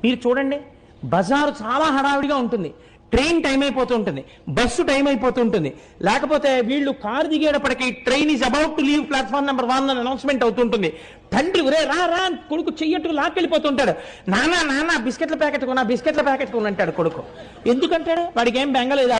మీరు చూడండి, బజారు చాలా హడావిడిగా ఉంటుంది, ట్రైన్ టైం అయిపోతూ ఉంటుంది, బస్సు టైం అయిపోతూ ఉంటుంది, లేకపోతే వీళ్ళు కారు దిగేటప్పటికి train is about to leave platform number 1 అని అనౌన్స్మెంట్ అవుతుంటుంది. తండ్రి ఒరే రా రా కొడుకు చెయ్యట్టుకు లాక్కెళ్ళిపోతుంటాడు. నానా నానా బిస్కెట్ల ప్యాకెట్ కొన్నా, బిస్కెట్ల ప్యాకెట్ కొను అంటాడు కొడుకు. ఎందుకంటాడు? వాడికి ఏం బెంగలేదు.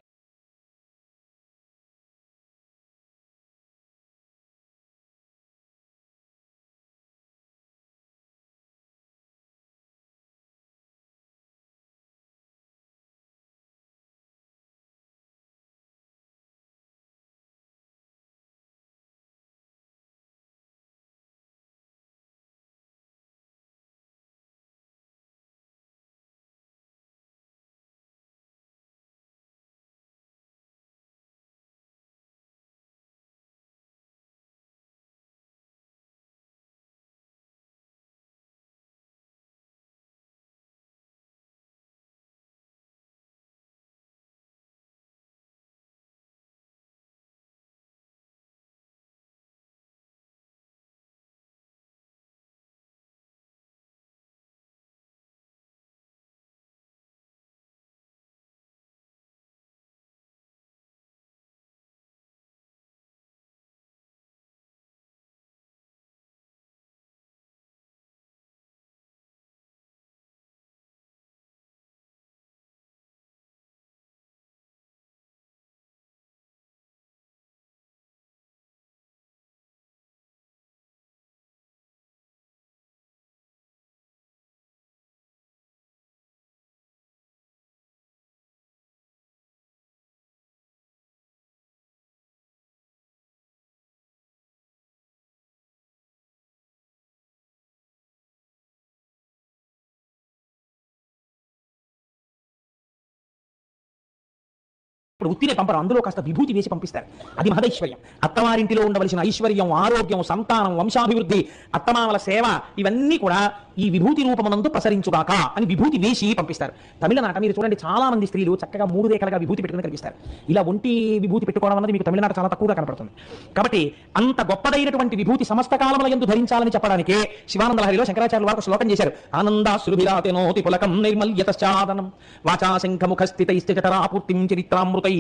ఇప్పుడు ఉత్తినే పంపరు, అందులో కాస్త విభూతి వేసి పంపిస్తారు. అది మహదైశ్వర్యం. అత్తవారింటిలో ఉండవలసిన ఐశ్వర్యం, ఆరోగ్యం, సంతానం, వంశాభివృద్ధి, అత్తమామల సేవ ఇవన్నీ కూడా ఈ విభూతి రూపమునందు ప్రసరించుగాక అని విభూతి వేసి పంపిస్తారు. తమిళనాట మీరు చూడండి, చాలా మంది స్త్రీలు చక్కగా 3 రేఖలుగా విభూతి పెట్టుకుని కనిపిస్తారు. ఇలా ఒంటి విభూతి పెట్టుకోవడం అన్నది మీకు తమిళనాట చాలా తక్కువగా కనపడుతుంది. కాబట్టి అంత గొప్పదైనటువంటి విభూతి సమస్త కాలముల యందు ధరించాలని చెప్పడానికే శివానంద లహరిలో శంకరాచార్యులు వారు శ్లోకం చేశారు. ఆనందాశ్రుభిరాతేనోతి పులకం నిర్మల్యతశ్చాదనం వాచా శంఖముఖస్థితైశ్చటరాపూర్తిం చరిత్రామృతైః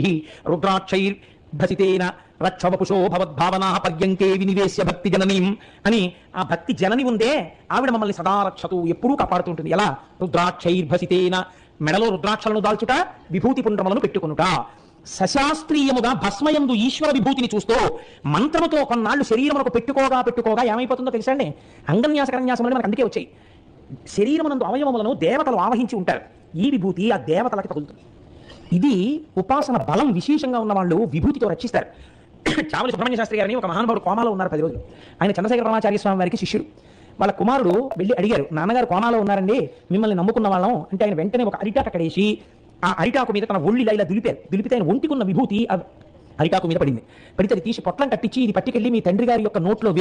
రుద్రాక్షైర్భసితేన రక్షవపుషో భవద్భావనా పర్యంకే వినివేశ్య భక్తి జననీం అని ఆ భక్తి జనని ఉందే ఆవిడ మమ్మల్ని సదా రక్షతు, ఎప్పుడూ కాపాడుతుంటుంది. ఎలా? రుద్రాక్షైర్భసితేన, మెడలో రుద్రాక్షలను దాల్చుట, విభూతి పుండ్రములను పెట్టుకొనుట. సశాస్త్రీయముగా భస్మయందు ఈశ్వర విభూతిని చూస్తూ మంత్రముతో కొన్నాళ్ళు శరీరమునకు పెట్టుకోగా ఏమైపోతుందో తెలుసండి? అంగన్యాసకరన్యాసములు మనకు అందుకే వచ్చాయి. శరీరమునందు అవయవములను దేవతలు ఆవహించి ఉంటారు. ఈ విభూతి ఆ దేవతలకి తగులుతుంది. ఇది ఉపాసన బలం విశేషంగా ఉన్న వాళ్ళు విభూతితో రక్షిస్తారు. చావలి సుబ్రహ్మణ్య శాస్త్రి గారిని ఒక మహానుభావుడు కోమాలో ఉన్నారు 10 రోజులు. ఆయన చంద్రశేఖర పరమాచార్య స్వామి వారికి శిష్యుడు. వాళ్ళ కుమారుడు వెళ్ళి అడిగారు, నాన్నగారు కోమాలో ఉన్నారండి, మిమ్మల్ని నమ్ముకున్న వాళ్ళం అంటే. ఆయన వెంటనే ఒక అరిటాకు అక్కడ వేసి ఆ అరిటాకు మీద తన ఒళ్ళు ఇలా దులిపితే ఆయన ఒంటికున్న విభూతి అరిటాకు మీద పడింది. పడితే అది తీసి పొట్లం కట్టించి ఇది పట్టుకెళ్ళి మీ తండ్రి గారి యొక్క నోట్లో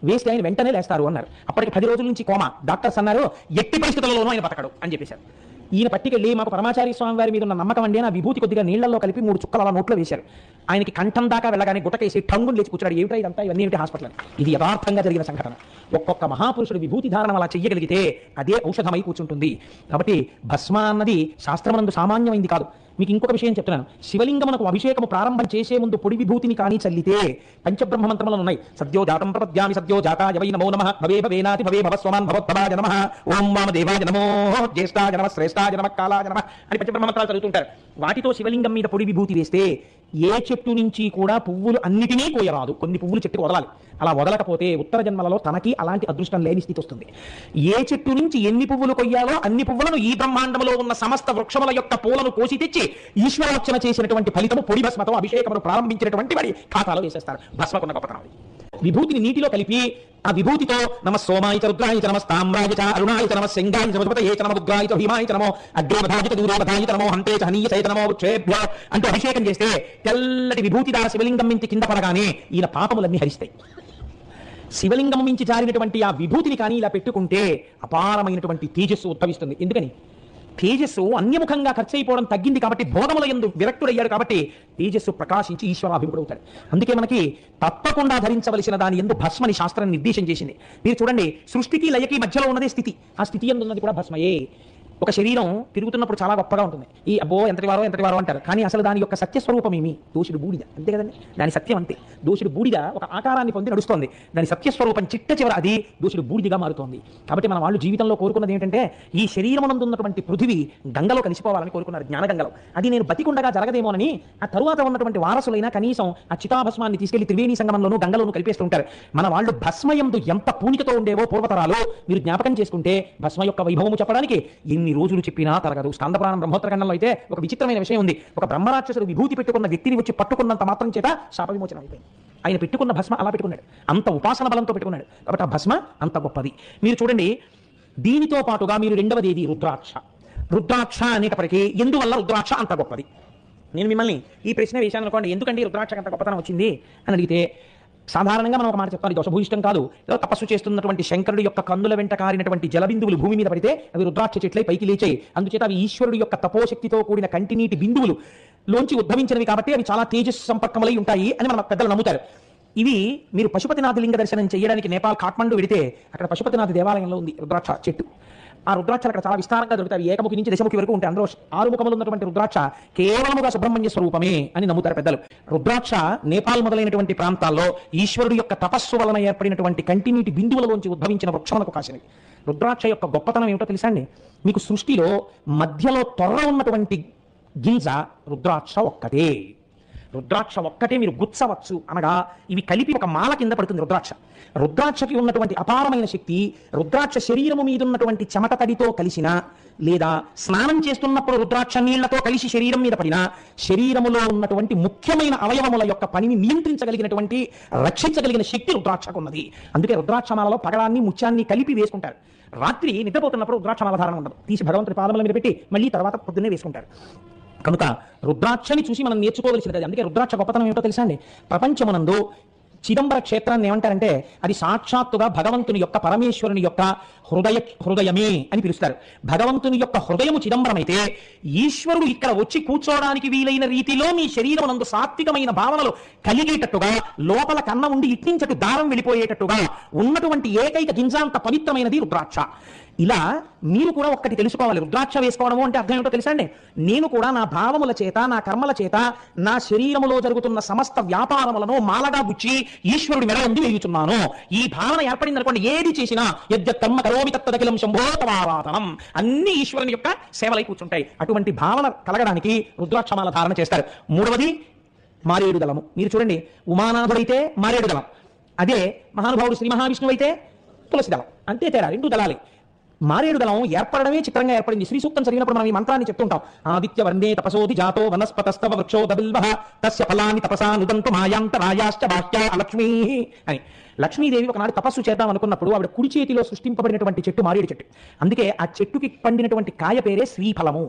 వేస్తే ఆయన వెంటనే లేస్తారు అన్నారు. అప్పటికి 10 రోజుల నుంచి కోమా. డాక్టర్స్ అన్నారు ఎట్టి పరిస్థితుల్లోనూ ఆయన బతకడు అని చెప్పేశారు. ఈయన పట్టుకెళ్ళి మాకు పరమాచార్య స్వామి వారి మీద ఉన్న నమ్మకం అండి, నా విభూతి కొద్దిగా నీళ్లలో కలిపి 3 చుక్కలు అలా నోట్లో వేశారు. ఆయనకి కంఠం దాకా వెళ్ళగానే గుట్టకేసి టంగుని లేచి కూర్చున్నాడు. ఏమిటా ఇదంతా? ఇవన్నీ ఏమిటి? హాస్పిటల్. ఇది యథార్థంగా జరిగిన సంఘటన. ఒక్కొక్క మహాపురుషుడు విభూతి ధారణం అలా చెయ్యగలిగితే అదే ఔషధమై కూర్చుంటుంది. కాబట్టి భస్మ అన్నది శాస్త్రమునందు సామాన్యమైంది కాదు. మీకు ఇంకొక విషయం చెప్తున్నాను. శివలింగమునకు అభిషేకము ప్రారంభం చేసే ముందు పొడి విభూతిని కానీ చల్లితే పంచబ్రహ్మ మంత్రములు ఉన్నాయి. సద్యో జాతం ప్రపద్యామి సద్యో జాతాయ వై నమో నమః భవే భవేనాతి భవే భవస్వమాన్ భవత్పదాయ నమః ఓం వామదేవాయ నమో జ్యేష్ఠాయ నమః శ్రేష్ఠాయ నమః కాలాయ నమః అని పంచబ్రహ్మ మంత్రాలు చదువుతుంటారు. వాటితో శివలింగం మీద పొడి విభూతి వేస్తే ఏ చెట్టు నుంచి కూడా పువ్వులు అన్నిటినీ కోయరాదు. కొన్ని పువ్వులు చెట్టుకు వదలాలి. అలా వదలకపోతే ఉత్తర జన్మలలో తనకి అలాంటి అదృష్టం లేని స్థితి వస్తుంది. ఏ చెట్టు నుంచి ఎన్ని పువ్వులు కొయ్యాలో అన్ని పువ్వులను ఈ బ్రహ్మాండంలో ఉన్న సమస్త వృక్షముల యొక్క పూలను కోసి తెచ్చి ఈశ్వరార్చన చేసినటువంటి ఫలితము పొడి భస్మతో అభిషేకమును ప్రారంభించినటువంటి వాడి ఖాతాలో వేసేస్తారు. భస్మకున్న గొప్పతనం. విభూతిని నీటిలో కలిపి ఆ విభూతితో నమ సోమాయ చ రుద్రాయ చ నమ తామ్రాయ చ అరుణాయ చ నమ శంగాయ చ మధుపతయే చ నమ ఉగ్రాయ చ భీమాయ చ నమో అగ్రేవధాయ చ దూరోవధాయ చ నమో హంతే చ హనీయసే చ నమో వృక్షేభ్యో అంటూ అభిషేకం చేస్తే తెల్లటి విభూతిదార శివలింగం నుంచి కింద పడగానే ఈయన పాపములన్నీ హరిస్తాయి. శివలింగం నుంచి జారినటువంటి ఆ విభూతిని కానీ ఇలా పెట్టుకుంటే అపారమైనటువంటి తేజస్సు ఉద్భవిస్తుంది. ఎందుకని? తేజస్సు అన్యముఖంగా ఖర్చు అయిపోవడం తగ్గింది కాబట్టి, భోగముల యందు విరక్తుడయ్యాడు కాబట్టి తేజస్సు ప్రకాశించి ఈశ్వరాభిముఖుడవుతాడు. అందుకే మనకి తప్పకుండా ధరించవలసిన దాని యందు భస్మని శాస్త్రం నిర్దేశం చేసింది. మీరు చూడండి, సృష్టికి లయకి మధ్యలో ఉన్నదే స్థితి. ఆ స్థితి యందు ఉన్నది కూడా భస్మయే. ఒక శరీరం తిరుగుతున్నప్పుడు చాలా గొప్పగా ఉంటుంది. ఈ అబ్బో ఎంతటి వారో అంటారు. కానీ అసలు దాని యొక్క సత్యస్వరూపం ఏమి? దోషుడు బూడిద, అంతే కదండి. దాని సత్యం అంతే. దోషుడు బూడిద ఒక ఆకారాన్ని పొంది నడుస్తోంది. దాని సత్యస్వరూపం చిట్ట చివర అది దోషుడు బూడిదిగా మారుతోంది. కాబట్టి మన వాళ్ళు జీవితంలో కోరుకున్నది ఏంటంటే ఈ శరీరమునందు ఉన్నటువంటి పృథివీ గంగలో కలిసిపోవాలని కోరుకున్నారు, జ్ఞానగంగలో. అది నేను బతికుండగా జరగదేమోనని ఆ తరువాత ఉన్నటువంటి వారసులైనా కనీసం ఆ చితాభస్మాన్ని తీసుకెళ్లి త్రివేణి సంగమంలోనూ గంగలోనూ కలిపేస్తుంటారు. మన వాళ్ళు భస్మయందు ఎంత పూనికతో ఉండేవో పూర్వతరాలు మీరు జ్ఞాపకం చేసుకుంటే భస్మ యొక్క వైభవము చెప్పడానికి ఎన్ని రోజులు చెప్పినా తరగదు. స్కందపురాణం బ్రహ్మోత్తరఖండంలో అయితే ఒక విచిత్రమైన విషయం ఉంది. ఒక బ్రహ్మరాక్షసుడు విభూతి పెట్టుకున్న వ్యక్తిని వచ్చి పట్టుకున్నంత మాత్రం చేత శాప విమోచనం అయిపోయింది. ఆయన పెట్టుకున్న భస్మ అలా పెట్టుకున్నాడు, అంత ఉపాసన బలంతో పెట్టుకున్నాడు. కాబట్టి ఆ భస్మ అంత గొప్పది. మీరు చూడండి, దీనితో పాటుగా మీరు రెండవది ఏది? రుద్రాక్ష. రుద్రాక్ష అనేటప్పటికీ ఎందువల్ల రుద్రాక్ష అంత గొప్పది? నేను మిమ్మల్ని ఈ ప్రశ్న వేశాను అనుకోండి, ఎందుకంటే రుద్రాక్ష అంత గొప్పతనం వచ్చింది అని అడిగితే సాధారణంగా మనం ఒక మాట చెప్తాను, దోషభూయిష్టం కాదు. ఏదో తపస్సు చేస్తున్నటువంటి శంకరుడి యొక్క కందుల వెంట కారినటువంటి జలబిందువులు భూమి మీద పడితే అవి రుద్రాక్ష చెట్లై పైకి లేచాయి. అందుచేత అవి ఈశ్వరుడి యొక్క తపోశక్తితో కూడిన కంటినీటి బిందువులు లోంచి ఉద్భవించినవి కాబట్టి అవి చాలా తేజస్సు సంపర్కములై ఉంటాయి అని మన పెద్దలు నమ్ముతారు. ఇవి మీరు పశుపతినాథ లింగ దర్శనం చేయడానికి నేపాల్ కాఠ్మండు వెడితే అక్కడ పశుపతినాథ దేవాలయంలో ఉంది రుద్రాక్ష చెట్టు. ఆ రుద్రాక్షలు అక్కడ చాలా విస్తారంగా దొరుకుతాయి. ఏకముఖి నుంచి దశముఖి వరకు ఉంటాయి. అందులో 6 ముఖములు ఉన్నటువంటి రుద్రాక్ష కేవలముగా సుబ్రహ్మణ్య స్వరూపమే అని నమ్ముతారు పెద్దలు. రుద్రాక్ష నేపాల్ మొదలైనటువంటి ప్రాంతాల్లో ఈశ్వరుడు యొక్క తపస్సు వలన ఏర్పడినటువంటి కంటినీటి బిందువులలోంచి ఉద్భవించిన వృక్షములకు కాసినవి. రుద్రాక్ష యొక్క గొప్పతనం ఏమిటో తెలుసా అండి? మీకు సృష్టిలో మధ్యలో తొర్ర ఉన్నటువంటి గింజ రుద్రాక్ష ఒక్కటే. రుద్రాక్ష ఒక్కటే మీరు గుచ్చవచ్చు, అనగా ఇవి కలిపి ఒక మాల కింద పడుతుంది రుద్రాక్ష. రుద్రాక్షకి ఉన్నటువంటి అపారమైన శక్తి రుద్రాక్ష శరీరము మీద ఉన్నటువంటి చెమట తడితో కలిసిన, లేదా స్నానం చేస్తున్నప్పుడు రుద్రాక్ష నీళ్లతో కలిసి శరీరం మీద పడిన, శరీరములో ఉన్నటువంటి ముఖ్యమైన అవయవముల యొక్క పనిని నియంత్రించగలిగినటువంటి, రక్షించగలిగిన శక్తి రుద్రాక్షకు ఉన్నది. అందుకే రుద్రాక్షమాలలో పగడాన్ని ముత్యాన్ని కలిపి వేసుకుంటారు. రాత్రి నిద్రపోతున్నప్పుడు రుద్రాక్షమాల ధారణ ఉండదు, తీసి భగవంతుడి పాదముల మీద పెట్టి మళ్ళీ తర్వాత పొద్దున్నే వేసుకుంటారు. కనుక రుద్రాక్షని చూసి మనం నేర్చుకోవలసినది. అందుకే రుద్రాక్ష గొప్పతనం ఏమిటో తెలుసా అండి? ప్రపంచమునందు చిదంబర క్షేత్రాన్ని ఏమంటారంటే అది సాక్షాత్తుగా భగవంతుని యొక్క, పరమేశ్వరుని యొక్క హృదయమే అని పిలుస్తారు. భగవంతుని యొక్క హృదయము చిదంబరమైతే ఈశ్వరుడు ఇక్కడ వచ్చి కూర్చోవడానికి వీలైన రీతిలో మీ శరీరమునందు సాత్వికమైన భావనలు కలిగేటట్టుగా, లోపల కన్న ఉండి ఇట్టించటు దారం వెళ్ళిపోయేటట్టుగా ఉన్నటువంటి ఏకైక గింజాంత పవిత్రమైనది రుద్రాక్ష. ఇలా మీరు కూడా ఒక్కటి తెలుసుకోవాలి. రుద్రాక్ష వేసుకోవడము అంటే అర్థం ఏమిటో తెలుసా అండి? నేను కూడా నా భావముల చేత, నా కర్మల చేత, నా శరీరములో జరుగుతున్న సమస్త వ్యాపారములను మాలగా గుచ్చి ఈశ్వరుడి మెడ ఉంది వేయుచున్నాను. ఈ భావన ఏర్పడింది అనుకోండి, ఏది చేసినా యజ్జకర్మ కరోమి తత్తదఖిలం శంభో తవారాధనం, అన్ని ఈశ్వరుని యొక్క సేవలై కూర్చుంటాయి. అటువంటి భావన కలగడానికి రుద్రాక్షమాల ధారణ చేస్తారు. మూడవది మారేడు దళము. మీరు చూడండి, ఉమానాథుడైతే మారేడు దళం, అదే మహానుభావుడు శ్రీ మహావిష్ణువు అయితే తులసి దళం, అంతే తేడా, 2 దళాలే. మారేడు దళం ఏర్పడమే చిత్రంగా ఏర్పడింది. శ్రీ సూక్తం చదివినప్పుడు మనం ఈ మంత్రాన్ని చెప్తుంటాం. ఆదిత్య వర్ణే తపసోధి జాతో వనస్పతస్తవ వృక్షోదబిల్వః తస్య ఫలాని తపసా నుదంతు మాయాంతరాయాశ్చ బాహ్యా లక్ష్మీ అని. లక్ష్మీదేవి ఒకనాడు తపస్సు చేద్దాం అనుకున్నప్పుడు ఆవిడ కుడి చేతిలో సృష్టింపబడినటువంటి చెట్టు మారేడు చెట్టు. అందుకే ఆ చెట్టుకి పండినటువంటి కాయ పేరే శ్రీఫలము.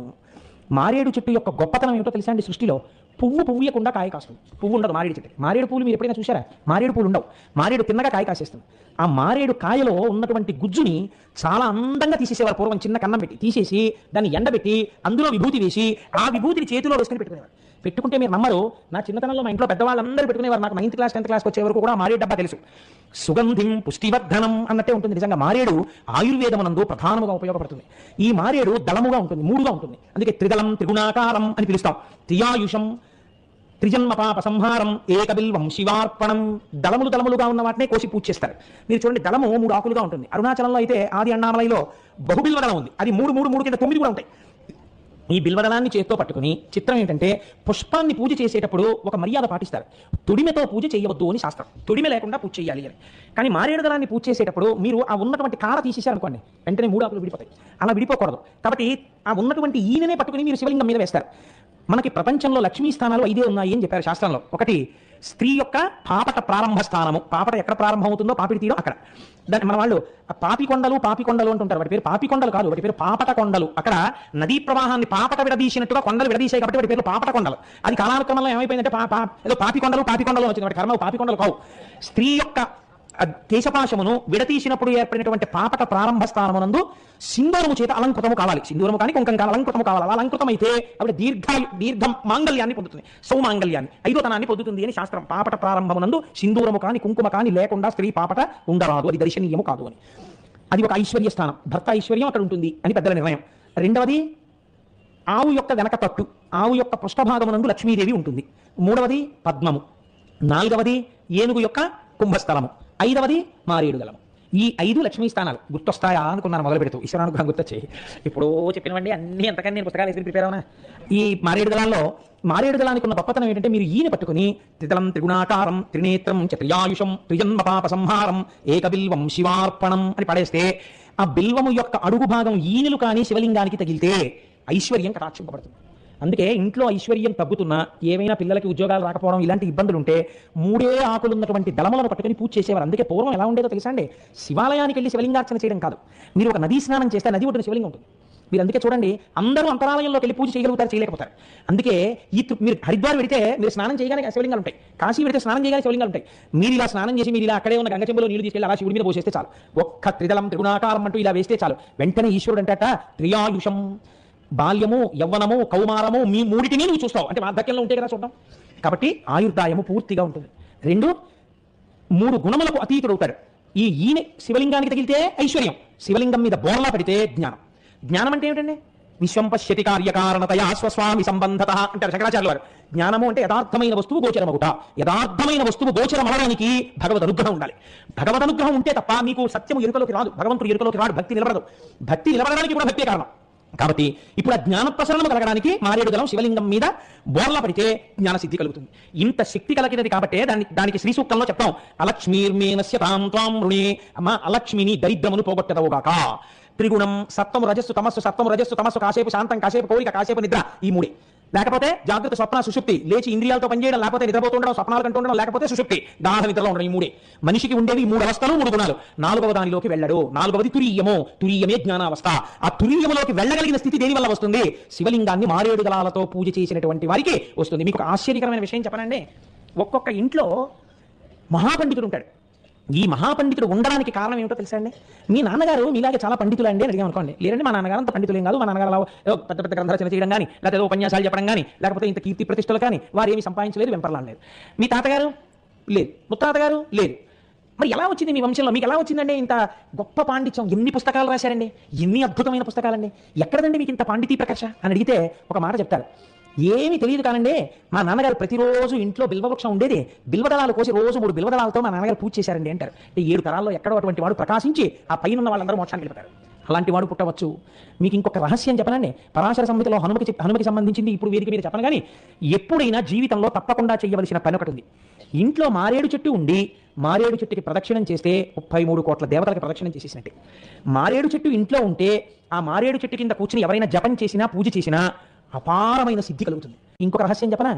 మారేడు చెట్టు యొక్క గొప్పతనం ఏమిటో తెలుసా అండి? సృష్టిలో పువ్వు పువ్వుయకుండా కాయ కాస్తుంది. పువ్వు ఉండదు మారేడు చెట్టు. మారేడు పూలు మీరు ఎప్పుడైనా చూసారా? మారేడు పూలు ఉండవు. మారేడు తిన్నగా కాయ కాసేస్తుంది. ఆ మారేడు కాయలో ఉన్నటువంటి గుజ్జుని చాలా అందంగా తీసేసేవారు పూర్వం. చిన్న కన్నం పెట్టి తీసేసి దాన్ని ఎండబెట్టి అందులో విభూతి వేసి ఆ విభూతిని చేతిలో వేసుకొని పెట్టుకునేవారు. పెట్టుకుంటే మీరు నమ్మరు, నా చిన్నతనంలో మా ఇంట్లో పెద్దవాళ్ళందరూ పెట్టుకునేవారు. నాకు 9th క్లాస్ 10th క్లాస్కి వచ్చే వరకు కూడా మారేడు డబ్బా తెలుసు. సుగంధిం పుష్టివర్ధనం అన్నట్టే ఉంటుంది. నిజంగా మారేడు ఆయుర్వేదమునందు ప్రధానముగా ఉపయోగపడుతుంది. ఈ మారేడు దళముగా ఉంటుంది, 3గా ఉంటుంది. అందుకే త్రిదళం త్రిగుణాకారం అని పిలుస్తాం. త్రియాయుషం త్రిజన్మ పాప సంహారం ఏకబిల్వం శివార్పణం. దళములుగా ఉన్న వాటినే కోసి పూజ చేస్తారు. మీరు చూడండి, దళము 3 ఆకులుగా ఉంటుంది. అరుణాచలంలో అయితే ఆది అన్నామలైలో బహుబిల్వ దళం ఉంది. అది 3 కింద 9 కూడా ఉంటాయి. ఈ బిల్వదళాన్ని చేత్తో పట్టుకుని, చిత్రం ఏంటంటే పుష్పాన్ని పూజ చేసేటప్పుడు ఒక మర్యాద పాటిస్తారు. తొడిమెతో పూజ చేయవద్దు అని శాస్త్రం. తొడిమె లేకుండా పూజ చేయాలి అని. కానీ మారేడు దళాన్ని పూజ చేసేటప్పుడు మీరు ఆ ఉన్నటువంటి కాడ తీసేశారనుకోండి, వెంటనే 3 ఆకులు విడిపోతాయి. అలా విడిపోకూడదు. కాబట్టి ఆ ఉన్నటువంటి ఈయననే పట్టుకుని మీరు శివలింగం మీద వేస్తారు. మనకి ప్రపంచంలో లక్ష్మీ స్థానాలు 5 ఉన్నాయి అని చెప్పారు శాస్త్రంలో. ఒకటి స్త్రీ యొక్క పాపట ప్రారంభ స్థానము. పాపట ఎక్కడ ప్రారంభం అవుతుందో పాపిడి తీరం అక్కడ. దాన్ని మన వాళ్ళు పాపికొండలు అంటుంటారు. వాటి పేరు పాపికొండలు కాదు, వాటి పేరు పాపట కొండలు. అక్కడ నదీ ప్రవాహాన్ని పాపట విడదీసినట్టుగా కొండలు విడదీశాయి కాబట్టి వాటి పేరు పాపట కొండలు. అది కాలానుక్రమంలో ఏమైపోయిందంటే ఏదో పాపికొండలు వచ్చింది. వాటి కర్మ పాపికొండలు కావు. స్త్రీ యొక్క కేశపాశమును విడతీసినప్పుడు ఏర్పడినటువంటి పాపట ప్రారంభ స్థానమునందు సింధూరము చేత అలంకృతము కావాలి. సింధూరము కానీ కుంకం కానీ అలంకృతము కావాలి. అలా అలంకృతమైతే ఆవిడ దీర్ఘం మాంగళ్యాన్ని పొందుతుంది, సౌమాంగళ్యాన్ని, 5వ పొందుతుంది అని శాస్త్రం. పాపట ప్రారంభమునందు సింధూరము కానీ కుంకుమ కానీ లేకుండా స్త్రీ పాపట ఉండరాదు, అది దర్శనీయము కాదు అని. అది ఒక ఐశ్వర్య స్థానం. భర్త ఐశ్వర్యం అక్కడ ఉంటుంది అని పెద్దల నిర్ణయం. రెండవది ఆవు యొక్క వెనక తట్టు, ఆవు యొక్క పృష్ఠభాగమునందు లక్ష్మీదేవి ఉంటుంది. మూడవది పద్మము. నాలుగవది ఏనుగు యొక్క కుంభస్థలము. ఐదవది మారేడు దళము. ఈ 5 లక్ష్మీ స్థానాలు గుర్తొస్తాయా అనుకున్నాను మొదలు పెడుతూ. ఈశ్వరానుగ్రహం గుర్తొచ్చాయి. ఇప్పుడు చెప్పినవండి అన్ని అంతకని నేను పుస్తకాలు ఎదురు ప్రిపేర్ అవునా. ఈ మారేడు దళాల్లో మారేడు దళానికి ఉన్న గొప్పతనం ఏంటంటే, మీరు ఈయన పట్టుకుని త్రిదళం త్రిగుణాకారం త్రినేత్రం త్రియాయుషం త్రిజన్మ పాప సంహారం ఏకబిల్వం శివార్పణం అని పడేస్తే, ఆ బిల్వము యొక్క అడుగు భాగం ఈనెలు కానీ శివలింగానికి తగిలితే ఐశ్వర్యం కటాక్షింపబడుతుంది. అందుకే ఇంట్లో ఐశ్వర్యం తగ్గుతున్నా, ఏవైనా పిల్లలకి ఉద్యోగాలు రాకపోవడం ఇలాంటి ఇబ్బందులు ఉంటే 3 ఆకులు ఉన్నటువంటి దళములను పట్టుకుని పూజ చేసేవారు. అందుకే పూర్వం ఎలా ఉండేదో తెలుసా అండి, శివాలయానికి వెళ్ళి శివలింగార్చన చేయడం కాదు, మీరు ఒక నదీ స్నానం చేస్తే నది ఒడ్డున శివలింగం ఉంటుంది. మీరు అందుకే చూడండి, అందరూ అంతరాలయంలోకి వెళ్ళి పూజ చేయగలుగుతారు, చేయలేకపోతారు. అందుకే మీరు హరిద్వార్ వెళితే మీరు స్నానం చేయగానే శివలింగాలు ఉంటాయి, కాశీ వెళితే స్నానం చేయగానే శివలింగాలు ఉంటాయి. మీరు ఇలా స్నానం చేసి మీరు ఇలా అక్కడే ఉన్న గంగ చెంబులో నీళ్లు తీసుకెళ్ళి అలా శివుడి మీద పోసేస్తే చాలు, ఒక్క త్రిదళం త్రిగుణాకారం అంటూ ఇలా వేస్తే చాలు, వెంటనే ఈశ్వరుడు అంటట త్రియాయుషం, బాల్యము యవ్వనము కౌమారము మీ మూడిటిని నువ్వు చూస్తావు. అంటే వార్ధక్యంలో ఉంటే కదా చూద్దాం. కాబట్టి ఆయుర్దాయము పూర్తిగా ఉంటుంది. 3 గుణములకు అతీతుడు అవుతాడు. ఈయన శివలింగానికి తగిలితే ఐశ్వర్యం, శివలింగం మీద బోర్లా పడితే జ్ఞానం. జ్ఞానం అంటే ఏమిటండి? విశ్వం పశ్యతి కార్యకారణతయా స్వస్వామి సంబంధత అంటారు శంకరాచార్యులు వారు. జ్ఞానము అంటే యథార్థమైన వస్తువు గోచరమగుట. యథార్థమైన వస్తువు గోచరమవడానికి భగవద్ అనుగ్రహం ఉండాలి. భగవద్ అనుగ్రహం ఉంటే తప్ప మీకు సత్యము ఎరుకలోకి రాదు, భగవంతుడు ఎరుకలోకి రాడు, భక్తి నిలబడదు. భక్తి నిలబడడానికి కూడా భక్తే కారణం. కాబట్టి ఇప్పుడు ఆ జ్ఞాన ప్రసరణము కలగడానికి మారేడు దళం శివలింగం మీద బోర్లా పడితే జ్ఞానసిద్ధి కలుగుతుంది. ఇంత శక్తి కలిగినది కాబట్టి దానికి శ్రీ సూక్తంలో చెప్తాం, అలక్ష్మీర్మేనస్య తాం త్వాం రుణే, అమ్మ అలక్ష్మిని దరిద్రమును పోగొట్టదవుగాక. త్రిగుణం సత్వము రజస్సు తమస్సు, సత్వము రజస్సు తమస్సు, కాసేపు శాంతం కాసేపు కోరిక కాసేపు నిద్ర, ఈ 3. లేకపోతే జాగ్రత్త స్వప్న సుషుప్తి, లేచి ఇంద్రియాలతో పనిచేయడం, లేకపోతే నిద్రపోతుండడం స్వప్నాలు కంటుండడం, లేకపోతే సుషుప్తి గాఢ నిద్రలో ఉండడం, ఈ 3. మనిషికి ఉండేవి 3 అవస్థలు 3 గుణాలు. 4వ దానిలోకి వెళ్ళడు. 4వది తురీయము, తురీయమే జ్ఞానావస్థ. ఆ తురీయములోకి వెళ్ళగలిగిన స్థితి దేని వల్ల వస్తుంది? శివలింగాన్ని మారేడు దళాలతో పూజ చేసినటువంటి వారికి వస్తుంది. మీకు ఆశ్చర్యకరమైన విషయం చెప్పనండి, ఒక్కొక్క ఇంట్లో మహాపండితుడు ఉంటాడు. ఈ మహాపండితుడు ఉండడానికి కారణం ఏమిటో తెలుసా అండి? మీ నాన్నగారు మీలాగే చాలా పండితులు అండి అని అడిగామనుకోండి, లేదండి మా నాన్నగారు అంత పండితులు ఏం కాదు, మా నాన్నగారు అలా పెద్ద పెద్ద గ్రంథరచన చేయడం కానీ, లేకపోతే ఏదో ఉపన్యాసాలు చెప్పడం కానీ, లేకపోతే ఇంత కీర్తి ప్రతిష్టలు కానీ వారు ఏమి సంపాదించలేదు, వెంపర్లాడలేదు. మీ తాతగారు లేదు, ముత్తాతగారు లేదు. మరి ఎలా వచ్చింది మీ వంశంలో? మీకు ఎలా వచ్చిందండి ఇంత గొప్ప పాండిత్యం? ఎన్ని పుస్తకాలు రాశారండి, ఎన్ని అద్భుతమైన పుస్తకాలండి, ఎక్కడదండి మీకు ఇంత పాండితీ ప్రకర్ష అని అడిగితే ఒక మాట చెప్తారు, ఏమీ తెలియదు కానండి, మా నాన్నగారు ప్రతిరోజు ఇంట్లో బిల్వవృక్షం ఉండేది, బిల్వదళాలు కోసి రోజు 3 బిల్వదళాలతో మా నాన్నగారు పూజ చేశారండి అంటారు. అంటే 7 తరాల్లో ఎక్కడో అటువంటి వాడు ప్రకాశించి ఆ పైన ఉన్న వాళ్ళందరూ మోక్షానికి వెళ్ళిపోతారు. అలాంటి వాడు పుట్టవచ్చు. మీకు ఇంకొక రహస్యం చెప్పనండి, పరాశర సంహితలో హనుమకి సంబంధించింది ఇప్పుడు వేదిక మీద చెప్పను కానీ, ఎప్పుడైనా జీవితంలో తప్పకుండా చేయవలసిన పని ఒకటి ఉంది. ఇంట్లో మారేడు చెట్టు ఉండి మారేడు చెట్టుకి ప్రదక్షిణం చేస్తే 33 కోట్ల దేవతలకు ప్రదక్షిణం చేసేసినట్టే. మారేడు చెట్టు ఇంట్లో ఉంటే ఆ మారేడు చెట్టు కింద కూర్చుని ఎవరైనా జపం చేసినా పూజ చేసినా అపారమైన సిద్ధి కలుగుతుంది. ఇంకొక రహస్యం చెప్పనా,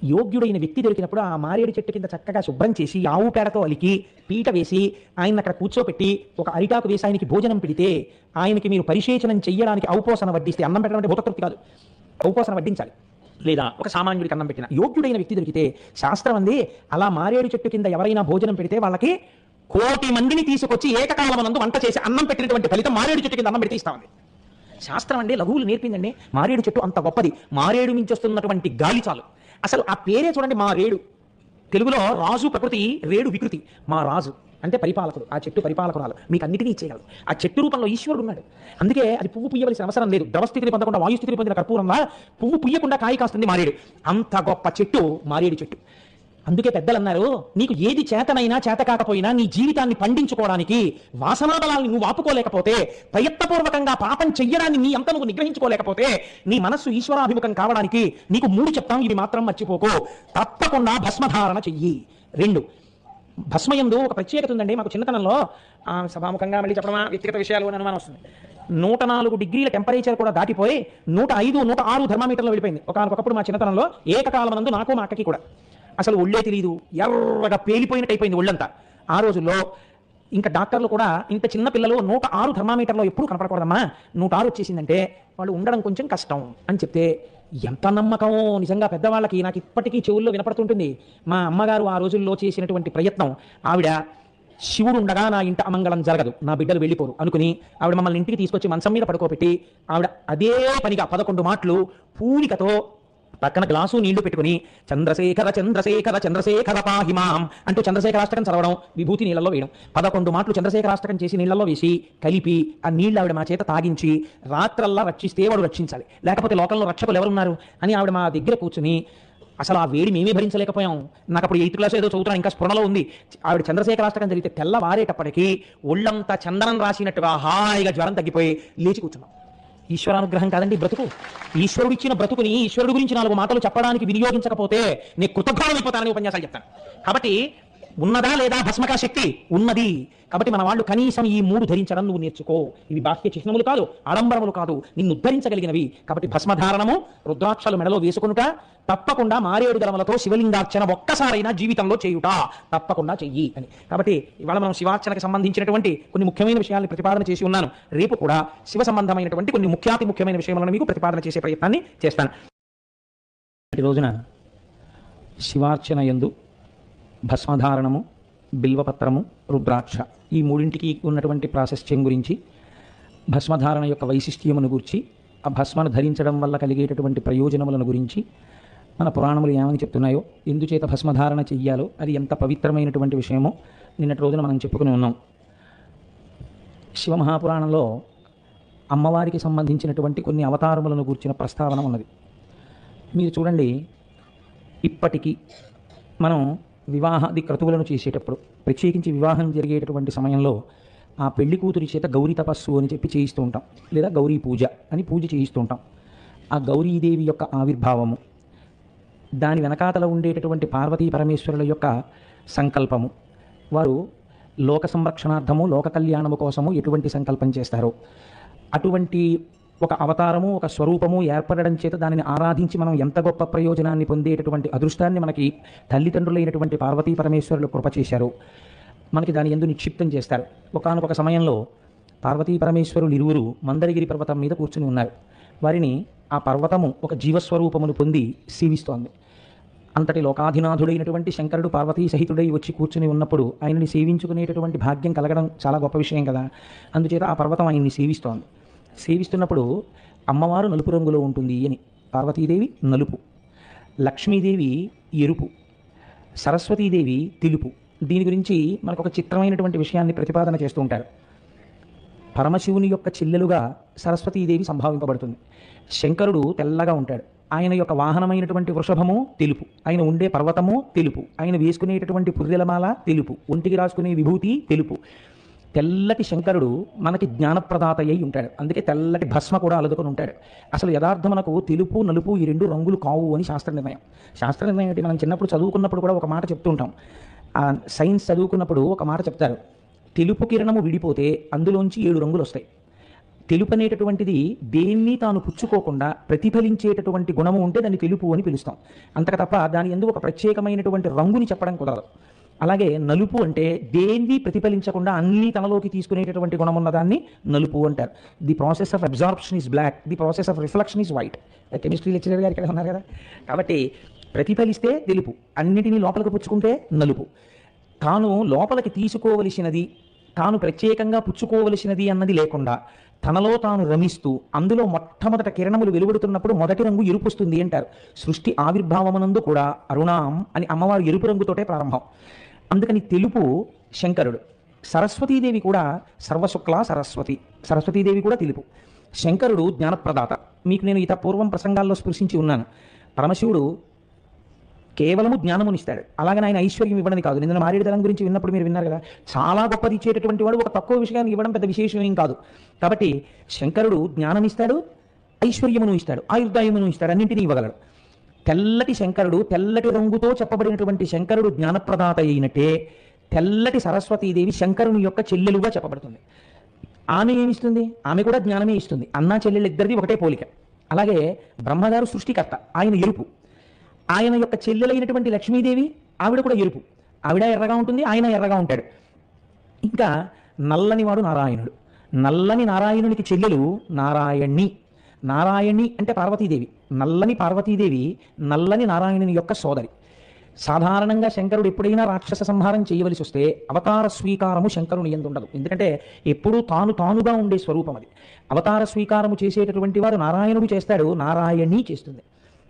యోగ్యుడైన వ్యక్తి దొరికినప్పుడు ఆ మారేడు చెట్టు కింద చక్కగా శుభ్రం చేసి ఆవు పేడతో అలికి పీట వేసి ఆయన అక్కడ కూర్చోపెట్టి ఒక అరిటాకు వేసి ఆయనకి భోజనం పెడితే, ఆయనకి మీరు పరిశేచనం చెయ్యడానికి ఔపోసన వడ్డిస్తే, అన్నం పెట్టడం అంటే భూతకృతి కాదు, ఔపోసన వడ్డించాలి. లేదా ఒక సామాన్యుడికి అన్నం పెట్టిన యోగ్యుడైన వ్యక్తి దొరికితే, శాస్త్రం అంది అలా మారేడు చెట్టు కింద ఎవరైనా భోజనం పెడితే వాళ్ళకి 1,000,000 మందిని తీసుకొచ్చి ఏకకాలమనందు వంట చేసి అన్నం పెట్టినటువంటి ఫలితం మారేడు చెట్టు కింద అన్నం పెడితే ఇస్తామండి. శాస్త్రం అండి లఘువులు నేర్పిందండి. మారేడు చెట్టు అంత గొప్పది. మారేడు నుంచి వస్తున్నటువంటి గాలి చాలు. అసలు ఆ పేరే చూడండి, మారేడు. తెలుగులో రాజు ప్రకృతి, రేడు వికృతి. మా రాజు అంటే పరిపాలకుడు, ఆ చెట్టు పరిపాలకురాలు, మీకు అన్నిటినీ ఇచ్చేయగలదు. ఆ చెట్టు రూపంలో ఈశ్వరుడు ఉన్నాడు. అందుకే అది పువ్వు పుయ్యవలసిన అవసరం లేదు. ద్రవస్థితిని పొందకుండా వాయుస్థితిని పొందిన కర్పూరంగా పువ్వు పుయ్యకుండా కాయ కాస్తుంది మారేడు. అంత గొప్ప చెట్టు మారేడు చెట్టు. అందుకే పెద్దలు అన్నారు, నీకు ఏది చేతనైనా చేత కాకపోయినా నీ జీవితాన్ని పండించుకోవడానికి వాసనాబలాన్ని నువ్వు ఆపుకోలేకపోతే, ప్రయత్నపూర్వకంగా పాపం చెయ్యడాన్ని నీ అంత నువ్వు నిగ్రహించుకోలేకపోతే, నీ మనస్సు ఈశ్వరాభిముఖం కావడానికి నీకు 3 చెప్తాం, ఇవి మాత్రం మర్చిపోకు. తప్పకుండా భస్మధారణ చెయ్యి. 2, భస్మయందు ఒక ప్రత్యేకత ఉందండి. మాకు చిన్నతనంలో సభాముఖంగా మళ్ళీ చెప్పడమా వ్యక్తిగత విషయాలు అని అనుమానం వస్తుంది. 104 డిగ్రీల టెంపరేచర్ కూడా దాటిపోయి 105, 106 థర్మామీటర్లో వెళ్ళిపోయింది ఒకప్పుడు మా చిన్నతనంలో. ఏకకాలమందు నాకు మా అక్కకి కూడా అసలు ఒళ్ళే తెలియదు, ఎర్రగా పేలిపోయినట్టు అయిపోయింది ఒళ్ళంతా. ఆ రోజుల్లో ఇంకా డాక్టర్లు కూడా ఇంత చిన్న పిల్లలు 106 థర్మామీటర్లో ఎప్పుడు కనపడకూడదమ్మా, 106 వచ్చేసిందంటే వాళ్ళు ఉండడం కొంచెం కష్టం అని చెప్తే, ఎంత నమ్మకమో నిజంగా పెద్దవాళ్ళకి. నాకు ఇప్పటికీ చెవుల్లో వినపడుతుంటుంది. మా అమ్మగారు ఆ రోజుల్లో చేసినటువంటి ప్రయత్నం, ఆవిడ శివుడు ఉండగా నా ఇంట అమంగళం జరగదు, నా బిడ్డలు వెళ్ళిపోరు అనుకుని ఆవిడ మమ్మల్ని ఇంటికి తీసుకొచ్చి మంచం మీద పడుకోబెట్టి, ఆవిడ అదే పనిగా 11 మాటలు పూనికతో పక్కన గ్లాసు నీళ్లు పెట్టుకుని చంద్రశేఖర చంద్రశేఖర చంద్రశేఖర పాహిమాం అంటూ చంద్రశేఖరాష్టకం చదవడం, విభూతి నీళ్ళలో వేయడం. 11 మాటలు చంద్రశేఖరాష్టకం చేసి నీళ్ళలో వేసి కలిపి ఆ నీళ్ళు ఆవిడ మా చేత తాగించి రాత్రల్లా రక్షిస్తే వాడు రక్షించాలి, లేకపోతే లోకంలో రక్షకులు ఎవరున్నారు అని ఆవిడ మా దగ్గర కూర్చుని అసలు ఆ వేడి మేమే భరించలేకపోయాం. నాకు అప్పుడు 8th క్లాస్ ఏదో చదువుతున్నాను, ఇంకా స్ఫురణలో ఉంది. ఆవిడ చంద్రశేఖరాష్టకం జరిగితే తెల్లవారేటప్పటికీ ఒళ్ళంతా చందనం రాసినట్టుగా హాయిగా జ్వరం తగ్గిపోయి లేచి కూర్చున్నాం. ఈశ్వరానుగ్రహం కాదండి బ్రతుకు. ఈశ్వరుడు ఇచ్చిన బ్రతుకుని ఈశ్వరుడు గురించి 4 మాటలు చెప్పడానికి వినియోగించకపోతే నేను కృతజ్ఞానం అయిపోతానని ఉపన్యాసాలు చెప్తాను. కాబట్టి ఉన్నదా లేదా భస్మకా శక్తి? ఉన్నది. కాబట్టి మన వాళ్ళు కనీసం ఈ 3 ధరించడం నువ్వు నేర్చుకో. ఇవి బాహ్య చిహ్నములు కాదు, ఆడంబరములు కాదు, నిన్ను ఉద్ధరించగలిగినవి. కాబట్టి భస్మధారణము, రుద్రాక్షలు మెడలో వేసుకునుట, తప్పకుండా మారేడు దళములతో శివలింగార్చన ఒక్కసారైనా జీవితంలో చేయుట తప్పకుండా చెయ్యి అని. కాబట్టి ఇవాళ మనం శివార్చనకు సంబంధించినటువంటి కొన్ని ముఖ్యమైన విషయాలను ప్రతిపాదన చేసి ఉన్నాను. రేపు కూడా శివ సంబంధమైనటువంటి కొన్ని ముఖ్యమైన విషయములను మీకు ప్రతిపాదన చేసే ప్రయత్నాన్ని చేస్తాను. ఈ రోజున శివార్చన యందు భస్మధారణము, బిల్వపత్రము, రుద్రాక్ష ఈ 3ంటికి ఉన్నటువంటి ప్రాశస్త్యం గురించి, భస్మధారణ యొక్క వైశిష్ట్యమును గురించి, ఆ భస్మను ధరించడం వల్ల కలిగేటటువంటి ప్రయోజనములను గురించి మన పురాణములు ఏమని చెప్తున్నాయో, ఎందుచేత భస్మధారణ చెయ్యాలో, అది ఎంత పవిత్రమైనటువంటి విషయమో నిన్నటి రోజున మనం చెప్పుకుని ఉన్నాం. శివమహాపురాణంలో అమ్మవారికి సంబంధించినటువంటి కొన్ని అవతారములను గూర్చిన ప్రస్తావన ఉన్నది. మీరు చూడండి, ఇప్పటికీ మనం వివాహాది క్రతువులను చేసేటప్పుడు, ప్రత్యేకించి వివాహం జరిగేటటువంటి సమయంలో ఆ పెళ్లి కూతురి చేత గౌరీ తపస్సు అని చెప్పి చేయిస్తూ ఉంటాం, లేదా గౌరీ పూజ అని పూజ చేయిస్తూ ఉంటాం. ఆ గౌరీదేవి యొక్క ఆవిర్భావము, దాని వెనకాతల ఉండేటటువంటి పార్వతీ పరమేశ్వరుల యొక్క సంకల్పము, వారు లోక సంరక్షణార్థము, లోక కళ్యాణము కోసము ఎటువంటి సంకల్పం చేస్తారో అటువంటి ఒక అవతారము, ఒక స్వరూపము ఏర్పడడం చేత దానిని ఆరాధించి మనం ఎంత గొప్ప ప్రయోజనాన్ని పొందేటటువంటి అదృష్టాన్ని మనకి తల్లిదండ్రులైనటువంటి పార్వతీ పరమేశ్వరులు కృప చేశారు. మనకి దాని యందు నిక్షిప్తం చేస్తారు. ఒకానొక సమయంలో పార్వతీ పరమేశ్వరులు ఇరువురు మందరగిరి పర్వతం మీద కూర్చుని ఉన్నారు. వారిని ఆ పర్వతము ఒక జీవస్వరూపమును పొంది సేవిస్తోంది. అంతటి లోకాధినాథుడైనటువంటి శంకరుడు పార్వతీ సహితుడై వచ్చి కూర్చుని ఉన్నప్పుడు ఆయనని సేవించుకునేటటువంటి భాగ్యం కలగడం చాలా గొప్ప విషయం కదా. అందుచేత ఆ పర్వతం ఆయన్ని సేవిస్తోంది. సేవిస్తున్నప్పుడు అమ్మవారు నలుపు రంగులో ఉంటుంది అని, పార్వతీదేవి నలుపు, లక్ష్మీదేవి ఎరుపు, సరస్వతీదేవి తెలుపు. దీని గురించి మనకు ఒక చిత్రమైనటువంటి విషయాన్ని ప్రతిపాదన చేస్తూ ఉంటారు. పరమశివుని యొక్క చెల్లెలుగా సరస్వతీదేవి సంభావింపబడుతుంది. శంకరుడు తెల్లగా ఉంటాడు. ఆయన యొక్క వాహనమైనటువంటి వృషభము తెలుపు, ఆయన ఉండే పర్వతము తెలుపు, ఆయన వేసుకునేటటువంటి పుర్రెలమాల తెలుపు, ఒంటికి రాసుకునే విభూతి తెలుపు. తెల్లటి శంకరుడు మనకి జ్ఞానప్రదాత అయి ఉంటాడు. అందుకే తెల్లటి భస్మ కూడా అలుదుకొని ఉంటాడు. అసలు యథార్థమునకు తెలుపు నలుపు ఈ 2 రంగులు కావు అని శాస్త్ర నిర్ణయం. శాస్త్ర నిర్ణయం ఏంటి? మనం చిన్నప్పుడు చదువుకున్నప్పుడు కూడా ఒక మాట చెప్తూ ఉంటాం. సైన్స్ చదువుకున్నప్పుడు ఒక మాట చెప్తారు, తెలుపు కిరణము విడిపోతే అందులోంచి 7 రంగులు వస్తాయి. తెలుపు అనేటటువంటిది దేన్ని తాను పుచ్చుకోకుండా ప్రతిఫలించేటటువంటి గుణము ఉంటే దాన్ని తెలుపు అని పిలుస్తాం. అంతక తప్ప దాని ఎందుకు ఒక ప్రత్యేకమైనటువంటి రంగుని చెప్పడం కుదరదు. అలాగే నలుపు అంటే దేన్ని ప్రతిఫలించకుండా అన్నీ తనలోకి తీసుకునేటటువంటి గుణం ఉన్నదాన్ని నలుపు అంటారు. The process of absorption is black, the process of reflection is white. Chemistry lecturer గారు ఇక్కడ ఉన్నారు కదా. కాబట్టి ప్రతిఫలిస్తే తెలుపు, అన్నిటినీ లోపలికి పుచ్చుకుంటే నలుపు. తాను లోపలికి తీసుకోవలసినది, తాను ప్రత్యేకంగా పుచ్చుకోవలసినది అన్నది లేకుండా తనలో తాను రమిస్తూ అందులో మొట్టమొదట కిరణములు వెలువడుతున్నప్పుడు మొదటి రంగు ఎరుపు వస్తుంది అంటారు. సృష్టి ఆవిర్భావమునందు కూడా అరుణాం అని అమ్మవారు ఎరుపు రంగుతోటే ప్రారంభం. అందుకని తెలుపు శంకరుడు. సరస్వతీదేవి కూడా సర్వశుక్ల సరస్వతి, సరస్వతీదేవి కూడా తెలుపు. శంకరుడు జ్ఞానప్రదాత. మీకు నేను ఇత పూర్వం ప్రసంగాల్లో స్పృశించి ఉన్నాను. పరమశివుడు కేవలము జ్ఞానమునిస్తాడు, అలాగని ఆయన ఐశ్వర్యం ఇవ్వడం కాదు. నిన్న మారేడు దళం గురించి విన్నప్పుడు మీరు విన్నారు కదా, చాలా గొప్పది ఇచ్చేటటువంటి వాడు ఒక తక్కువ విషయాన్ని ఇవ్వడం పెద్ద విశేషం ఏం కాదు. కాబట్టి శంకరుడు జ్ఞానం ఇస్తాడు, ఐశ్వర్యమును ఇస్తాడు, ఆయుర్దాయమును ఇస్తాడు, అన్నింటినీ ఇవ్వగలడు. తెల్లటి శంకరుడు, తెల్లటి రంగుతో చెప్పబడినటువంటి శంకరుడు జ్ఞానప్రదాత అయినట్టే తెల్లటి సరస్వతీదేవి శంకరుని యొక్క చెల్లెలుగా చెప్పబడుతుంది. ఆమె ఏమిస్తుంది? ఆమె కూడా జ్ఞానమే ఇస్తుంది. అన్నా చెల్లెళ్ళు ఇద్దరిది ఒకటే పోలిక. అలాగే బ్రహ్మగారు సృష్టికర్త, ఆయన ఎరుపు. ఆయన యొక్క చెల్లెలైనటువంటి లక్ష్మీదేవి ఆవిడ కూడా ఎరుపు. ఆవిడ ఎర్రగా ఉంటుంది, ఆయన ఎర్రగా ఉంటాడు. ఇంకా నల్లనివాడు నారాయణుడు. నల్లని నారాయణునికి చెల్లెలు నారాయణి. నారాయణి అంటే పార్వతీదేవి. నల్లని పార్వతీదేవి నల్లని నారాయణుని యొక్క సోదరి. సాధారణంగా శంకరుడు ఎప్పుడైనా రాక్షస సంహారం చేయవలసి వస్తే అవతార స్వీకారము శంకరుని యందు ఉండదు. ఎందుకంటే ఎప్పుడూ తానుగా ఉండే స్వరూపం అది. అవతార స్వీకారము చేసేటటువంటి వారు నారాయణుడు చేస్తాడు, నారాయణి చేస్తుంది.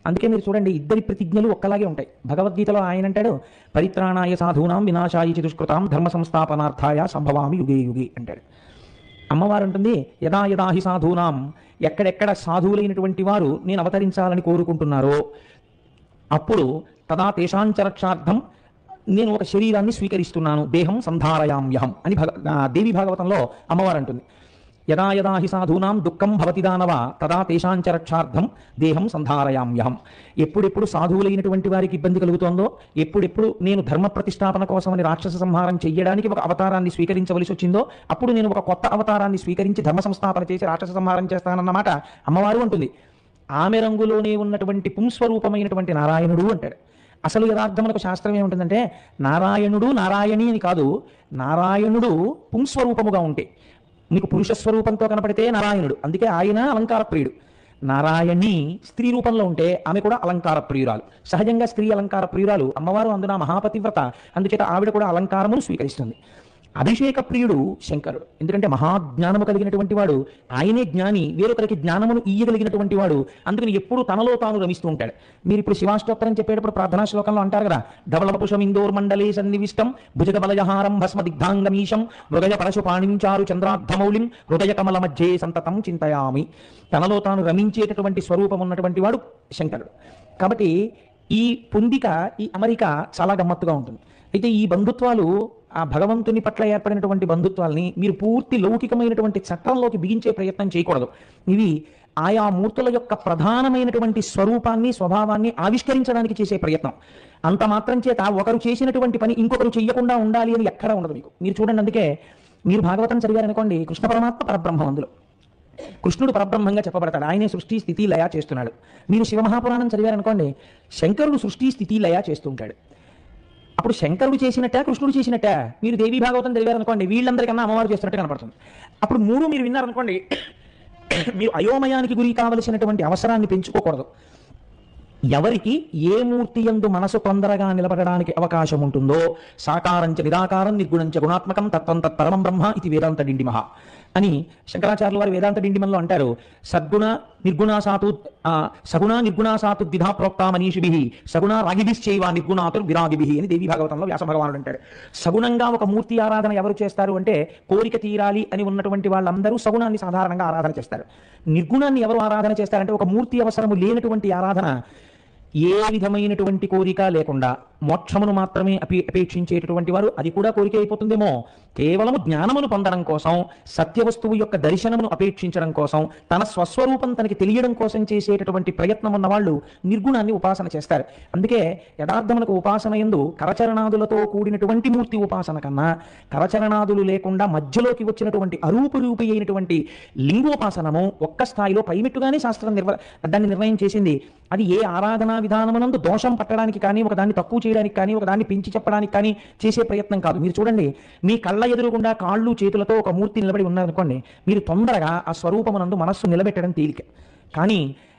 అందుకే మీరు చూడండి, ఇద్దరి ప్రతిజ్ఞలు ఒక్కలాగే ఉంటాయి. భగవద్గీతలో ఆయన అంటాడు, పరిత్రాణాయ సాధూనాం వినాశాయ చ దుష్కృతాం ధర్మ సంస్థాపనార్థాయ సంభవామి యుగే యుగే అంటాడు. అమ్మవారు ఉంటుంది, యదా యదా హి సాధూనాం, ఎక్కడెక్కడ సాధువులైనటువంటి వారు నేను అవతరించాలని కోరుకుంటున్నారో అప్పుడు తదా తేషాంచరక్షార్థం నేను ఒక శరీరాన్ని స్వీకరిస్తున్నాను, దేహం సంధారయామ్యహం అని దేవి భాగవతంలో అమ్మవారు అంటుంది. యదా యదా హి సాధూనాం దుఃఖం భవతి దానవ తదా తేషాంచరక్షార్థం దేహం సంధారయామ్యహం. ఎప్పుడెప్పుడు సాధువులైనటువంటి వారికి ఇబ్బంది కలుగుతోందో, ఎప్పుడెప్పుడు నేను ధర్మ ప్రతిష్టాపన కోసమని రాక్షస సంహారం చెయ్యడానికి ఒక అవతారాన్ని స్వీకరించవలసి వచ్చిందో అప్పుడు నేను ఒక కొత్త అవతారాన్ని స్వీకరించి ధర్మ సంస్థాపన చేసి రాక్షస సంహారం చేస్తానన్నమాట అమ్మవారు అంటుంది. ఆమె రంగులోనే ఉన్నటువంటి పుంస్వరూపమైనటువంటి నారాయణుడు అంటాడు. అసలు యథార్థములకు శాస్త్రం ఏముంటుందంటే, నారాయణుడు నారాయణి అని కాదు, నారాయణుడు పుంస్వరూపముగా ఉంటే, మీకు పురుష స్వరూపంతో కనపడితే నారాయణుడు, అందుకే ఆయన అలంకార ప్రియుడు. నారాయణి స్త్రీ రూపంలో ఉంటే ఆమె కూడా అలంకార ప్రియురాలు. సహజంగా స్త్రీ అలంకార ప్రియురాలు అమ్మవారు, అందున మహాపతివ్రత, అందుచేత ఆవిడ కూడా అలంకారమును స్వీకరిస్తుంది. అభిషేక ప్రియుడు శంకరుడు, ఎందుకంటే మహాజ్ఞానము కలిగినటువంటి వాడు, ఆయనే జ్ఞాని, వేరొకరికి జ్ఞానమును ఇయ్యగలిగినటువంటి వాడు. అందుకని ఎప్పుడు తనలో తాను రమిస్తూ ఉంటాడు. మీరు ఇప్పుడు శివాష్టోత్తరం చెప్పేటప్పుడు ప్రార్థనా శ్లోకంలో అంటారు కదా, ధవళపుషం ఇందోర్ మండలే సన్నివిష్టం భుజగ బలయహారం భస్మ దిగ్ధాంగమీశం మృగయ పరశు పాణించారు చంద్రార్థమౌళిం హృదయ కమల మధ్యే సంతతం చింతయామి. తనలో తాను రమించేటటువంటి స్వరూపం ఉన్నటువంటి వాడు శంకరుడు. కాబట్టి ఈ పొందిక, ఈ అమరిక చాలా గమ్మత్తుగా ఉంటుంది. అయితే ఈ బంధుత్వాలు, ఆ భగవంతుని పట్ల ఏర్పడినటువంటి బంధుత్వాల్ని మీరు పూర్తి లౌకికమైనటువంటి చట్రంలోకి బిగించే ప్రయత్నం చేయకూడదు. ఇవి ఆయా మూర్తుల యొక్క ప్రధానమైనటువంటి స్వరూపాన్ని, స్వభావాన్ని ఆవిష్కరించడానికి చేసే ప్రయత్నం. అంత మాత్రం చేత ఒకరు చేసినటువంటి పని ఇంకొకరు చెయ్యకుండా ఉండాలి అని ఎక్కడా ఉండదు మీకు. మీరు చూడండి, అందుకే మీరు భాగవతం చదివారనుకోండి, కృష్ణ పరమాత్మ పరబ్రహ్మం, అందులో కృష్ణుడు పరబ్రహ్మంగా చెప్పబడతాడు. ఆయనే సృష్టి స్థితి లయ చేస్తున్నాడు. మీరు శివమహాపురాణం చదివారనుకోండి, శంకరుడు సృష్టి స్థితి లయ చేస్తుంటాడు. అప్పుడు శంకరుడు చేసినట్ట, కృష్ణుడు చేసినట్ట. మీరు దేవీ భాగవతం చదివారనుకోండి, వీళ్ళందరికన్నా అమ్మవారు చేస్తున్నట్టు కనపడుతుంది. అప్పుడు మూడు మీరు విన్నారనుకోండి, మీరు అయోమయానికి గురి కావలసినటువంటి అవసరాన్ని పెంచుకోకూడదు. ఎవరికి ఏ మూర్తి యందు మనసు తొందరగా నిలబడడానికి అవకాశం ఉంటుందో, సాకారంచ నిరాకారం నిర్గుణంచ గుణాత్మకం తత్వం తత్పరమం బ్రహ్మ ఇది వేదాంత డిండిమహ అని శంకరాచార్యుల వారు వేదాంత డిండిమంలో అంటారు. సద్గుణ నిర్గుణాసాతు సగుణ నిర్గుణాసాతు ద్విధా ప్రోక్తా మనీషిభిః సగుణ రాగిభిశ్చైవ నిర్గుణాతుర్ విరాగిభిః అని దేవీ భాగవతంలో వ్యాస భగవానుడు అంటాడు. సగుణంగా ఒక మూర్తి ఆరాధన ఎవరు చేస్తారు అంటే, కోరిక తీరాలి అని ఉన్నటువంటి వాళ్ళందరూ సగుణాన్ని సాధారణంగా ఆరాధన చేస్తారు. నిర్గుణాన్ని ఎవరు ఆరాధన చేస్తారంటే, ఒక మూర్తి అవసరము లేనటువంటి ఆరాధన, ఏ విధమైనటువంటి కోరిక లేకుండా మోక్షమును మాత్రమే అపేక్షించేటటువంటి వారు, అది కూడా కోరిక అయిపోతుందేమో. కేవలము జ్ఞానమును పొందడం కోసం, సత్యవస్తువు యొక్క దర్శనమును అపేక్షించడం కోసం, తన స్వస్వరూపం తనకి తెలియడం కోసం చేసేటటువంటి ప్రయత్నం ఉన్న వాళ్ళు నిర్గుణాన్ని ఉపాసన చేస్తారు. అందుకే యథార్థమునకు ఉపాసన యందు కరచరణాదులతో కూడినటువంటి మూర్తి ఉపాసన కన్నా, కరచరణాదులు లేకుండా మధ్యలోకి వచ్చినటువంటి అరూపరూపి అయినటువంటి లింగోపాసనము ఒక్క స్థాయిలో పైమెట్టుగానే శాస్త్రం దాన్ని నిర్ణయం చేసింది. అది ఏ ఆరాధనా విధానమునందు దోషం పట్టడానికి కానీ, ఒకదాన్ని తక్కువ చేయడానికి కానీ, ఒకదాన్ని పెంచి చెప్పడానికి కానీ చేసే ప్రయత్నం కాదు. మీరు చూడండి, మీ కళ్ళ ఎదురుగుండా కాళ్ళు చేతులతో ఒక మూర్తి నిలబడి ఉన్నారనుకోండి, మీరు తొందరగా ఆ స్వరూపమునందు మనస్సు నిలబెట్టడం తేలిక. కానీ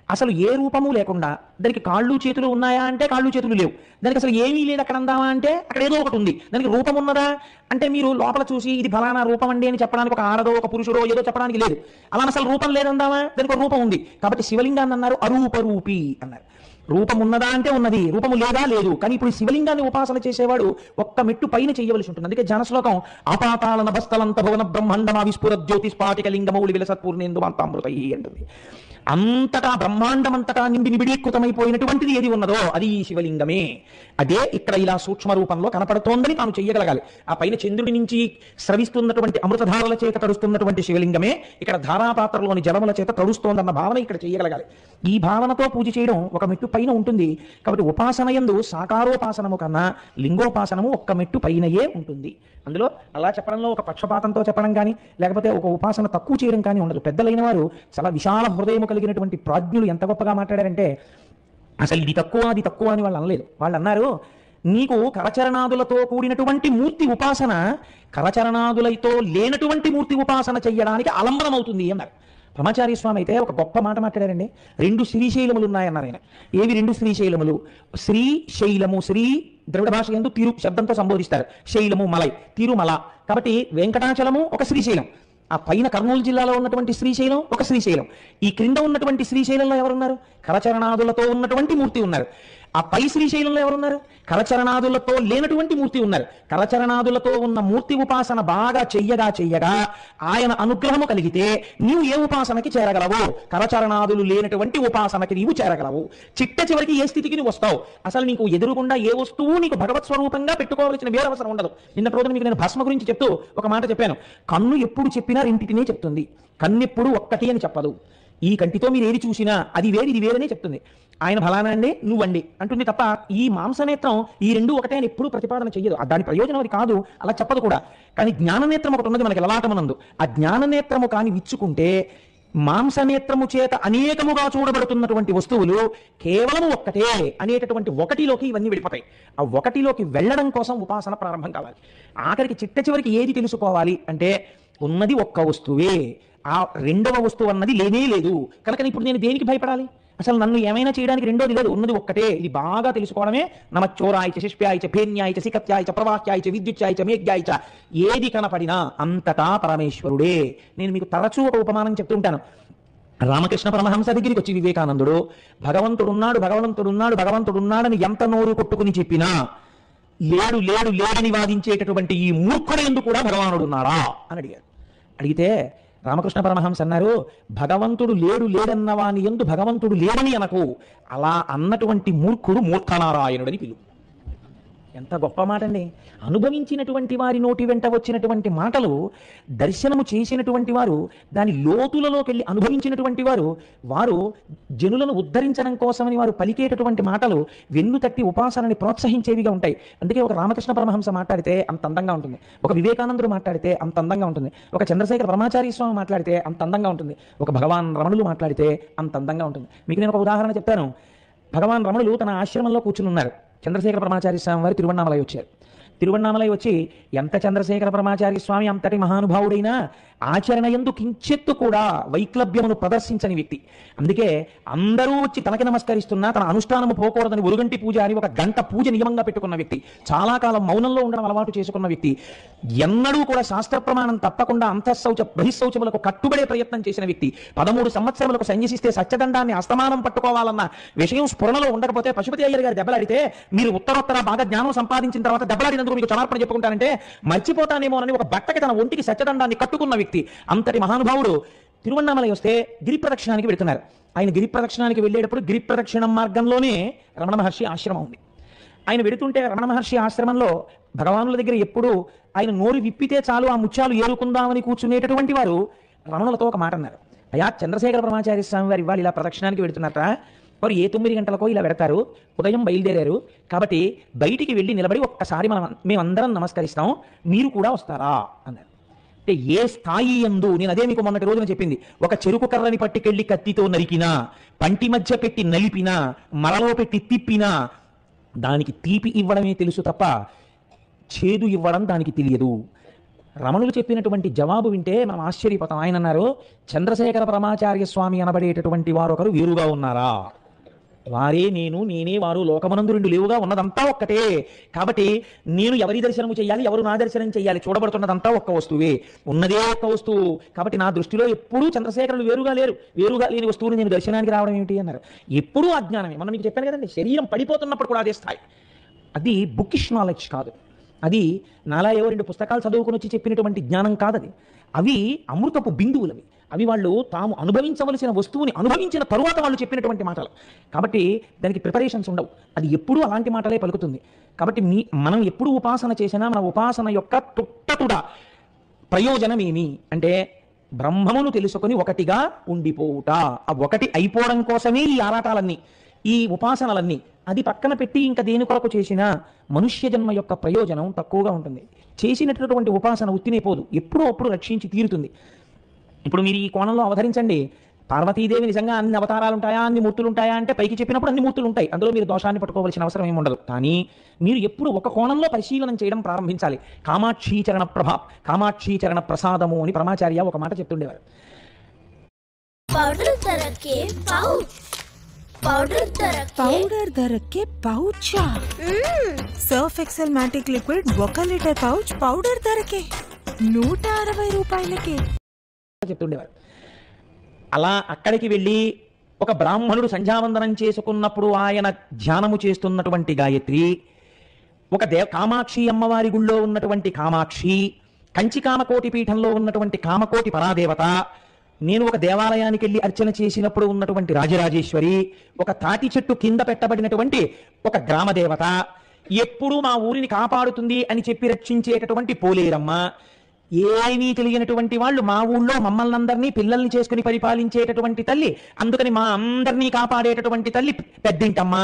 అసలు ఏ రూపము లేకుండా దానికి కాళ్ళు చేతులు ఉన్నాయా అంటే కాళ్ళు చేతులు లేవు, దానికి అసలు ఏమీ లేదు అక్కడ అందామా అంటే అక్కడ ఏదో ఒకటి ఉంది, దానికి రూపం ఉన్నదా అంటే మీరు లోపల చూసి ఇది ఫలానా రూపం అండి అని చెప్పడానికి ఒక ఆడదో ఒక పురుషుడో ఏదో చెప్పడానికి లేదు. అలా అసలు రూపం లేదందామా, దానికి ఒక రూపం ఉంది. కాబట్టి శివలింగాన్ని అన్నారు అరూపరూపి అన్నారు. రూపం ఉన్నదా అంటే ఉన్నది, రూపము లేదా లేదు. కానీ ఇప్పుడు శివలింగాన్ని ఉపాసన చేసేవాడు ఒక్క మెట్టు పైన చేయవలసి ఉంటుంది. అందుకే జనశ్లోకం ఆపాతాళన బస్తలంత భువన బ్రహ్మాండమా విస్ఫుర జ్యోతిస్పాటిక లింగమౌళి విలసత్పూర్ణేందు మాంతామృతై అంటుంది. అంతటా బ్రహ్మాండమంతటా నిండి నిబిడీకృతమైపోయినటువంటిది ఏది ఉన్నదో అది ఈ శివలింగమే. అదే ఇక్కడ ఇలా సూక్ష్మ రూపంలో కనపడుతోందని తాను చెయ్యగలగాలి. ఆ పైన చంద్రుడి నుంచి స్రవిస్తున్నటువంటి అమృతధారల చేత తడుస్తున్నటువంటి శివలింగమే ఇక్కడ ధారాపాత్రలోని జలముల చేత తడుస్తోందన్న భావన ఇక్కడ చేయగలగాలి. ఈ భావనతో పూజ చేయడం ఒక మెట్టు పైన ఉంటుంది. కాబట్టి ఉపాసన యందు సాకారోపాసనము కన్నా లింగోపాసనము ఒక్క మెట్టు పైనయే ఉంటుంది. అందులో అలా చెప్పడంలో ఒక పక్షపాతంతో చెప్పడం కానీ, లేకపోతే ఒక ఉపాసన తక్కువ చేయడం కానీ ఉండదు. పెద్దలైన వారు చాలా విశాల హృదయము కలిగినటువంటి ప్రాజ్ఞులు ఎంత గొప్పగా మాట్లాడారంటే, అసలు ఇది తక్కువ అది తక్కువ అని వాళ్ళు అనలేదు. వాళ్ళు అన్నారు, నీకు కరచరణాదులతో కూడినటువంటి మూర్తి ఉపాసన కరచరణాదులతో లేనటువంటి మూర్తి ఉపాసన చెయ్యడానికి ఆలంబనం అవుతుంది అన్నారు. బ్రహ్మచారి స్వామి అయితే ఒక గొప్ప మాట మాట్లాడారండి. 2 శ్రీశైలములు ఉన్నాయన్నారు ఆయన. ఏవి 2 శ్రీశైలములు? శ్రీశైలము, శ్రీ ద్రవిడ భాష యందు తిరు శబ్దంతో సంబోధిస్తారు. శైలము మలై, తిరుమల. కాబట్టి వెంకటాచలము ఒక శ్రీశైలం, ఆ పైన కర్నూలు జిల్లాలో ఉన్నటువంటి శ్రీశైలం ఒక శ్రీశైలం, ఈ క్రింద ఉన్నటువంటి శ్రీశైలంలో ఎవరున్నారు? కరచరణాదులతో ఉన్నటువంటి మూర్తి ఉన్నారు. ఆ పై శ్రీశైలంలో ఎవరున్నారు? కరచరణాదులతో లేనటువంటి మూర్తి ఉన్నారు. కరచరణాదులతో ఉన్న మూర్తి ఉపాసన బాగా చెయ్యగా ఆయన అనుగ్రహము కలిగితే నీవు ఏ ఉపాసనకి చేరగలవు? కరచరణాదులు లేనటువంటి ఉపాసనకి నీవు చేరగలవు. చిట్ట చివరికి ఏ స్థితికి నువ్వు వస్తావు? అసలు నీకు ఎదురుగుండా ఏ వస్తువు నీకు భగవత్ స్వరూపంగా పెట్టుకోవాల్సిన వేరవసరం ఉండదు. నిన్న రోజు మీకు నేను భస్మ గురించి చెప్తూ ఒక మాట చెప్పాను. కన్ను ఎప్పుడు చెప్పినా రెంటిటినే చెప్తుంది, కన్నెప్పుడు ఒక్కటి అని చెప్పదు. ఈ కంటితో మీరు ఏది చూసినా అది వేరు ఇది వేరనే చెప్తుంది. ఆయన ఫలానా అండి నువ్వండి అంటుంది తప్ప ఈ మాంసనేత్రం ఈ రెండు ఒకటే అని ఎప్పుడు ప్రతిపాదన చెయ్యదు. దాని ప్రయోజనం అది కాదు, అలా చెప్పదు కూడా. కానీ జ్ఞాననేత్రం ఒకటి ఉన్నది మనకి లలాటమనందు. ఆ జ్ఞాననేత్రము కానీ విచ్చుకుంటే మాంసనేత్రము చేత అనేకముగా చూడబడుతున్నటువంటి వస్తువులు కేవలం ఒక్కటే అనేటటువంటి ఒకటిలోకి ఇవన్నీ వెళ్ళిపోతాయి. ఆ ఒకటిలోకి వెళ్ళడం కోసం ఉపాసన ప్రారంభం కావాలి. ఆఖరికి చిట్ట చివరికి ఏది తెలుసుకోవాలి అంటే ఉన్నది ఒక్క వస్తువే, ఆ రెండవ వస్తువు అన్నది లేనే లేదు. కనుక ఇప్పుడు నేను దేనికి భయపడాలి? అసలు నన్ను ఏమైనా చేయడానికి రెండోది లేదు, ఉన్నది ఒక్కటే. ఇది బాగా తెలుసుకోవడమే నమచ్చోరాయచ శిష్ప్యాయచ ఫేన్యాయచ సికత్యాయచ ప్రవాహ్యాయచ విద్యుత్యాయచ మేఘ్యాయచ ఏది కనపడినా అంతటా పరమేశ్వరుడే. నేను మీకు తరచూ ఒక ఉపమానం చెప్తుంటాను. రామకృష్ణ పరమహంస దగ్గరికి వచ్చి వివేకానందుడు భగవంతుడున్నాడు భగవంతుడున్నాడు భగవంతుడున్నాడని ఎంత నోరు కొట్టుకుని చెప్పినా లేడు లేడు లేడని వాదించేటటువంటి ఈ మూర్ఖుడు ఎందుకు కూడా భగవానుడున్నాడా అని అడిగారు. అడిగితే రామకృష్ణ పరమహంస అన్నారు, భగవంతుడు లేడు లేడన్నవాని యందు భగవంతుడు లేడని అనకు, అలా అన్నటువంటి మూర్ఖుడు మూర్ఖనారాయణుడని పిలువు. ఎంత గొప్ప మాట అండి. అనుభవించినటువంటి వారి నోటి వెంట వచ్చినటువంటి మాటలు, దర్శనము చేసినటువంటి వారు, దాని లోతులలోకి వెళ్ళి అనుభవించినటువంటి వారు, వారు జనులను ఉద్ధరించడం కోసమని వారు పలికేటటువంటి మాటలు వెన్ను తట్టి ఉపాసనని ప్రోత్సహించేవిగా ఉంటాయి. అందుకే ఒక రామకృష్ణ పరమహంస మాట్లాడితే అంత అందంగా ఉంటుంది, ఒక వివేకానందుడు మాట్లాడితే అంత అందంగా ఉంటుంది, ఒక చంద్రశేఖర పరమాచార్య స్వామి మాట్లాడితే అంత అందంగా ఉంటుంది, ఒక భగవాన్ రమణులు మాట్లాడితే అంత అందంగా ఉంటుంది. మీకు నేను ఒక ఉదాహరణ చెప్తాను. భగవాన్ రమణులు తన ఆశ్రమంలో కూర్చుని ఉన్నారు. చంద్రశేఖర పరమాచార్య స్వామి వారు తిరువణ్ణామలై వచ్చారు. తిరువణ్ణామలై వచ్చి ఎంత చంద్రశేఖర పరమాచార్య స్వామి అంతటి మహానుభావుడైనా ఆచరణ యందు కించెత్తు కూడా వైక్లభ్యమును ప్రదర్శించని వ్యక్తి. అందుకే అందరూ వచ్చి తనకి నమస్కరిస్తున్నా తన అనుష్ఠానము పోకూడదని ఒరుగంటి పూజ అని ఒక గంట పూజ నియమంగా పెట్టుకున్న వ్యక్తి, చాలా కాలం మౌనంలో ఉండడం అలవాటు చేసుకున్న వ్యక్తి, ఎన్నడూ కూడా శాస్త్ర ప్రమాణం తప్పకుండా అంతఃశౌచ బహిశౌచములకు కట్టుబడే ప్రయత్నం చేసిన వ్యక్తి, 13 సంవత్సరములకు సన్యసిస్తే సత్యదండాన్ని అస్తమానం పట్టుకోవాలన్న విషయం స్ఫురణలో ఉండకపోతే పశుపతి అయ్యర్ గారు దెబ్బలాడితే మీరు ఉత్తరోత్తర బాగా జ్ఞానం సంపాదించిన తర్వాత దెబ్బలాడినందుకు మీకు క్షమార్పణ చెప్పుకుంటానంటే మర్చిపోతానేమోనని ఒక బట్టకి తన ఒంటికి సత్యదండాన్ని కట్టుకున్న వ్యక్తి, అంతటి మహానుభావుడు తిరువణ్ణామలై వస్తే గిరి ప్రదక్షిణానికి వెళుతున్నారు. ఆయన గిరి ప్రదక్షిణానికి వెళ్ళేటప్పుడు గిరి ప్రదక్షిణం మార్గంలోనే రమణ మహర్షి ఆశ్రమం ఉంది. ఆయన వెళుతుంటే రమణ మహర్షి ఆశ్రమంలో భగవానుల దగ్గర ఎప్పుడు ఆయన నోరు విప్పితే చాలు ఆ ముత్యాలు ఏరుకుందామని కూర్చునేటటువంటి వారు రమణులతో ఒక మాట అన్నారు. అయ్యా, చంద్రశేఖర పరమాచార్య స్వామి వారు ఇవాళ ఇలా ప్రదక్షిణానికి వెళుతున్నారట, వారు ఏ 9 గంటలకో ఇలా వెడతారు, ఉదయం బయలుదేరారు కాబట్టి బయటికి వెళ్ళి నిలబడి ఒక్కసారి మేమందరం నమస్కరిస్తాం, మీరు కూడా వస్తారా అన్నారు. అంటే ఏ స్థాయి యందు, నేను అదే మీకు మొన్నటి రోజున చెప్పింది, ఒక చెరుకు కర్రని పట్టుకెళ్ళి కత్తితో నరికినా, పంటి మధ్య పెట్టి నలిపినా, మరలో పెట్టి తిప్పినా దానికి తీపి ఇవ్వడమే తెలుసు తప్ప చేదు ఇవ్వడం దానికి తెలియదు. రమణులు చెప్పినటువంటి జవాబు వింటే మనం ఆశ్చర్యపోతాం. ఆయన అన్నారు, చంద్రశేఖర పరమాచార్య స్వామి అనబడేటటువంటి వారు ఒకరు వేరుగా ఉన్నారా? వారే నేను, నేనే వారు, లోకమనందు రెండు లేవుగా ఉన్నదంతా ఒక్కటే. కాబట్టి నేను ఎవరి దర్శనము చేయాలి, ఎవరు నా దర్శనం చేయాలి, చూడబడుతున్నదంతా ఒక్క వస్తువే, ఉన్నదే ఒక్క వస్తువు. కాబట్టి నా దృష్టిలో ఎప్పుడూ చంద్రశేఖరులు వేరుగా లేరు, వేరుగా లేని వస్తువుని నేను దర్శనానికి రావడం ఏమిటి అన్నారు. ఎప్పుడూ అజ్ఞానమే. మనం మీకు చెప్పాను కదండి, శరీరం పడిపోతున్నప్పుడు కూడా అదే స్థాయి. అది బుకిష్ నాలెడ్జ్ కాదు, అది నాలా ఏవో 2 పుస్తకాలు చదువుకుని వచ్చి చెప్పినటువంటి జ్ఞానం కాదది. అవి అమృతపు బిందువులవి. అవి వాళ్ళు తాము అనుభవించవలసిన వస్తువుని అనుభవించిన తరువాత వాళ్ళు చెప్పినటువంటి మాటలు. కాబట్టి దానికి ప్రిపరేషన్స్ ఉండవు, అది ఎప్పుడూ అలాంటి మాటలే పలుకుతుంది. కాబట్టి మనం ఎప్పుడు ఉపాసన చేసినా మన ఉపాసన యొక్క తుట్టతుడ ప్రయోజనం ఏమి అంటే బ్రహ్మమును తెలుసుకొని ఒకటిగా ఉండిపోవుట. ఆ ఒకటి అయిపోవడం కోసమే ఈ ఆరాటాలన్నీ, ఈ ఉపాసనలన్నీ. అది పక్కన పెట్టి ఇంకా దేని కొరకు చేసినా మనుష్య జన్మ యొక్క ప్రయోజనం తక్కువగా ఉంటుంది. చేసినటువంటి ఉపాసన ఉత్తినైపోదు, ఎప్పుడో అప్పుడు రక్షించి తీరుతుంది. ఇప్పుడు మీరు ఈ కోణంలో అవతరించండి, పార్వతీదేవి నిజంగా అన్ని అవతారాలు ఉంటాయా, అన్ని మూర్తులు ఉంటాయా అంటే పైకి చెప్పినప్పుడు అన్ని మూర్తులు ఉంటాయి, అందులో మీరు దోషాన్ని పట్టుకోవాల్సిన అవసరం ఏమి ఉండదు. కానీ మీరు ఎప్పుడు ఒక కోణంలో పరిశీలన చేయడం ప్రారంభించాలి. కామాక్షీచరణ కామాక్షీచరణ ప్రసాదము అని పరమాచార్య ఒక మాట చెప్తుండేవారు. పౌడర్ ధరకే పౌచా? Surf Excel matic liquid 1 litre pouch powder ధరకే 160 రూపాయలకే. చెప్తుండేవారు. అలా అక్కడికి వెళ్ళి ఒక బ్రాహ్మణుడు సంధ్యావందనం చేసుకున్నప్పుడు ఆయన ధ్యానము చేస్తున్నటువంటి గాయత్రి, ఒక కామాక్షి అమ్మవారి గుళ్ళో ఉన్నటువంటి కామాక్షి, కంచి కామకోటి పీఠంలో ఉన్నటువంటి కామకోటి పరాదేవత, నేను ఒక దేవాలయానికి వెళ్ళి అర్చన చేసినప్పుడు ఉన్నటువంటి రాజరాజేశ్వరి, ఒక తాటి చెట్టు కింద పెట్టబడినటువంటి ఒక గ్రామదేవత, ఎప్పుడూ మా ఊరిని కాపాడుతుంది అని చెప్పి రక్షించేటటువంటి పోలేరమ్మ, ఏమీ తెలియనటువంటి వాళ్ళు మా ఊళ్ళో మమ్మల్ని అందరినీ పిల్లల్ని చేసుకుని పరిపాలించేటటువంటి తల్లి, అందుకని మా అందరినీ కాపాడేటటువంటి తల్లి పెద్దింటమ్మ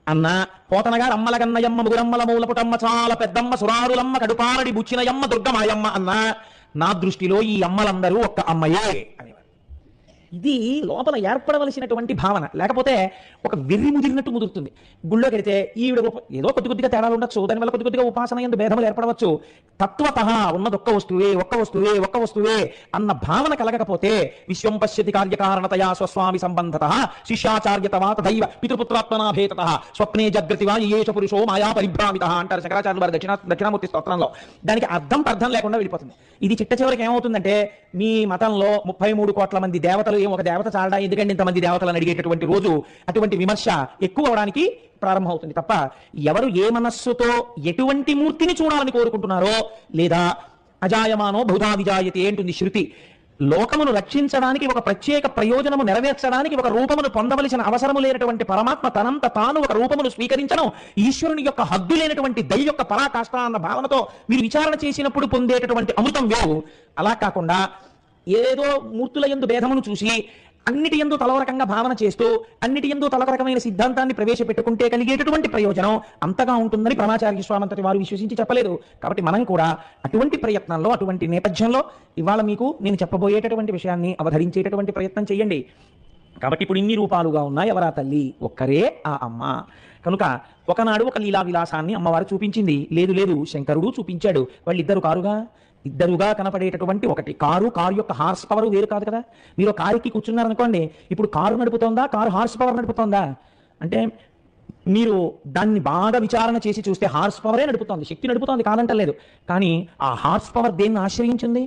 అన్న, పోతనగారు అమ్మల గన్నయమ్మ ముగురమ్మల మూలపుటమ్మ చాలా పెద్దమ్మ సురారులమ్మ కడుపారడి బుచ్చినయమ్మ దుర్గమాయమ్మ అన్న, నా దృష్టిలో ఈ అమ్మలందరూ ఒక్క అమ్మయే అనేవారు. ఇది లోపల ఏర్పడవలసినటువంటి భావన. లేకపోతే ఒక వెర్రి ముదిరినట్టు ముదురుతుంది. గుళ్ళోకి వెడితే ఈవిడ ఏదో కొద్దిగా తేడాలు ఉండొచ్చు, దానివల్ల కొద్దిగా ఉపాసన ఎందు భేదములు ఏర్పడవచ్చు. తత్వతః ఉన్నది ఒక్క వస్తువే అన్న భావన కలగకపోతే విశ్వం పశ్యతి కార్యకారణతయా స్వస్వామి సంబంధత శిష్యాచార్యతవా తథైవ పితృపుత్రాత్మనాభేతత స్వప్నే జగ్రతివా యేష పురుషో మాయా పరిభ్రామిత అంటారు శంకరాచార్యులు వారి దక్షిణామూర్తి స్తోత్రంలో. దానికి అర్థం లేకుండా వెళ్ళిపోతుంది. ఇది చిట్ట చివరికి ఏమవుతుందంటే, మీ మతంలో 33 కోట్ల మంది దేవతలు, ఒక దేవత చాలడా ఎందుకంటే ఇంతమంది దేవతలను అడిగేటటువంటి రోజు, అటువంటి విమర్శ ఎక్కువ అవడానికి ప్రారంభం అవుతుంది తప్ప, ఎవరు ఏ మనస్సుతో ఎటువంటి మూర్తిని చూడాలని కోరుకుంటున్నారో, లేదా అజాయమానో బహుధా విజాయతే అంటుంది శృతి, లోకమును రక్షించడానికి ఒక ప్రత్యేక ప్రయోజనము నెరవేర్చడానికి ఒక రూపమును పొందవలసిన అవసరము లేనటువంటి పరమాత్మ తనంత తాను ఒక రూపమును స్వీకరించడం ఈశ్వరుని యొక్క హద్దు లేనటువంటి దయ యొక్క పరాకాష్ఠ అన్న భావనతో మీరు విచారణ చేసినప్పుడు పొందేటటువంటి అమృతం వేరు. అలా కాకుండా ఏదో మూర్తుల యందు భేదమును చూసి అన్నిటి యందు తలవరకంగా భావన చేస్తూ అన్నిటి యందు తలవరకమైన సిద్ధాంతాన్ని ప్రవేశపెట్టుకుంటే కలిగేటటువంటి ప్రయోజనం అంతగా ఉంటుందని పరమాచార్య స్వామంతటి వారు విశ్వసించి చెప్పలేదు. కాబట్టి మనం కూడా అటువంటి ప్రయత్నంలో, అటువంటి నేపథ్యంలో ఇవాళ మీకు నేను చెప్పబోయేటటువంటి విషయాన్ని అవధరించేటటువంటి ప్రయత్నం చేయండి. కాబట్టి ఇప్పుడు ఇన్ని రూపాలుగా ఉన్నాయి ఎవరా తల్లి? ఒక్కరే ఆ అమ్మ. కనుక ఒకనాడు ఒక లీలా విలాసాన్ని అమ్మవారు చూపించింది. లేదు శంకరుడు చూపించాడు. వాళ్ళిద్దరు ఇద్దరుగా కనపడేటటువంటి ఒకటి కారు యొక్క హార్స్ పవర్ వేరు కాదు కదా. మీరు కారుకి కూర్చున్నారనుకోండి, ఇప్పుడు కారు నడుపుతోందా, కారు హార్స్ పవర్ నడుపుతోందా అంటే మీరు దాన్ని బాగా విచారణ చేసి చూస్తే హార్స్ పవరే నడుపుతోంది, శక్తి నడుపుతోంది కాదంటలేదు. కానీ ఆ హార్స్ పవర్ దేన్ని ఆశ్రయించింది?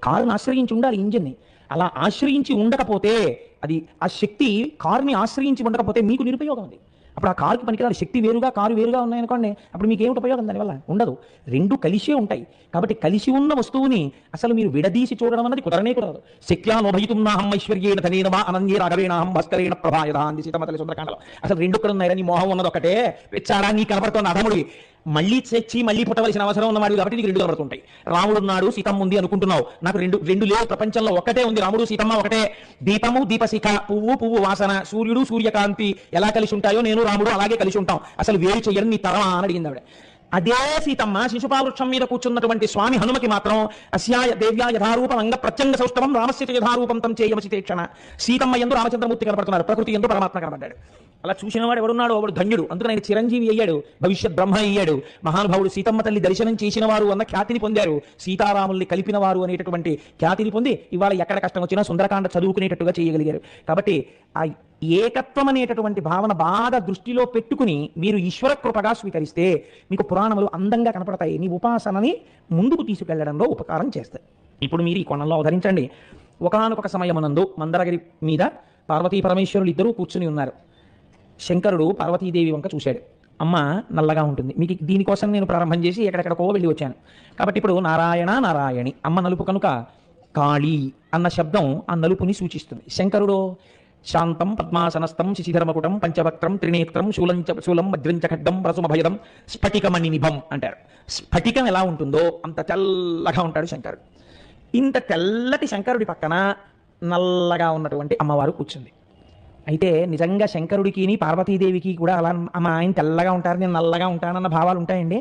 కారుని ఆశ్రయించి ఉండాలి, ఇంజిన్ని. అలా ఆశ్రయించి ఉండకపోతే, అది ఆ శక్తి కారుని ఆశ్రయించి ఉండకపోతే మీకు నిరుపయోగం ఉంది. అప్పుడు ఆ కారుకి పనికిరాదు. శక్తి వేరుగా కారు వేరుగా ఉన్నాయనుకోండి, అప్పుడు మీకు ఏమిటి ఉపయోగం దానివల్ల? ఉండదు. రెండు కలిసే ఉంటాయి. కాబట్టి కలిసి ఉన్న వస్తువుని అసలు మీరు విడదీసి చూడడం అన్నది కుదరదు. శక్యానోభయితుం నాహం ఐశ్వర్యేణ ధనేనమా అనన్యే రాఘవేణాహం భాస్కరేణ ప్రభాయదా అంది సీతమ్మ తల్లి సుందరకాండలో. అసలు రెండు ఇక్కడ ఉన్నాయని మోహం ఉన్నది ఒకటే. పెచ్చాడా నీ కనపడుతున్న అధముడి మళ్ళీ తెచ్చి మళ్ళీ పుట్టవలసిన అవసరం ఉన్నవాడు కాబట్టి నీకు రెండు కనబడుతుంటాయి. రాముడు ఉన్నాడు, సీతమ్మ ఉంది అనుకుంటున్నావు. నాకు రెండు లేవు. ప్రపంచంలో ఒకటే ఉంది, రాముడు సీతమ్మ ఒకటే. దీపము దీపశిఖ, పువ్వు వాసన, సూర్యుడు సూర్యకాంతి ఎలా కలిసి ఉంటాయో నేను రాముడు అలాగే కలిసి ఉంటాం. అసలు వేరు చెయ్యని నీ తరమా అని అడిగింది ఆవిడ. అదే సీతమ్మ శిశుపావృక్షం మీద కూర్చున్నటువంటి స్వామి హనుమకి మాత్రం అస్యాయ దేవ్యా యథారూపం అంగ ప్రత్యంగ సౌష్ఠవం రామస్య యథారూపం తం చేయమసితేక్షణ. సీతమ్మ యందు రామచంద్రమూర్తి కనపడుతున్నారు, ప్రకృతి యందు పరమాత్మ కనపడ్డాడు. అలా చూసిన వాడు ఎవడున్నాడు? వాడు ధన్యుడు. అందుకని ఆయన చిరంజీవి అయ్యాడు, భవిష్యత్ బ్రహ్మ అయ్యాడు. మహానుభావుడు సీతమ్మ తల్లి దర్శనం చేసిన వారు అన్న ఖ్యాతిని పొందారు. సీతారాముల్ని కలిపిన వారు అనేటటువంటి ఖ్యాతిని పొంది ఇవాళ ఎక్కడ కష్టం వచ్చినా సుందరకాండ చదువుకునేటట్టుగా చేయగలిగారు. కాబట్టి ఆ ఏకత్వం అనేటటువంటి భావన బాగా దృష్టిలో పెట్టుకుని మీరు ఈశ్వర కృపగా స్వీకరిస్తే మీకు పురాణములు అందంగా కనపడతాయి. నీ ఉపాసనని ముందుకు తీసుకెళ్లడంలో ఉపకారం చేస్తాయి. ఇప్పుడు మీరు ఈ కోణంలో అవతరించండి. ఒకానొక సమయమునందు మందరగిరి మీద పార్వతీ పరమేశ్వరులు ఇద్దరూ కూర్చుని ఉన్నారు. శంకరుడు పార్వతీదేవి వంక చూశాడు. అమ్మ నల్లగా ఉంటుంది. మీకు దీనికోసం నేను ప్రారంభం చేసి ఎక్కడెక్కడికో వెళ్ళి వచ్చాను. కాబట్టి ఇప్పుడు నారాయణ నారాయణి, అమ్మ నలుపు కనుక కాళీ అన్న శబ్దం ఆ నలుపుని సూచిస్తుంది. శంకరుడు శాంతం పద్మాసనస్థం శశిధర్మకుటం పంచవక్త్రం త్రినేత్రం శూలం వజ్రంచ ఖడ్గం ప్రసుమభయదం స్ఫటికమణి నిభం అంటారు. స్ఫటికం ఎలా ఉంటుందో అంత తెల్లగా ఉంటాడు శంకరుడు. ఇంత తెల్లటి శంకరుడి పక్కన నల్లగా ఉన్నటువంటి అమ్మవారు కూర్చుంది. అయితే నిజంగా శంకరుడికి పార్వతీదేవికి కూడా అలా అమ్మ ఆయన తెల్లగా ఉంటారు, నేను నల్లగా ఉంటానన్న భావాలు ఉంటాయండి.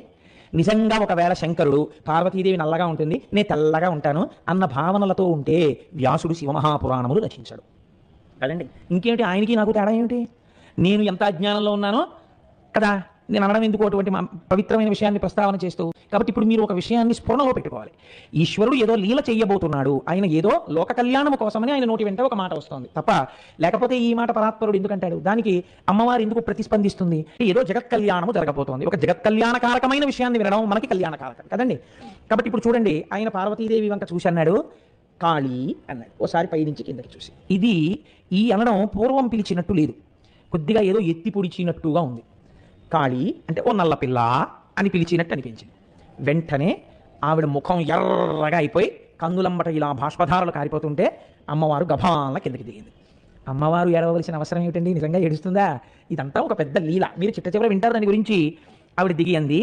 నిజంగా ఒకవేళ శంకరుడు పార్వతీదేవి నల్లగా ఉంటుంది, నేను తెల్లగా ఉంటాను అన్న భావనలతో ఉంటే వ్యాసుడు శివమహాపురాణములు రచించాడు కదండి. ఇంకేమిటి ఆయనకి నాకు తేడా ఏమిటి? నేను ఎంత అజ్ఞానంలో ఉన్నానో కదా నేను అనడం ఎందుకు అటువంటి పవిత్రమైన విషయాన్ని ప్రస్తావన చేస్తూ. కాబట్టి ఇప్పుడు మీరు ఒక విషయాన్ని స్ఫురణలో పెట్టుకోవాలి. ఈశ్వరుడు ఏదో లీల చేయబోతున్నాడు, ఆయన ఏదో లోక కళ్యాణము కోసమని ఆయన నోటి వెంట ఒక మాట వస్తుంది తప్ప, లేకపోతే ఈ మాట పరాత్పరుడు ఎందుకంటాడు? దానికి అమ్మవారు ఎందుకు ప్రతిస్పందిస్తుంది? ఏదో జగత్ కళ్యాణము జరగబోతోంది. ఒక జగత్ కళ్యాణకారకమైన విషయాన్ని వినడం మనకి కళ్యాణకారకం కదండి. కాబట్టి ఇప్పుడు చూడండి, ఆయన పార్వతీదేవి వంక చూసి అన్నాడు, కాళీ అన్నాడు ఓసారి పైనుంచి కిందకి చూసి. ఇది ఈ అనడం పూర్వం పిలిచినట్టు లేదు, కొద్దిగా ఏదో ఎత్తి పొడిచినట్టుగా ఉంది. కాళీ అంటే ఓ నల్ల పిల్ల అని పిలిచినట్టు అనిపించింది. వెంటనే ఆవిడ ముఖం ఎర్రగా అయిపోయి కన్నులంబట ఇలా బాష్పధారలు కారిపోతుంటే అమ్మవారు గభాల కిందకి దిగింది. అమ్మవారు ఏడవలసిన అవసరం ఏమిటండి, నిజంగా ఏడుస్తుందా? ఇదంతా ఒక పెద్ద లీల, మీరు చిట్ట చివర వింటారు దాని గురించి. ఆవిడ దిగి అంది,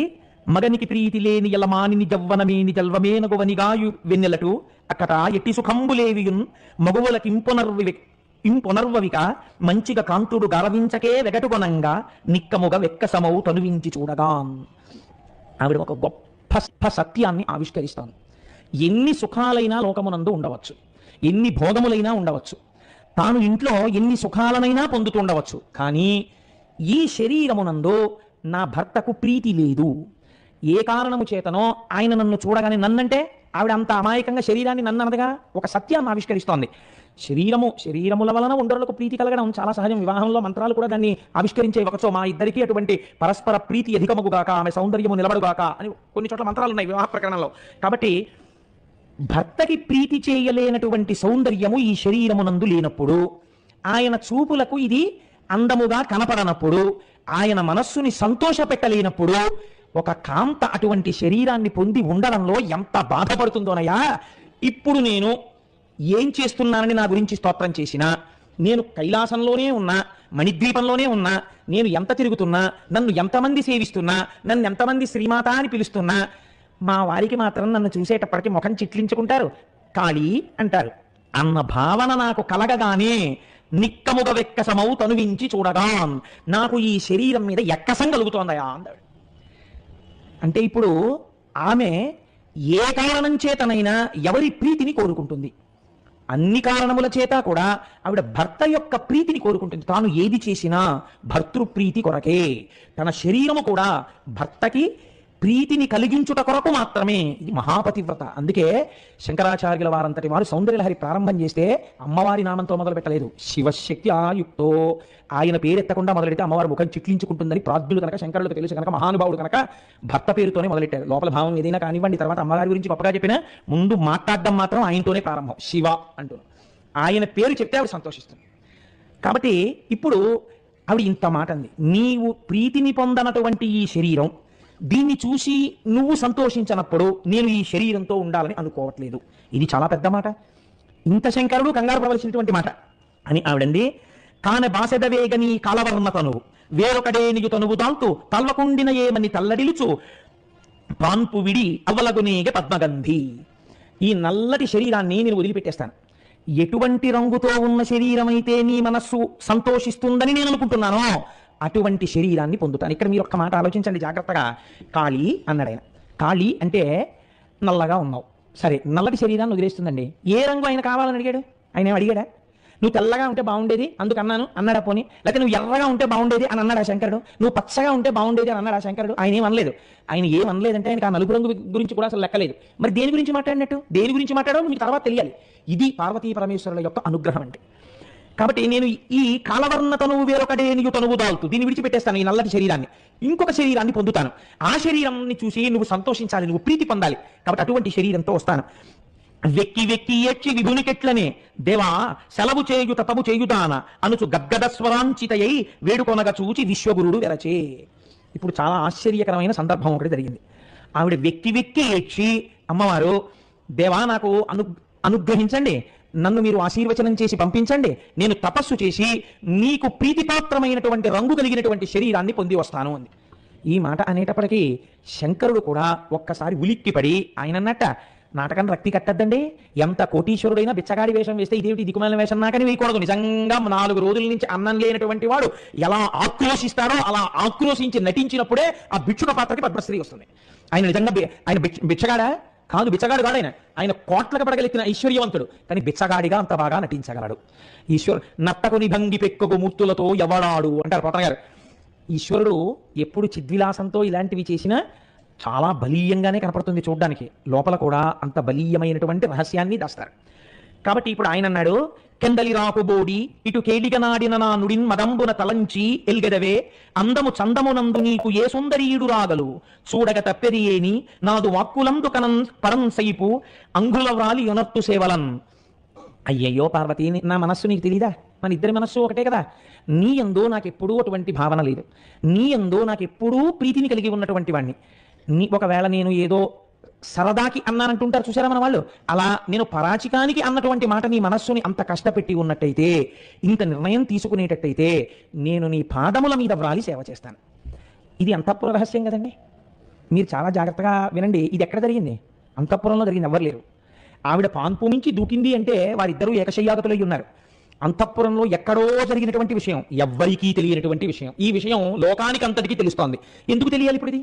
మగనికి ప్రీతి లేని ఎలమానిని జవ్వనమేని జల్వమేనగువనిగాయు వెన్నెలటు అక్కట ఎట్టి సుఖంబులేవియున్ మగువులకి ఇంపునర్వవిక మంచిగా కాంతుడు గరవించకే వెగటుకొనంగా నిక్కముగా వెక్కసమౌ తనువించి చూడగా. ఆవిడ ఒక గొప్ప సత్యాన్ని ఆవిష్కరిస్తాను. ఎన్ని సుఖాలైనా లోకమునందు ఉండవచ్చు, ఎన్ని భోగములైనా ఉండవచ్చు, తాను ఇంట్లో ఎన్ని సుఖాలనైనా పొందుతూ ఉండవచ్చు, కానీ ఈ శరీరమునందు నా భర్తకు ప్రీతి లేదు. ఏ కారణము చేతనో ఆయన నన్ను చూడగానే, నన్నంటే ఆవిడ అంత అమాయకంగా శరీరాన్ని నన్ను అనగా ఒక సత్యాన్ని ఆవిష్కరిస్తోంది. శరీరముల వలన ఉండరులకు ప్రీతి కలగడం చాలా సహజం. వివాహంలో మంత్రాలు కూడా దాన్ని ఆవిష్కరించే ఒకచో మా ఇద్దరికి అటువంటి పరస్పర ప్రీతి అధికముగాక ఆమె సౌందర్యము నిలబడుగాక అని కొన్ని చోట్ల మంత్రాలు ఉన్నాయి వివాహ ప్రకరణలో. కాబట్టి భర్తకి ప్రీతి చేయలేనటువంటి సౌందర్యము ఈ శరీరమునందు లేనప్పుడు, ఆయన చూపులకు ఇది అందముగా కనపడనప్పుడు, ఆయన మనస్సుని సంతోషపెట్టలేనప్పుడు ఒక కాంత అటువంటి శరీరాన్ని పొంది ఉండడంలో ఎంత బాధపడుతుందోనయ్యా. ఇప్పుడు నేను ఏం చేస్తున్నానని నా గురించి స్తోత్రం చేసినా, నేను కైలాసంలోనే ఉన్నా, మణిద్వీపంలోనే ఉన్నా, నేను ఎంత తిరుగుతున్నా, నన్ను ఎంతమంది సేవిస్తున్నా, నన్ను ఎంతమంది శ్రీమాత అని పిలుస్తున్నా, మా వారికి మాత్రం నన్ను చూసేటప్పటికి ముఖం చిట్లించుకుంటారు, కాళీ అంటారు అన్న భావన నాకు కలగగానే నిక్కముగ వెక్కసమౌ తనువించి చూడగా నాకు ఈ శరీరం మీద ఎక్కసం కలుగుతోందయా అన్నాడు. అంటే ఇప్పుడు ఆమె ఏ కారణం చేతనైనా ఎవరి ప్రీతిని కోరుకుంటుంది? అన్ని కారణముల చేత కూడా ఆవిడ భర్త యొక్క ప్రీతిని కోరుకుంటుంది. తాను ఏది చేసినా భర్తృప్రీతి కొరకే. తన శరీరము కూడా భర్తకి ప్రీతిని కలిగించుట కొరకు మాత్రమే. ఇది మహాపతివ్రత. అందుకే శంకరాచార్యుల వారంతటి వారు సౌందర్యలహరి ప్రారంభం చేస్తే అమ్మవారి నామంతో మొదలు పెట్టలేదు, శివశక్తి ఆయుక్తో. ఆయన పేరెత్తకుండా మొదలెడితే అమ్మవారి ముఖం చిట్లించుకుంటుందని ప్రాజ్ఞులు కనుక, శంకరులకు తెలుసు కనుక, మహానుభావుడు కనుక భర్త పేరుతోనే మొదలెట్టారు. లోపల భావం ఏదైనా కానివ్వండి, తర్వాత అమ్మవారి గురించి గొప్పగా చెప్పినా ముందు మాట్లాడడం మాత్రం ఆయనతోనే ప్రారంభం, శివ అంటున్నాం. ఆయన పేరు చెప్తే ఆవిడ సంతోషిస్తుంది. కాబట్టి ఇప్పుడు ఆవిడ ఇంత మాట అంది, నీవు ప్రీతిని పొందనటువంటి ఈ శరీరం, దీన్ని చూసి నువ్వు సంతోషించనప్పుడు నేను ఈ శరీరంతో ఉండాలని అనుకోవట్లేదు. ఇది చాలా పెద్ద మాట, ఇంత శంకరుడు కంగారు పడవలసినటువంటి మాట అని ఆవిడంది. కాన బాసెదవేగని కాలవర్ణ తనువు వేరొకడే నిజు తనువు దాల్తూ తల్లకుండిన ఏమని తల్లడిలుచు పాన్పు విడి అవ్వలగునేగ పద్మగంధి. ఈ నల్లటి శరీరాన్ని నేను వదిలిపెట్టేస్తాను. ఎటువంటి రంగుతో ఉన్న శరీరం అయితే నీ మనస్సు సంతోషిస్తుందని నేను అనుకుంటున్నానో అటువంటి శరీరాన్ని పొందుతాను. ఇక్కడ మీరు ఒక్క మాట ఆలోచించండి జాగ్రత్తగా. కాళీ అన్నాడు ఆయన. కాళీ అంటే నల్లగా ఉన్నావు, సరే నల్లటి శరీరాన్ని వదిలేస్తుందండి. ఏ రంగు ఆయన కావాలని అడిగాడు? ఆయన ఏం అడిగాడా? నువ్వు తెల్లగా ఉంటే బాగుండేది అందుకన్నాను అన్నాడా? పోనీ లేకపోతే నువ్వు ఎర్రగా ఉంటే బాగుండేది అని అన్నాడా శంకరుడు? నువ్వు పచ్చగా ఉంటే బాగుండేది అని అన్నాడా శంకరుడు? ఆయన ఏమనలేదు. ఆయన ఏమనలేదంటే ఆయనకు ఆ నలుపు రంగు గురించి కూడా అసలు లెక్కలేదు. మరి దేని గురించి మాట్లాడినట్టు, దేని గురించి మాట్లాడో మీకు తర్వాత తెలియాలి. ఇది పార్వతీ పరమేశ్వరుల యొక్క అనుగ్రహం అంటే. కాబట్టి నేను ఈ కాలవర్ణ తనువు వేరొకటే నీకు తనువు దాల్తూ దీన్ని విడిచిపెట్టేస్తాను, ఈ నల్లటి శరీరాన్ని, ఇంకొక శరీరాన్ని పొందుతాను. ఆ శరీరాన్ని చూసి నువ్వు సంతోషించాలి, నువ్వు ప్రీతి పొందాలి. కాబట్టి అటువంటి శరీరంతో వస్తాను. వెక్కి వెక్కి ఏడ్చి విభునికెట్లనే దేవా సెలవు చేయుత తము చేయుతాన అనుచు గద్గద స్వరాంచితయై వేడుకొనగా చూచి విశ్వగురుడు వెరచే. ఇప్పుడు చాలా ఆశ్చర్యకరమైన సందర్భం ఒకటి జరిగింది. ఆవిడ వెక్కి వెక్కి ఏడ్చి, అమ్మవారు దేవా నాకు అనుగ్రహించండి, నన్ను మీరు ఆశీర్వచనం చేసి పంపించండి, నేను తపస్సు చేసి నీకు ప్రీతిపాత్రమైనటువంటి రంగు కలిగినటువంటి శరీరాన్ని పొంది వస్తాను అంది. ఈ మాట అనేటప్పటికీ శంకరుడు కూడా ఒక్కసారి ఉలిక్కిపడి ఆయన అన్నట్ట, నాటకం రక్తి కట్టద్దండి, ఎంత కోటీశ్వరుడైనా బిచ్చగాడి వేషం వేస్తే ఇదేమిటి దిక్కుమాలిన వేషం నాకని వేయకూడదు. నిజంగా 4 రోజుల నుంచి అన్నం లేనటువంటి వాడు ఎలా ఆక్రోశిస్తాడో అలా ఆక్రోశించి నటించినప్పుడే ఆ భిక్షుక పాత్రకి పద్మశ్రీ వస్తుంది. ఆయన నిజంగా ఆయన బిచ్చగాడా కాదు, బిచ్చగాడు కాడు. ఆయన కోట్లకు పడగలెత్తిన ఐశ్వర్యవంతుడు, కానీ బిచ్చగాడిగా అంత బాగా నటించగలడు. నట్టకుని భంగి పెక్కుకు మూర్తులతో ఎవడాడు అంటారు పోతన గారు. ఈశ్వరుడు ఎప్పుడు చిద్విలాసంతో ఇలాంటివి చేసినా చాలా బలీయంగానే కనపడుతుంది చూడ్డానికి, లోపల కూడా అంత బలీయమైనటువంటి రహస్యాన్ని దాస్తారు. కాబట్టి ఇప్పుడు ఆయన అన్నాడు, కెందలి రాకుబోడి ఇటు కేలిగనాడిన నా నుడిన్ మదంబున తలంచి ఎల్గెదవే అందము చందమునందు నీకు ఏ సుందరీయుడు రాగలు చూడగ తప్పెది ఏని నాదు వాక్కులందు కనం పరం సైపు అంగుల వ్రాలి యొనర్తు సేవలన్. అయ్యయ్యో పార్వతి, నా మనస్సు నీకు తెలీదా? మన ఇద్దరి మనస్సు ఒకటే కదా. నీ యందు నాకెప్పుడూ అటువంటి భావన లేదు. నీ యందు నాకెప్పుడూ ప్రీతిని కలిగి ఉన్నటువంటి వాడిని. ఒకవేళ నేను ఏదో సరదాకి అన్నానంటుంటారు చూసారా మన వాళ్ళు, అలా నేను పరాచికానికి అన్నటువంటి మాట నీ మనస్సుని అంత కష్టపెట్టి ఉన్నట్టయితే, ఇంత నిర్ణయం తీసుకునేటట్టయితే, నేను నీ పాదముల మీద వ్రాలి సేవ చేస్తాను. ఇది అంతఃపుర రహస్యం కదండి. మీరు చాలా జాగ్రత్తగా వినండి. ఇది ఎక్కడ జరిగింది? అంతఃపురంలో జరిగింది. ఎవ్వరు లేరు. ఆవిడ పాన్పు మించి దూకింది అంటే వారిద్దరూ ఏకశయ్యాగతులై ఉన్నారు. అంతఃపురంలో ఎక్కడో జరిగినటువంటి విషయం, ఎవ్వరికీ తెలియనటువంటి విషయం. ఈ విషయం లోకానికి అంతటికీ తెలుస్తోంది. ఎందుకు తెలియాలి ఇప్పుడు ఇది?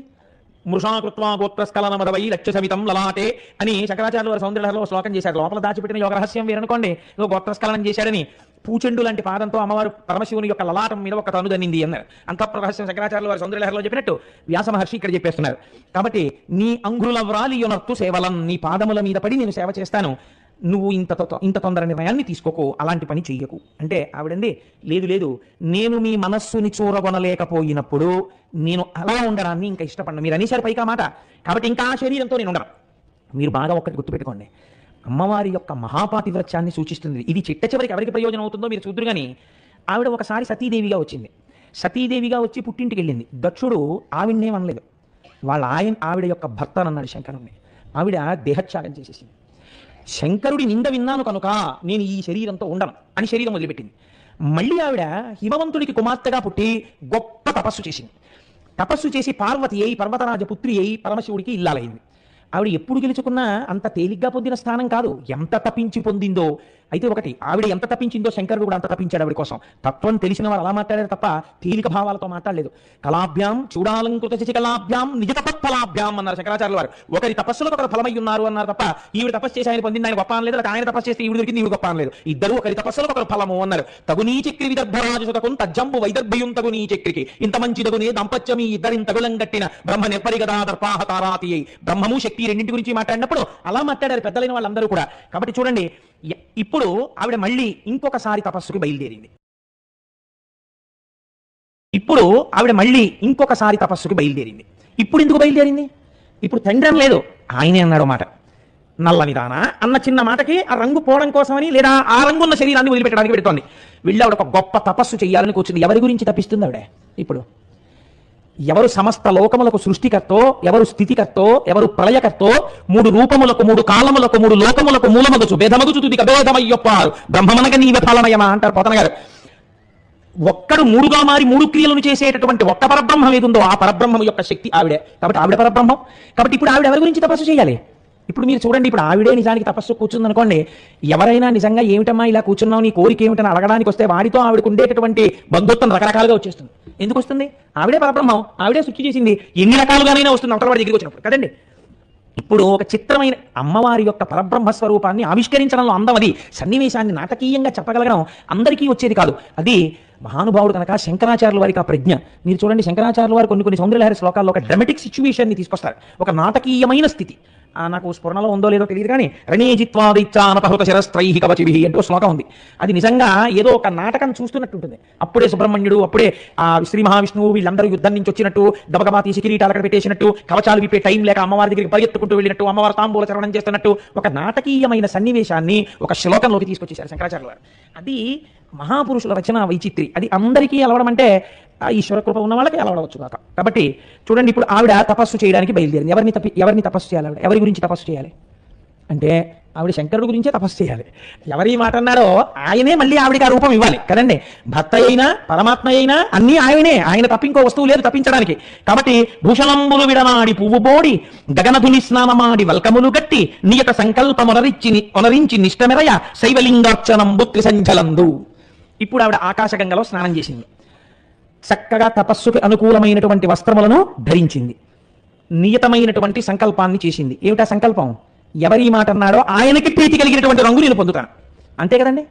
మృషాకృత్వా గోత్రస్కలన మదవై లక్ష్య సమితం లలాటే అని శంకరాచార్యులు వారి సౌందర్యలో శ్లోకం చేశారు. లోపల దాచిపెట్టిన యోగ రహస్యం వేరనుకోండి, గోత్రస్కలనం చేశాడని పూచెండు లాంటి పాదంతో అమ్మవారు పరమశివుని యొక్క లలాటం మీద ఒక తను దన్నింది అన్నారు. అంతఃపుర రహస్యం శంకరాచార్యులు వారి సౌందర్యలో చెప్పినట్టు వ్యాస మహర్షి ఇక్కడ చెప్పేస్తున్నారు. కాబట్టి నీ అంగుళ వ్రాలి యొనర్తు సేవలం, నీ పాదముల మీద పడి నేను సేవ చేస్తాను, నువ్వు ఇంత తొందర నిర్ణయాన్ని తీసుకోకు, అలాంటి పని చెయ్యకు అంటే ఆవిడండి, లేదు లేదు, నేను మీ మనస్సుని చూరగొనలేకపోయినప్పుడు నేను అలా ఉండడాన్ని ఇంకా ఇష్టపడను. మీరు అనేసారు పైకా మాట, కాబట్టి ఇంకా ఆ శరీరంతో నేను ఉండను. మీరు బాగా ఒక్కటి గుర్తుపెట్టుకోండి, అమ్మవారి యొక్క మహాపాతివ్రత్యాన్ని సూచిస్తుంది. ఇది చిట్ట చివరికి ఎవరికి ప్రయోజనం అవుతుందో మీరు చూద్దరు. కానీ ఆవిడ ఒకసారి సతీదేవిగా వచ్చింది. సతీదేవిగా వచ్చి పుట్టింటికి వెళ్ళింది. దక్షుడు ఆవిడనేమనలేదు, ఆవిడ యొక్క భర్త అన్నాడు శంకరుణ్ణి. ఆవిడ దేహత్యాగం చేసేసింది. శంకరుడి నింద విన్నాను కనుక నేను ఈ శరీరంతో ఉండను అని శరీరం వదిలిపెట్టింది. మళ్ళీ ఆవిడ హిమవంతుడికి కుమార్తెగా పుట్టి గొప్ప తపస్సు చేసింది. తపస్సు చేసి పార్వతి అయి పర్వతరాజ పుత్రి అయి పరమశివుడికి ఇల్లాలైంది. ఆవిడ ఎప్పుడు గెలుచుకున్నా అంత తేలిగ్గా పొందిన స్థానం కాదు, ఎంత తప్పించి పొందిందో. అయితే ఒకటి, ఆవిడ ఎంత తప్పించిందో శంకరుడు కూడా అంత తప్పించాడు ఆవిడ కోసం. తత్వం తెలిసిన వారు అలా మాట్లాడారు తప్ప తేలిక భావాలతో మాట్లాడలేదు. కళాభ్యాం చూడాలంకృత శశికళాభ్యాం నిజ తపత్ఫలాభ్యాం అన్నారు శంకరాచార్యుల వారు. ఒకరి తపస్సులకు ఒకరు ఫలమై ఉన్నారు అన్నారు తప్ప ఈవిడ తపస్సు చేసి ఆయన పొందింది ఆయన గొప్ప అనలేదు, ఆయన తపస్సు చేస్తే ఈవిడ దొరికింది ఈవిడ గొప్ప అనలేదు. ఇద్దరు ఒకరి తపస్సులకు ఒకరు ఫలము అన్నారు. తగునీ చక్రి విదర్భరాజుతకు తజ్జంబు వైదర్భ్యం తగునీ చక్రికి ఇంత మంచి తగునే దంపత్యమి ఇద్దరిని తగులం గట్టిన బ్రహ్మ నిర్పరిగదా దర్పాహతారాతి అయి. బ్రహ్మము శక్తి రెండింటి గురించి మాట్లాడినప్పుడు అలా మాట్లాడారు పెద్దలైన వాళ్ళందరూ కూడా. కాబట్టి చూడండి, ఇప్పుడు ఆవిడ మళ్ళీ ఇంకొకసారి తపస్సుకి బయలుదేరింది. ఇప్పుడు ఎందుకు బయలుదేరింది? ఇప్పుడు తండ్రి లేదు, ఆయనే అన్నాడు మాట. నల్లనిదాన అన్న చిన్న మాటకి ఆ రంగు పోవడం కోసమని, లేదా ఆ రంగు ఉన్న శరీరాన్ని వదిలిపెట్టడానికి పెడుతోంది. వీళ్ళు ఆవిడ ఒక గొప్ప తపస్సు చేయాలని కూర్చుంది. ఎవరి గురించి తప్పిస్తుంది ఆవిడ? ఇప్పుడు ఎవరు సమస్త లోకములకు సృష్టికర్తో, ఎవరు స్థితికర్తో, ఎవరు ప్రళయకర్తో, 3 రూపములకు 3 కాలములకు 3 లోకములకు మూలమగుచు భేదమగుచు తుదిక భేదమయ్యొప్పారు బ్రహ్మమనగ నీవే ఫలమయమా అంటారు పోతన గారు. ఒక్కడు 3గా మారి 3 క్రియలను చేసేటటువంటి ఒక్క పరబ్రహ్మం ఏదుందో ఆ పరబ్రహ్మం యొక్క శక్తి ఆవిడే. కాబట్టి ఆవిడ పరబ్రహ్మం. కాబట్టి ఇప్పుడు ఆవిడ ఎవరి గురించి తపస్సు చేయాలి? ఇప్పుడు మీరు చూడండి, ఇప్పుడు ఆవిడే నిజానికి తపస్సు కూర్చుందనుకోండి, ఎవరైనా నిజంగా ఏమిటమ్మా ఇలా కూర్చున్నావు, నీ కోరిక ఏమిటని అడగడానికి వస్తే వాడితో ఆవిడకు ఉండేటటువంటి బంధుత్వం రకరకాలుగా వచ్చేస్తుంది. ఎందుకు వస్తుంది? ఆవిడే పరబ్రహ్మం, ఆవిడే సృష్టి చేసింది, ఎన్ని రకాలుగానైనా వస్తుంది అవతల వాడి దగ్గరికి వచ్చినప్పుడు కదండి. ఇప్పుడు ఒక చిత్రమైన అమ్మవారి యొక్క పరబ్రహ్మ స్వరూపాన్ని ఆవిష్కరించడంలో అందం, అది సన్నివేశాన్ని నాటకీయంగా చెప్పగలగడం అందరికీ వచ్చేది కాదు. అది మహానుభావుడు కనుక శంకరాచార్యుల వారికి ఆ ప్రజ్ఞ. మీరు చూడండి, శంకరాచార్యుల వారు కొన్ని సౌందర్యలహరి శ్లోకాల్లో ఒక డ్రామాటిక్ సిచ్యువేషన్ని తీసుకొస్తారు, ఒక నాటకీయమైన స్థితి. నాకు స్ఫురణలో ఉందో లేదో తెలియదు కానీ రణేజిత్వాదిత్యానపహృత శిరస్త్రైహి కవచిభిః అంటూ శ్లోకం ఉంది. అది నిజంగా ఏదో ఒక నాటకం చూస్తున్నట్టుంటుంది. అప్పుడే సుబ్రహ్మణ్యుడు, అప్పుడే శ్రీ మహావిష్ణువు వీళ్ళందరూ యుద్ధం నుంచి వచ్చినట్టు, దబగబా తీసి కిరీటాలు అక్కడ పెట్టేసినట్టు, కవచాలు విప్పే టైం లేక అమ్మవారి దగ్గరికి పరిగెత్తుకుంటూ వెళ్ళినట్టు, అమ్మవారి తాంబూల చరణం చేస్తున్నట్టు ఒక నాటకీయమైన సన్నివేశాన్ని ఒక శ్లోకంలోకి తీసుకొచ్చేశారు శంకరాచార్యుల వారు. అది మహాపురుషుల రచన వైచిత్రి. అది అందరికీ అలవడం అంటే ఈశ్వర కృప ఉన్న వాళ్ళకి అలవడవచ్చు కాక. కాబట్టి చూడండి, ఇప్పుడు ఆవిడ తపస్సు చేయడానికి బయలుదేరింది. ఎవరిని తపస్సు చేయాలి ఆవిడ? ఎవరి గురించి తపస్సు చేయాలి అంటే ఆవిడ శంకరుడు గురించే తపస్సు చేయాలి. ఎవరి మాట అన్నాడో ఆయనే మళ్ళీ ఆవిడికి ఆ రూపం ఇవ్వాలి కదండి. భర్త అయినా పరమాత్మ అయినా అన్నీ ఆయనే, ఆయన తప్ప ఇంకో వస్తువు లేదు తప్పించడానికి. కాబట్టి భూషణంబులు విడనాడి పువ్వు బోడి గగనధుని స్నానమాడి వల్కములు గట్టి నియత సంకల్పమొనరించి నిష్టమెరయ శైవలింగార్చనంబు త్రిసంచలందు. ఇప్పుడు ఆవిడ ఆకాశగంగలో స్నానం చేసింది, చక్కగా తపస్సుకి అనుకూలమైనటువంటి వస్త్రములను ధరించింది, నియతమైనటువంటి సంకల్పాన్ని చేసింది. ఏమిటా సంకల్పం? ఎవరి మాట అన్నాడో ఆయనకి ప్రీతి కలిగినటువంటి రంగు నేను పొందుతాను, అంతే కదండి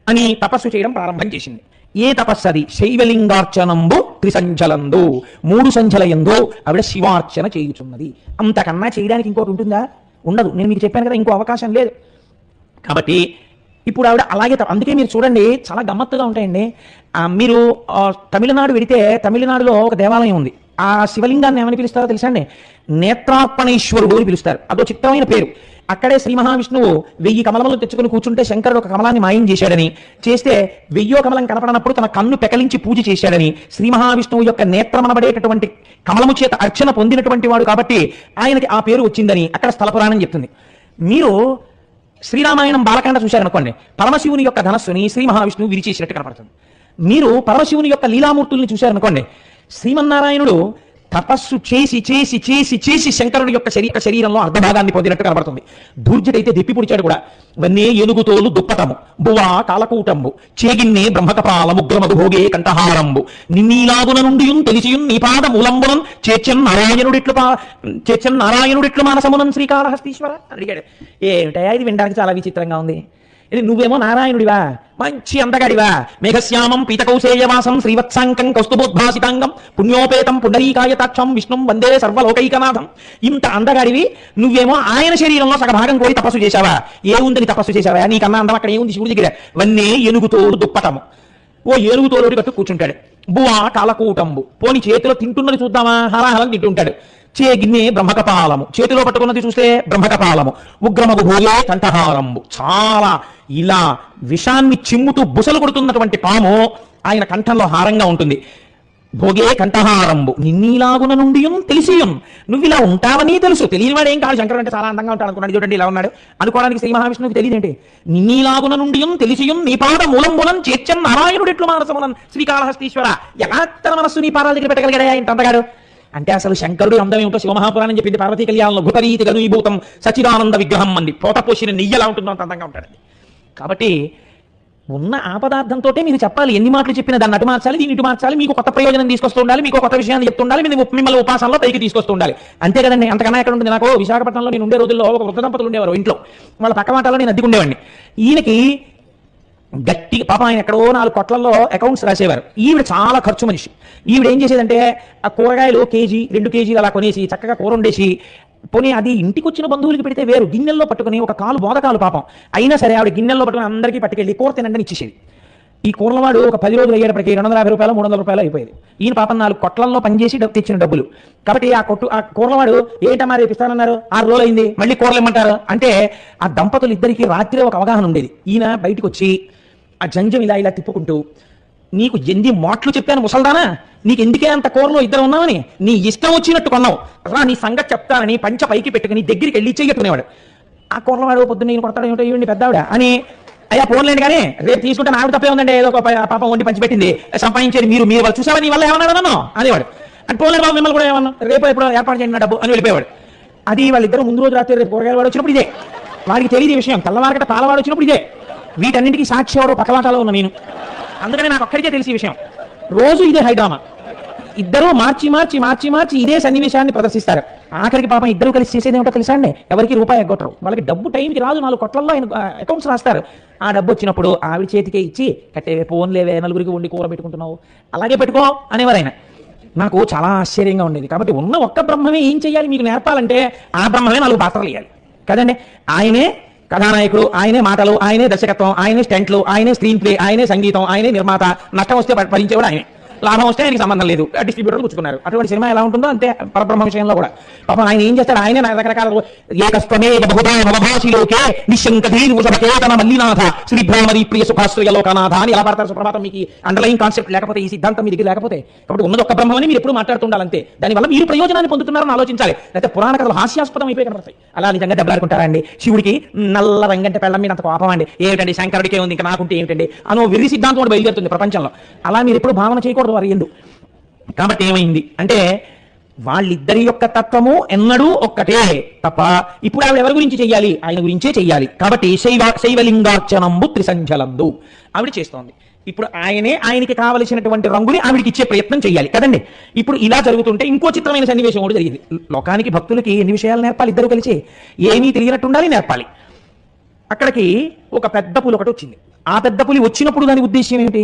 అని తపస్సు చేయడం ప్రారంభం చేసింది. ఏ తపస్సు అది? శైవలింగార్చనంబు త్రిసంచలందు, 3 సంచలయందు ఆవిడ శివార్చన చేయుచున్నది. అంతకన్నా చేయడానికి ఇంకోటి ఉంటుందా? ఉండదు. నేను మీకు చెప్పాను కదా, ఇంకో అవకాశం లేదు. కాబట్టి ఇప్పుడు ఆవిడ అలాగే అందుకే మీరు చూడండి చాలా గమ్మత్తుగా ఉంటాయండి. మీరు తమిళనాడు వెడితే తమిళనాడులో ఒక దేవాలయం ఉంది. ఆ శివలింగాన్ని ఏమని పిలుస్తారో తెలుసా అండి? నేత్రార్పణేశ్వరుడు అని పిలుస్తారు. అదో చిత్తమైన పేరు. అక్కడే శ్రీ మహావిష్ణువు 1000 కమలములు తెచ్చుకుని కూర్చుంటే శంకరుడు ఒక కమలాన్ని మాయం చేశాడని, చేస్తే 1000వ కమలం కనపడనప్పుడు తన కన్ను పెకలించి పూజ చేశాడని, శ్రీ మహావిష్ణువు యొక్క నేత్రమనబడేటటువంటి కమలము చేత అర్చన పొందినటువంటి వాడు కాబట్టి ఆయనకి ఆ పేరు వచ్చిందని అక్కడ స్థల పురాణం చెప్తుంది. మీరు శ్రీరామాయణం బాలకాండ చూశారనుకోండి, పరమశివుని యొక్క ధనస్సుని శ్రీ మహావిష్ణువు విరిచేసినట్టు కనపడుతుంది. మీరు పరమశివుని యొక్క లీలామూర్తుల్ని చూశారనుకోండి, శ్రీమన్నారాయణుడు తపస్సు చేసి చేసి చేసి చేసి శంకరుని యొక్క శరీరంలో అర్ధభాగాన్ని పొందినట్టు కనబడుతుంది. దూర్జుడైతే దెప్పి పుడిచాడు కూడా. వన్నే ఏనుగుతోలు దుప్పటము బువా కాలకూటంబు చేగిన్నే బ్రహ్మకపాల ముగ్రమదు భోగే కంఠహారంబు నిన్నీలాగున నుండి తెలిసియున్ నీపాద మూలంబునం చేర్చన్ నారాయణుడిట్లు మానసమునం శ్రీకాళహస్తీశ్వర అడిగాడు. ఏమిటయా ఇది వినడానికి చాలా విచిత్రంగా ఉంది. ఇది నువ్వేమో నారాయణుడివా, మంచి అందగాడివా, మేఘశ్యామం పీతకౌశేయవాసం శ్రీవత్సాంకం కౌస్తుభోద్భాసితాంగం పుణ్యోపేతం పుండరీకాయతాక్షం విష్ణుం వందే సర్వలోకైకనాథం. ఇంత అందగాడివి నువ్వేమో ఆయన శరీరంలో సగభాగం కోరి తపస్సు చేశావా? ఏముందని తపస్సు చేశావా? నీకన్నా అందం అక్కడ ఏముంది శివుడి దగ్గర? వన్నే ఏనుగుతోడు దుప్పటము, ఓ ఏనుగుతోడు కట్టు కూర్చుంటాడు. బువా కాలకూటంబు, పోని చేతిలో తింటున్నది చూద్దామా, హలాహలం తింటుంటాడు. చేగిన్నే బ్రహ్మకపాలము, చేతిలో పట్టుకున్నది చూస్తే బ్రహ్మకపాలము, ఉగ్రమగు భూయే కంఠహారంబు, చాలా ఇలా విషాన్ని చిమ్ముతూ బుసలు కొడుతున్నటువంటి పాము ఆయన కంఠంలో హారంగా ఉంటుంది. భోగే కంఠహారంబు నిన్నీలాగున నుండి తెలిసియున్, నువ్వు ఇలా ఉంటావని తెలుసు. తెలియని వాడు ఏం కాదు, శంకరుడు అంటే చాలా అందంగా ఉంటాడు అనుకున్నాడు, చూడండి ఇలా ఉన్నాడు అనుకోవడానికి శ్రీ మహావిష్ణువుకి తెలియదేంటి? నిన్నీలాగున నుండి తెలిసియున్ నీ పాద మూలంబులం చేర్చన్ నారాయణుడు ఎట్లు మానసమునం శ్రీకాళహస్తీశ్వర. ఎలా తన మనస్సు నీ పాదాల దగ్గర పెట్టగలిగాడా ఇంత అందగాడు అంటే? అసలు శంకరుడు అందం ఏమిటో శివమహాపురాణం చెప్పింది. పార్వతీ కళ్యాణంలో ఘృతరీతి గనుభూతం సచిదానంద విగ్రహం అంది. పోత పోసిన నెయ్యి ఎలా ఉంటుందో అంత అందంగా ఉంటాడు. కాబట్టి ఉన్న ఆ పదార్థంతో మీరు చెప్పాలి. ఎన్ని మాటలు చెప్పినా దాన్ని అటు మార్చాలి, దీన్ని ఇటు మార్చాలి, మీకు కొత్త ప్రయోజనం తీసుకొస్తూ ఉండాలి, మీకు కొత్త విషయాన్ని చెప్తుండాలి, మిమ్మల్ని ఉపాసనలో పైకి తీసుకొస్తూ ఉండాలి. అంతే కదండి. అంతకన్నా ఎక్కడ ఉంటుంది? నాకు విశాఖపట్నంలో నేను ఉండే రోజుల్లో ఒక వృద్ధ దంపతులు ఉండేవారు ఇంట్లో. వాళ్ళ పక్క మాటలో నేను అద్దెకుండేవాడిని. ఈయనకి గట్టి పాప ఆయన ఎక్కడో 4 కొట్లలో అకౌంట్స్ రాసేవారు. ఈవిడ చాలా ఖర్చు మనిషి. ఈవిడ ఏం చేసేదంటే ఆ కూరగాయలు కేజీ 2 కేజీలు అలా కొనేసి చక్కగా కూర వండేసి, పోనీ అది ఇంటికి వచ్చిన బంధువులకి పెడితే వేరు, గిన్నెల్లో పట్టుకుని ఒక కాలు బోధకాలు పాపం అయినా సరే ఆవిడ గిన్నెల్లో పట్టుకుని అందరికీ పట్టుకెళ్ళి కూర తినండి ఇచ్చేసేది. ఈ కూరలవాడు ఒక 10 రోజులు అయ్యేటప్పటికి 250 రూపాయలు 300 రూపాయలు అయిపోయేది. ఈయన పాపం 4 కొట్లలో పనిచేసి తెచ్చిన డబ్బులు. కాబట్టి ఆ కూరలవాడు ఏంటమ్మా రేపు ఇస్తానన్నారు, 6 రోజులు అయింది, మళ్ళీ కూరలు ఇమ్మంటారు అంటే ఆ దంపతులు ఇద్దరికి రాత్రి ఒక అవగాహన ఉండేది. ఈయన బయటకు వచ్చి ఆ జంజం ఇలా ఇలా తిప్పుకుంటూ, నీకు ఎన్ని మాటలు చెప్పాను ముసల్దానా, నీకు ఎందుకే అంత కూరలో ఇద్దరు ఉన్నామని, నీ ఇష్టం వచ్చినట్టు కొన్నావు రా, నీ సంగతి చెప్తానని పంచ పైకి పెట్టుకుని దగ్గరికి వెళ్ళి చెయ్యట్టుకునేవాడు. ఆ కూరలవాడు పొద్దున్న నేను కొడతాడు ఏమిటో ఇవ్వండి పెద్దావిడ అని, అయ్యా పోన్లేండి కానీ రేపు తీసుకుంటే నాకు తప్పే ఉందండి, ఏదో ఒక పాపం వండి పంచి పెట్టింది సంపాదించేది మీరు వాళ్ళు చూసావా, నీ వల్ల ఏమన్నాడు నన్ను అనేవాడు. అంటే పోన్లేండి బాబు మిమ్మల్ని కూడా ఏమన్నా రేపు ఎప్పుడు ఏర్పాటు చేయండి డబ్బు అని వెళ్ళిపోయాడు. అది వాళ్ళిద్దరు ముందు రోజు రాత్రి రేపు కూరగాయల వాడు వచ్చినప్పుడు ఇదే, వాడికి తెలియదు ఈ విషయం. తెల్లవారకట పాలవాడు వచ్చినప్పుడు ఇదే. వీటన్నింటికి సాక్షి ఎవడో పక్కలాటాలో ఉన్న నేను. అందుకని నాకు ఒక్కడికే తెలిసి విషయం. రోజు ఇదే హైడ్రామా. ఇద్దరు మార్చి మార్చి మార్చి మార్చి ఇదే సన్నివేశాన్ని ప్రదర్శిస్తారు. ఆఖరికి పాపం ఇద్దరు కలిసి చేసేది ఏమిటో తెలుసా అండి? ఎవరికి రూపాయి ఎగ్గొట్టరు. వాళ్ళకి డబ్బు టైంకి రాదు. 4 కొట్లలో అకౌంట్స్ రాస్తారు. ఆ డబ్బు వచ్చినప్పుడు ఆవిడ చేతికే ఇచ్చి కట్టే ఫోన్లేవే నలుగురికి వండి కూర పెట్టుకుంటున్నావు అలాగే పెట్టుకో అనేవారు ఆయన. నాకు చాలా ఆశ్చర్యంగా ఉండేది. కాబట్టి ఉన్న ఒక్క బ్రహ్మమే ఏం చేయాలి మీకు నేర్పాలంటే ఆ బ్రహ్మమే 4 పాత్రలు వేయాలి కదండి. ఆయనే కథానాయకుడు, ఆయనే మాటలు, ఆయనే దర్శకత్వం, ఆయనే స్టెంట్లు, ఆయనే స్క్రీన్ ప్లే, ఆయనే సంగీతం, ఆయనే నిర్మాత. నష్టం వస్తే భరించేవాడు ఆయనే, లాభం వస్తే ఆయనకి సంబంధం లేదు, డిస్ట్రిబ్యూటర్లు పుచ్చుకున్నారు. అటువంటి సినిమా ఎలా ఉంటుందో అంతే పరబ్రహ్మ విషయంలో కూడా. పాపం ఆయన ఏం చేస్తాడు, ఆయనే రకరకాల ఏకస్వమే బహుధా నవభాషిలోకే నిశంకధీనుకేతన మల్లినాథ శ్రీ భ్రామరి ప్రియ సుఖాశ్రయ లోకనాథ అని ఎలా పడతారు సుప్రభాతం. మీకు అండర్లైన్ కాన్సెప్ట్ లేకపోతే, ఈ సిద్ధాంతం మీ దగ్గర లేకపోతే, కాబట్టి ఉన్నది ఒక్క బ్రహ్మని మీరు ఎప్పుడు మాట్లాడుతుండాలంతే. దానివల్ల మీరు ప్రయోజనాన్ని పొందుతున్నారని ఆలోచించాలి. లేకపోతే పురాణ కథలు హాస్యాస్పదం అయిపోయి కనపడతాయి. అలా నిజంగా దెబ్బలాడుకుంటారండి. శివుడికి నల్ల రంగంటే పెళ్ళం మీద అంత కోపం అండి, ఏమిటండి శంకరుడికే ఉంది ఇంకా నాకుంటే ఏమిటండి అనో వెర్రి సిద్ధాంతం కూడా బయలుదేరుతుంది ప్రపంచంలో. అలా మీరు ఎప్పుడు భావన చేయకూడదు వారి ఎందు. కాబట్టి ఏమైంది అంటే వాళ్ళిద్దరి యొక్క తత్వము ఎన్నడూ ఒక్కటే తప్ప ఇప్పుడు ఆవిడ ఎవరి గురించి చెయ్యాలి, ఆయన గురించే చెయ్యాలి. కాబట్టి శైవలింగార్చనంబు త్రిసంధ్యలందు ఆవిడ చేస్తోంది. ఇప్పుడు ఆయనకి కావలసినటువంటి రంగుని ఆవిడికి ఇచ్చే ప్రయత్నం చేయాలి కదండి. ఇప్పుడు ఇలా జరుగుతుంటే ఇంకో చిత్రమైన సన్నివేశం కూడా జరిగింది. లోకానికి భక్తులకి ఎన్ని విషయాలు నేర్పాలి, ఇద్దరు కలిసి ఏమీ తెలియనట్టు ఉండాలి, నేర్పాలి. అక్కడికి ఒక పెద్ద పులి ఒకటి వచ్చింది. ఆ పెద్ద పులి వచ్చినప్పుడు దాని ఉద్దేశ్యం ఏమిటి,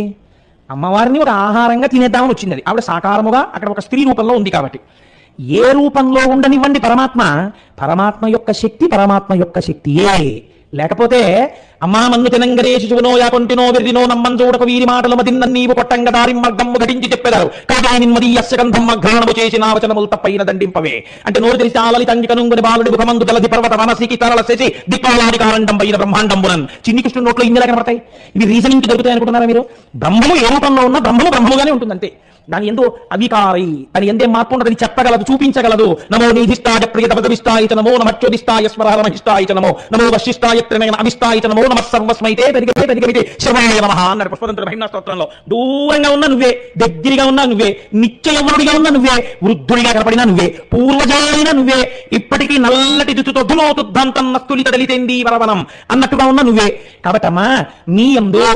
అమ్మవారిని ఒక ఆహారంగా తినేద్దామని వచ్చింది. అది ఆవిడ సాకారముగా అక్కడ ఒక స్త్రీ రూపంలో ఉంది. కాబట్టి ఏ రూపంలో ఉండనివ్వండి పరమాత్మ యొక్క శక్తి పరమాత్మ యొక్క శక్తియే. లేకపోతే అమ్మా మన్ను తినంగరే శిశువునో యాకొంటినో విర్రినో నమ్మం చూడక వీరి మాటలు మతిన్న నీవు కొట్టంగ దారి మార్గమ్ము ఘటించి చెప్పెదరు కాదాని మదీయస్య గంధం అఘ్రాణము చేసిన వచనములు తప్పైన దండింపవే. అంటే నోరు తెలిసి ఆలలి తంగి కనుంగుని బాలుడి ముఖమందు తలది పర్వత వనసికి తరల శశి దిక్పాలాదికారండం పైన బ్రహ్మాండంబునన్. చిన్ని కృష్ణుడు నోట్లో ఇంజలా కనపడతాయి. ఇవి రీజనింగ్ దొరుకుతాయి అనుకుంటున్నారా మీరు? బ్రహ్మము ఏ రూపంలో ఉన్న బ్రహ్మము బ్రహ్మముగానే ఉంటుందంటే దాని ఎందు అవికారై దాని ఎందే మార్పు ఉండదని చెప్పగలదు, చూపించగలదు. నమో నీధిష్టాయ ప్రియతపదవిష్టాయ చ నమో నమచ్చోదిష్టాయ స్మరహరమహిష్టాయ చ నమో నమో వశిష్టాయ త్రినయన అవిష్టాయ చ నమో నమ సర్వస్మైతే పెరిగితే శర్వాయ నమః అన్నారు పుష్పతంత్ర మహిళా స్తోత్రంలో. దూరంగా ఉన్న నువ్వే, దగ్గరగా ఉన్నా నువ్వే, నిత్యయవనుడిగా ఉన్న నువ్వే, వృద్ధుడిగా కనపడినా నువ్వే, పూర్వజాయిన నువ్వే, ఇప్పటికీ నల్లటి దుతుతో ధుమోతుద్ధంతన్నస్తులిత దళితేంది వరవనం అన్నట్టుగా ఉన్న నువ్వే. కాబట్టమ్మా నీ యందు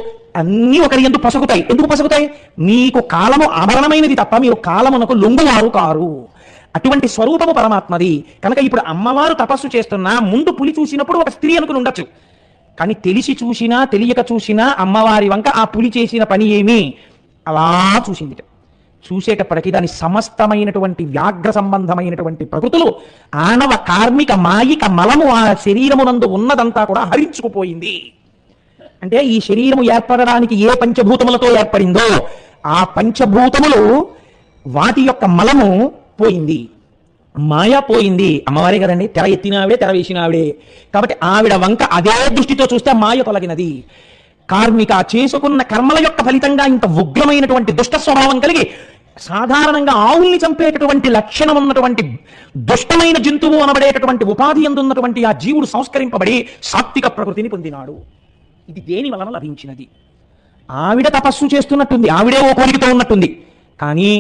అన్ని ఒకరి ఎందు పొసగుతాయి. ఎందుకు పొసగుతాయి? మీకు కాలము ఆభరణమైనది తప్ప మీరు కాలమునకు లొంగువారు కారు. అటువంటి స్వరూపము పరమాత్మది కనుక ఇప్పుడు అమ్మవారు తపస్సు చేస్తున్నా ముందు పులి చూసినప్పుడు ఒక స్త్రీ అనుకుని ఉండొచ్చు. కానీ తెలిసి చూసినా తెలియక చూసినా అమ్మవారి వంక ఆ పులి చేసిన పని ఏమి అలా చూసింది. చూసేటప్పటికీ దాని సమస్తమైనటువంటి వ్యాఘ్ర సంబంధమైనటువంటి ప్రకృతులు ఆనవ కార్మిక మాయిక మలము ఆ శరీరమునందు ఉన్నదంతా కూడా హరించుకుపోయింది. అంటే ఈ శరీరము ఏర్పడడానికి ఏ పంచభూతములతో ఏర్పడిందో ఆ పంచభూతములు వాటి యొక్క మలము పోయింది, మాయ పోయింది. అమ్మవారే కదండి, తెర ఎత్తినావిడే, తెర వేసినావిడే. కాబట్టి ఆవిడ వంక అదే దృష్టితో చూస్తే మాయ తొలగినది. కార్మిక చేసుకున్న కర్మల యొక్క ఫలితంగా ఇంత ఉగ్రమైనటువంటి దుష్ట స్వభావం కలిగి సాధారణంగా ఆవుల్ని చంపేటటువంటి లక్షణం ఉన్నటువంటి దుష్టమైన జంతువు అనబడేటటువంటి ఉపాధి అందున్నటువంటి ఆ జీవుడు సంస్కరింపబడి సాత్విక ప్రకృతిని పొందినాడు. ఇది దేని వలన లభించినది? ఆవిడ తపస్సు చేస్తున్నట్టుంది, ఆవిడే ఓ కోరికతో ఉన్నట్టుంది. కానీ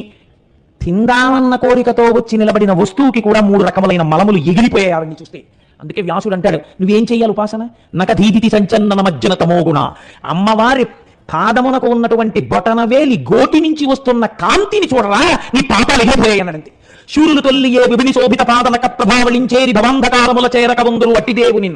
తిందామన్న కోరికతో వచ్చి నిలబడిన వస్తువుకి కూడా 3 రకములైన మలములు ఎగిరిపోయాయి ఆవిడ్ని చూస్తే. అందుకే వ్యాసుడు అంటాడు, నువ్వేం చెయ్యాలి ఉపాసన? నకధీదితి సంచన్నన మజ్జన తమోగుణ. అమ్మవారి పాదమునకు ఉన్నటువంటి బొటనవేలి గోటి నుంచి వస్తున్న కాంతిని చూడరా, నీ పాపాలు ఎగిరిపోయాయి అన్నదంతే. శూరులు తొల్లియే విభిని శోభిత పాదనక ప్రభావళించేరి భవంధకారముల చేరకవందురు అట్టి దేవుని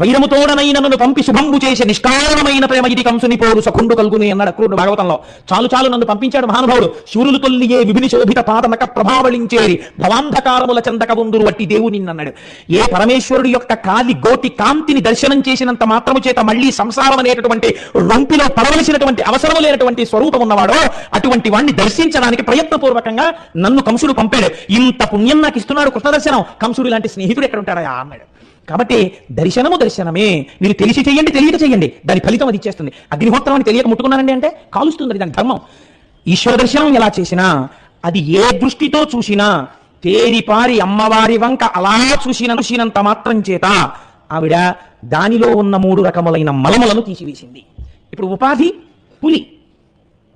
వైరముతోడనైన నన్ను పంపి శుభంబు చేసే నిష్కారణమైన ప్రేమ ఇది కంసుని పోరు సఖుండు కలుగుని అన్నాడు అక్రూరుడు భాగవతంలో. చాలు చాలు నన్ను పంపించాడు మహానుభావుడు. శూరులు తొల్లియే విభిని శోభిత పాదనక ప్రభావళించేరి భవాంధకారముల చందకవందురు అట్టి దేవుని అన్నాడు. ఏ పరమేశ్వరుడు యొక్క కాలి గోటి కాంతిని దర్శనం చేసినంత మాత్రము చేత మళ్ళీ సంసారం అనేటటువంటి రొంపిలో పడవలసినటువంటి అవసరం లేనటువంటి స్వరూపం ఉన్నవాడో అటువంటి వాడిని దర్శించడానికి ప్రయత్నపూర్వకంగా నన్ను కంసుడు పంపాడు. ఇంత పుణ్యం నాకు ఇస్తున్నాడు కృష్ణ దర్శనం, కంసుడు ఇలాంటి స్నేహితుడు ఎక్కడ ఉంటాడా అన్నాడు. కాబట్టి దర్శనము దర్శనమే. మీరు తెలిసి చెయ్యండి, తెలియక చెయ్యండి, దాని ఫలితం అది ఇచ్చేస్తుంది. అగ్నిహోత్రం అని తెలియక ముట్టుకున్నానండి అంటే కాలుస్తుంది, దాని ధర్మం. ఈశ్వర దర్శనం ఎలా చేసినా అది ఏ దృష్టితో చూసినా తేరిపారి అమ్మవారి వంక అలా చూసినంత మాత్రం చేత ఆవిడ దానిలో ఉన్న 3 రకములైన మలములను తీసివేసింది. ఇప్పుడు ఉపాధి పులి,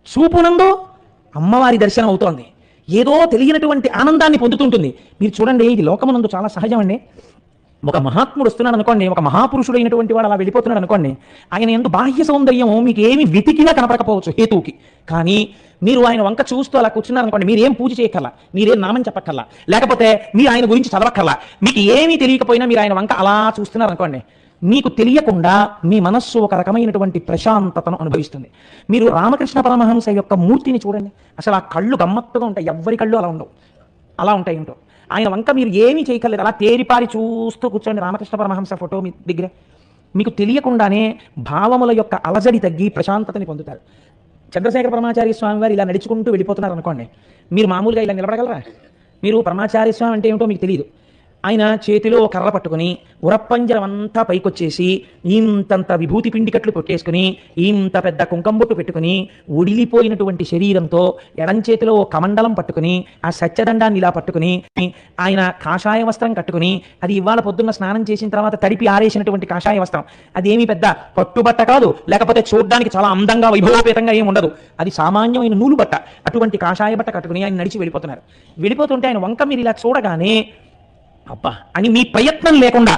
చూపునందు అమ్మవారి దర్శనం అవుతోంది, ఏదో తెలియనటువంటి ఆనందాన్ని పొందుతుంటుంది. మీరు చూడండి, ఇది లోకమునందు చాలా సహజం అండి. ఒక మహాత్ముడు వస్తున్నాడు అనుకోండి, ఒక మహాపురుషుడైనటువంటి వాడు అలా వెళ్ళిపోతున్నాడు అనుకోండి, ఆయన ఎందు బాహ్య సౌందర్యం మీకు ఏమి వెతికినా కనపడకపోవచ్చు హేతువుకి. కానీ మీరు ఆయన వంక చూస్తూ అలా కూర్చున్నారనుకోండి, మీరేం పూజ చేయక్కర్లా, మీరేం నామం చెప్పక్కర్లా, లేకపోతే మీరు ఆయన గురించి చదవక్కర్లా, మీకు ఏమీ తెలియకపోయినా మీరు ఆయన వంక అలా చూస్తున్నారనుకోండి, మీకు తెలియకుండా మీ మనస్సు ఒక రకమైనటువంటి ప్రశాంతతను అనుభవిస్తుంది. మీరు రామకృష్ణ పరమహంస యొక్క మూర్తిని చూడండి, అసలు ఆ కళ్ళు గమ్మత్తుగా ఉంటాయి. ఎవ్వరి కళ్ళు అలా ఉండవు, అలా ఉంటాయి ఏంటో. ఆయన వంక మీరు ఏమీ చేయగలరు, అలా తేరిపారి చూస్తూ కూర్చోండి రామకృష్ణ పరమహంస ఫోటో మీ దగ్గర. మీకు తెలియకుండానే భావముల యొక్క అలజడి తగ్గి ప్రశాంతతని పొందుతారు. చంద్రశేఖర పరమాచార్య స్వామి వారు ఇలా నడుచుకుంటూ వెళ్ళిపోతున్నారు అనుకోండి, మీరు మామూలుగా ఇలా నిలబడగలరా? మీరు పరమాచార్య స్వామి అంటే ఏమిటో మీకు తెలియదు. ఆయన చేతిలో కర్ర పట్టుకుని ఉరప్పంజరం అంతా పైకొచ్చేసి ఇంతంత విభూతి పిండికట్లు కొట్టేసుకుని ఇంత పెద్ద కుంకంబొట్టు పెట్టుకుని ఒడిలిపోయినటువంటి శరీరంతో ఎడం చేతిలో కమండలం పట్టుకుని ఆ సత్యదండాన్ని ఇలా పట్టుకుని ఆయన కాషాయ వస్త్రం కట్టుకుని, అది ఇవాళ పొద్దున్న స్నానం చేసిన తర్వాత తడిపి ఆరేసినటువంటి కాషాయ వస్త్రం, అదేమీ పెద్ద పట్టుబట్ట కాదు, లేకపోతే చూడడానికి చాలా అందంగా వైభవపేతంగా ఏమి ఉండదు, అది సామాన్యమైన నూలు బట్ట. అటువంటి కాషాయ బట్ట కట్టుకుని ఆయన నడిచి వెళ్ళిపోతున్నారు. వెళ్ళిపోతుంటే ఆయన వంక మీరు ఇలా చూడగానే అబ్బా అని మీ ప్రయత్నం లేకుండా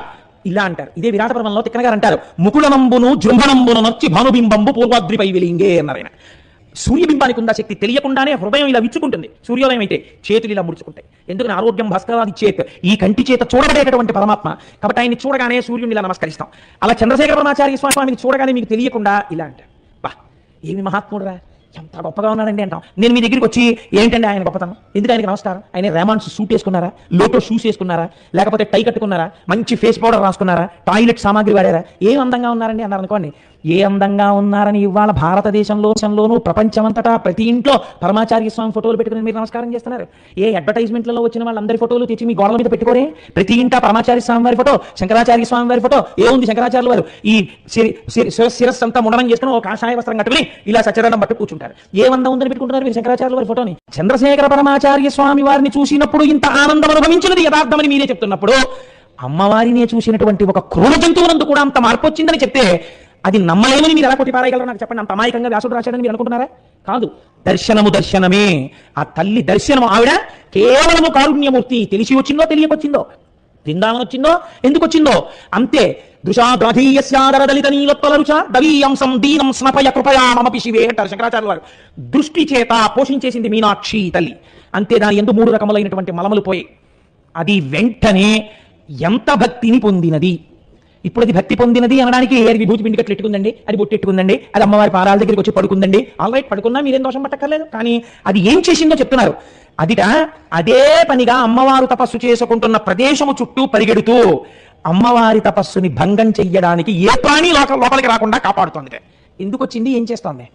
ఇలా అంటారు. ఇదే విరాట పర్వంలో తిక్కన గారు అంటారు, ముకుళనంబును జృంభనంబును నచ్చి భానుబింబంబు పూర్వాద్రిపై వెలింగే అన్నారు ఆయన. సూర్యబింబానికి ఉన్న శక్తి తెలియకుండానే హృదయం ఇలా విచ్చుకుంటుంది. సూర్యోదయం అయితే చేతులు ఇలా ముడుచుకుంటాయి. ఎందుకని ఆరోగ్యం భాస్కరాది చేత్, ఈ కంటి చేత చూడబడేటటువంటి పరమాత్మ. కాబట్టి ఆయన్ని చూడగానే సూర్యుని ఇలా నమస్కరిస్తాం. అలా చంద్రశేఖర పరమాచార్య స్వామిని చూడగానే మీకు తెలియకుండా ఇలా అంటారు, బా ఏమి మహాత్ముడురా, ఎంత గొప్పగా ఉన్నాడండి అంటాం. నేను మీ దగ్గరికి వచ్చి ఏంటండి ఆయన గొప్పతనం, ఎందుకు ఆయనకి నమస్కారం, ఆయన రేమాన్స్ సూట్ వేసుకున్నారా, లోటో షూస్ వేసుకున్నారా, లేకపోతే టై కట్టుకున్నారా, మంచి ఫేస్ పౌడర్ రాసుకున్నారా, టాయిలెట్ సామాగ్రి వాడారా, ఏం అందంగా ఉన్నారండి అన్నారు అనుకోండి. ఏ అందంగా ఉన్నారని ఇవాళ భారతదేశంలోనూ ప్రపంచమంతటా ప్రతి ఇంట్లో పరమాచార్య స్వామి ఫోటోలు పెట్టుకుని మీరు నమస్కారం చేస్తున్నారు. ఏ అడ్వర్టైజ్మెంట్లలో వచ్చిన వాళ్ళందరి ఫోటోలు తెచ్చి మీ గోడల మీద పెట్టుకోరే. ప్రతి ఇంట పరమాచార్య స్వామి వారి ఫోటో, శంకరాచార్య స్వామి వారి ఫోటో. ఏముంది శంకరాచార్యుల వారు ఈ శిరస్సు అంతా ముడనం చేసుకుని ఒక కాషాయ వస్త్రం కట్టుకుని ఇలా సత్యదండం పట్టు కూర్చుంటారు. ఏ అందం ఉందని పెట్టుకుంటున్నారు మీరు శంకరాచార్యుల వారి ఫోటోని. చంద్రశేఖర పరమాచార్య స్వామి వారిని చూసినప్పుడు ఇంత ఆనందం అనుభవించినది యథార్థమని మీరే చెప్తున్నప్పుడు, అమ్మవారినే చూసినటువంటి ఒక క్రూర జంతువునందు కూడా అంత మార్పు వచ్చిందని చెప్తే అది నమ్మలేమని మీరు ఎలా కొట్టి పారేయగలరు నాకు చెప్పండి. అంత అమాయకంగా వ్యాసుడు రాశాడని మీరు అనుకుంటున్నారా? కాదు, దర్శనమే. ఆ తల్లి దర్శనము. ఆవిడ కేవలము కారుణ్యమూర్తి. తెలిసి వచ్చిందో తెలియకొచ్చిందో, బృందావనం వచ్చిందో ఎందుకు వచ్చిందో అంతే. దృశాద్రాధీయస్యాదర దళిత నీలోత్పలరుచ దవీయంసం దీనం స్నపయ కృపయా మమపి శివే అంటారు శంకరాచార్యుల వారు. దృష్టి చేత పోషించేసింది మీనాక్షి తల్లి అంతే. దాని ఎందు 3 రకములైనటువంటి మలములు పోయి అది వెంటనే ఎంత భక్తిని పొందినది. ఇప్పుడు అది భక్తి పొందినది అనడానికి అది విభూతి పిండి కట్లు ఎట్టుకుందండి, అది బొట్టెట్టుకుందండి, అది అమ్మవారి పాదాల దగ్గరికి వచ్చి పడుకుందండి. ఆల్ రైట్, పడుకున్నా మీరేం దోషం పట్టక్కర్లేదు. కానీ అది ఏం చేసిందో చెప్తున్నారు. అదిట అదే పనిగా అమ్మవారు తపస్సు చేసుకుంటున్న ప్రదేశము చుట్టూ పరిగెడుతూ అమ్మవారి తపస్సుని భంగం చెయ్యడానికి ఏ ప్రాణి లోపలికి రాకుండా కాపాడుతోంది. ఎందుకు వచ్చింది, ఏం చేస్తోంది?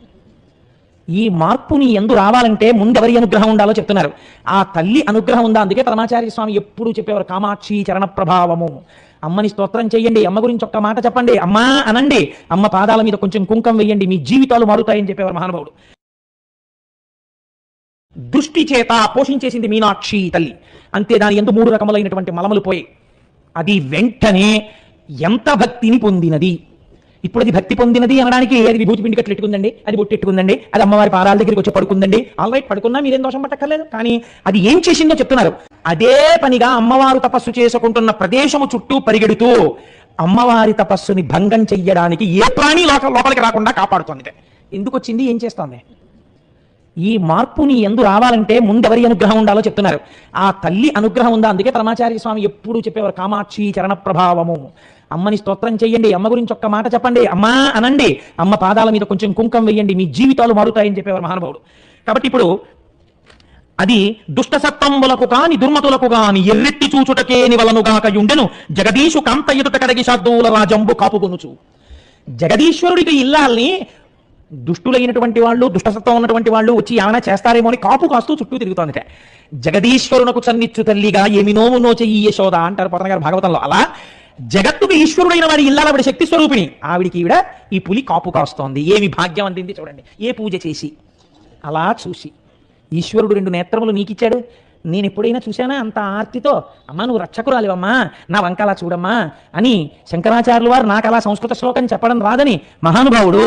ఈ మార్పుని ఎందు రావాలంటే ముందెవరి అనుగ్రహం ఉండాలో చెప్తున్నారు. ఆ తల్లి అనుగ్రహం ఉందా. అందుకే పరమాచార్య స్వామి ఎప్పుడూ చెప్పేవారు కామాక్షి చరణ ప్రభావము. అమ్మని స్తోత్రం చేయండి, అమ్మ గురించి ఒక్క మాట చెప్పండి, అమ్మా అనండి, అమ్మ పాదాల మీద కొంచెం కుంకం వేయండి, మీ జీవితాలు మారుతాయని చెప్పేవారు మహానుభావుడు. దృష్టి చేత పోషించేసింది మీనాక్షి తల్లి అంతే. దాని ఎందు 3 రకములైనటువంటి మలములు పోయి అది వెంటనే ఎంత భక్తిని పొందినది. ఇప్పుడు అది భక్తి పొందినది అనడానికి అది విభూతి పిండి కట్లు ఎట్టుకుందండి, అది బొట్టెట్టుకుందండి, అది అమ్మవారి పాదాల దగ్గరికి వచ్చి పడుకుందండి. ఆల్ రైట్, పడుకున్నా మీరేం దోషం పట్టక్కర్లేదు. కానీ అది ఏం చేసిందో చెప్తున్నారు. అదే పనిగా అమ్మవారు తపస్సు చేసుకుంటున్న ప్రదేశము చుట్టూ పరిగెడుతూ అమ్మవారి తపస్సుని భంగం చెయ్యడానికి ఏ ప్రాణి లోపలికి రాకుండా కాపాడుతోంది. ఎందుకు వచ్చింది, ఏం చేస్తోంది? ఈ మార్పుని ఎందు రావాలంటే ముందెవరి అనుగ్రహం ఉండాలో చెప్తున్నారు. ఆ తల్లి అనుగ్రహం ఉందా. అందుకే పరమాచార్య స్వామి ఎప్పుడూ చెప్పేవారు కామాక్షి చరణ ప్రభావము. అమ్మని స్తోత్రం చేయండి, అమ్మ గురించి ఒక్క మాట చెప్పండి, అమ్మా అనండి, అమ్మ పాదాల మీద కొంచెం కుంకం వేయండి, మీ జీవితాలు మారుతాయని చెప్పేవారు మహానుభావుడు. కాబట్టి ఇప్పుడు అది దుష్ట సత్తంబులకు కాని దుర్మతులకు గాని ఎర్రెత్తి చూచుటకే నివలనుగాక యుండెను జగదీశు కాంత ఎదుట కడగి శార్దూల రాజంబు కాపుకొనుచు. జగదీశ్వరుడికి ఇల్లాల్ని దుష్టులైనటువంటి వాళ్ళు, దుష్టసత్వం ఉన్నటువంటి వాళ్ళు వచ్చి ఏమైనా చేస్తారేమో అని కాపు కాస్తూ చుట్టూ తిరుగుతోందిట. జగదీశ్వరునకు చన్నిచ్చు తల్లిగా ఏమి నోము నోచెయ్యి యశోద అంటారు పోతన గారు భాగవతంలో. అలా జగత్తుకు ఈశ్వరుడైన వాడి ఇల్లాల ఆవిడ శక్తి స్వరూపిణి. ఆవిడికి ఈవిడ ఈ పులి కాపు కాస్తోంది. ఏమి భాగ్యం అందింది చూడండి. ఏ పూజ చేసి అలా చూసి ఈశ్వరుడు 2 నేత్రములు నీకిచ్చాడు. నేను ఎప్పుడైనా చూశానా అంత ఆర్తితో, అమ్మా నువ్వు రక్షకురాలివమ్మా, నా వంకలా చూడమ్మా అని శంకరాచార్యుల వారు నాకు అలా సంస్కృత శ్లోకం చెప్పడం రాదని మహానుభావుడు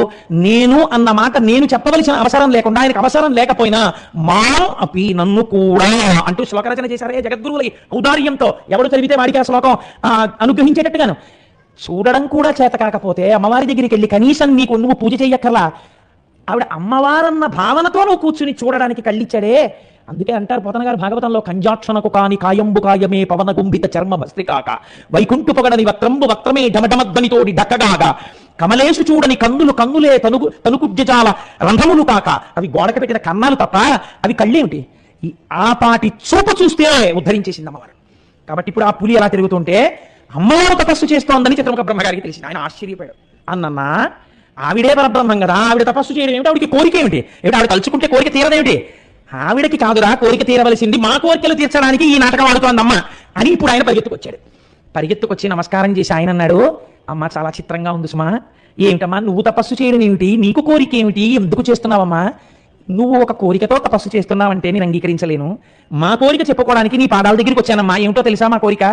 నేను అన్న మాట నేను చెప్పవలసిన అవసరం లేకుండా, ఆయనకు అవసరం లేకపోయినా మాం అపి నన్ను కూడా అంటూ శ్లోకరచన చేశారే జగద్గురువులై ఔదార్యంతో. ఎవడు చదివితే వాడికి ఆ శ్లోకం అనుగ్రహించేటట్టుగాను. చూడడం కూడా చేత కాకపోతే అమ్మవారి దగ్గరికి వెళ్ళి కనీసం నువ్వు పూజ చెయ్యక్కర్లా, ఆవిడ అమ్మవారన్న భావనతో నువ్వు కూర్చుని చూడడానికి కళ్ళిచ్చాడే. అందుకే అంటారు పోతన గారు భాగవతంలో కంజాక్షణకు కాని కాయంబు కాయమే పవన గుంభిత చర్మ భస్త్రికాక వైకుంఠు పొగడని వక్త్రంబు వక్త్రమే ఢమఢమధ్వనితోడి డక్కగాగా కమలేశు చూడని కన్నులే తనుకుబ్జాల రంధ్రములు కాక. అవి గోడకు పెట్టిన కన్నాలు తప్ప అవి కళ్ళేమిటి? ఆ పాటి చూపు చూస్తే ఉద్ధరించేసింది అమ్మవారు. కాబట్టి ఇప్పుడు ఆ పులి ఎలా తిరుగుతుంటే అమ్మవారు తపస్సు చేస్తోందని చిత్రముఖ బ్రహ్మగారికి తెలిసింది. ఆయన ఆశ్చర్యపోయాడు. అన్నన్నా ఆవిడే పరబ్రహ్మం కదా, ఆవిడ తపస్సు చేయడం ఏమిటి, ఆవిడికి కోరిక ఏమిటి, ఆవిడ తలుచుకుంటే కోరిక తీరదేమిటి? ఆవిడకి కాదురా కోరిక తీరవలసింది, మా కోరికలు తీర్చడానికి ఈ నాటకం ఆడుతోందమ్మ అని ఇప్పుడు ఆయన పరిగెత్తుకొచ్చి నమస్కారం చేసి ఆయన అన్నాడు, అమ్మ చాలా చిత్రంగా ఉంది సుమా, ఏమిటమ్మా నువ్వు తపస్సు చేయడం ఏమిటి, నీకు కోరిక ఏమిటి, ఎందుకు చేస్తున్నావమ్మా? నువ్వు ఒక కోరికతో తపస్సు చేస్తున్నావంటే నేను అంగీకరించలేను. మా కోరిక చెప్పుకోవడానికి నీ పాదాల దగ్గరికి వచ్చానమ్మా. ఏమిటో తెలుసా మా కోరిక?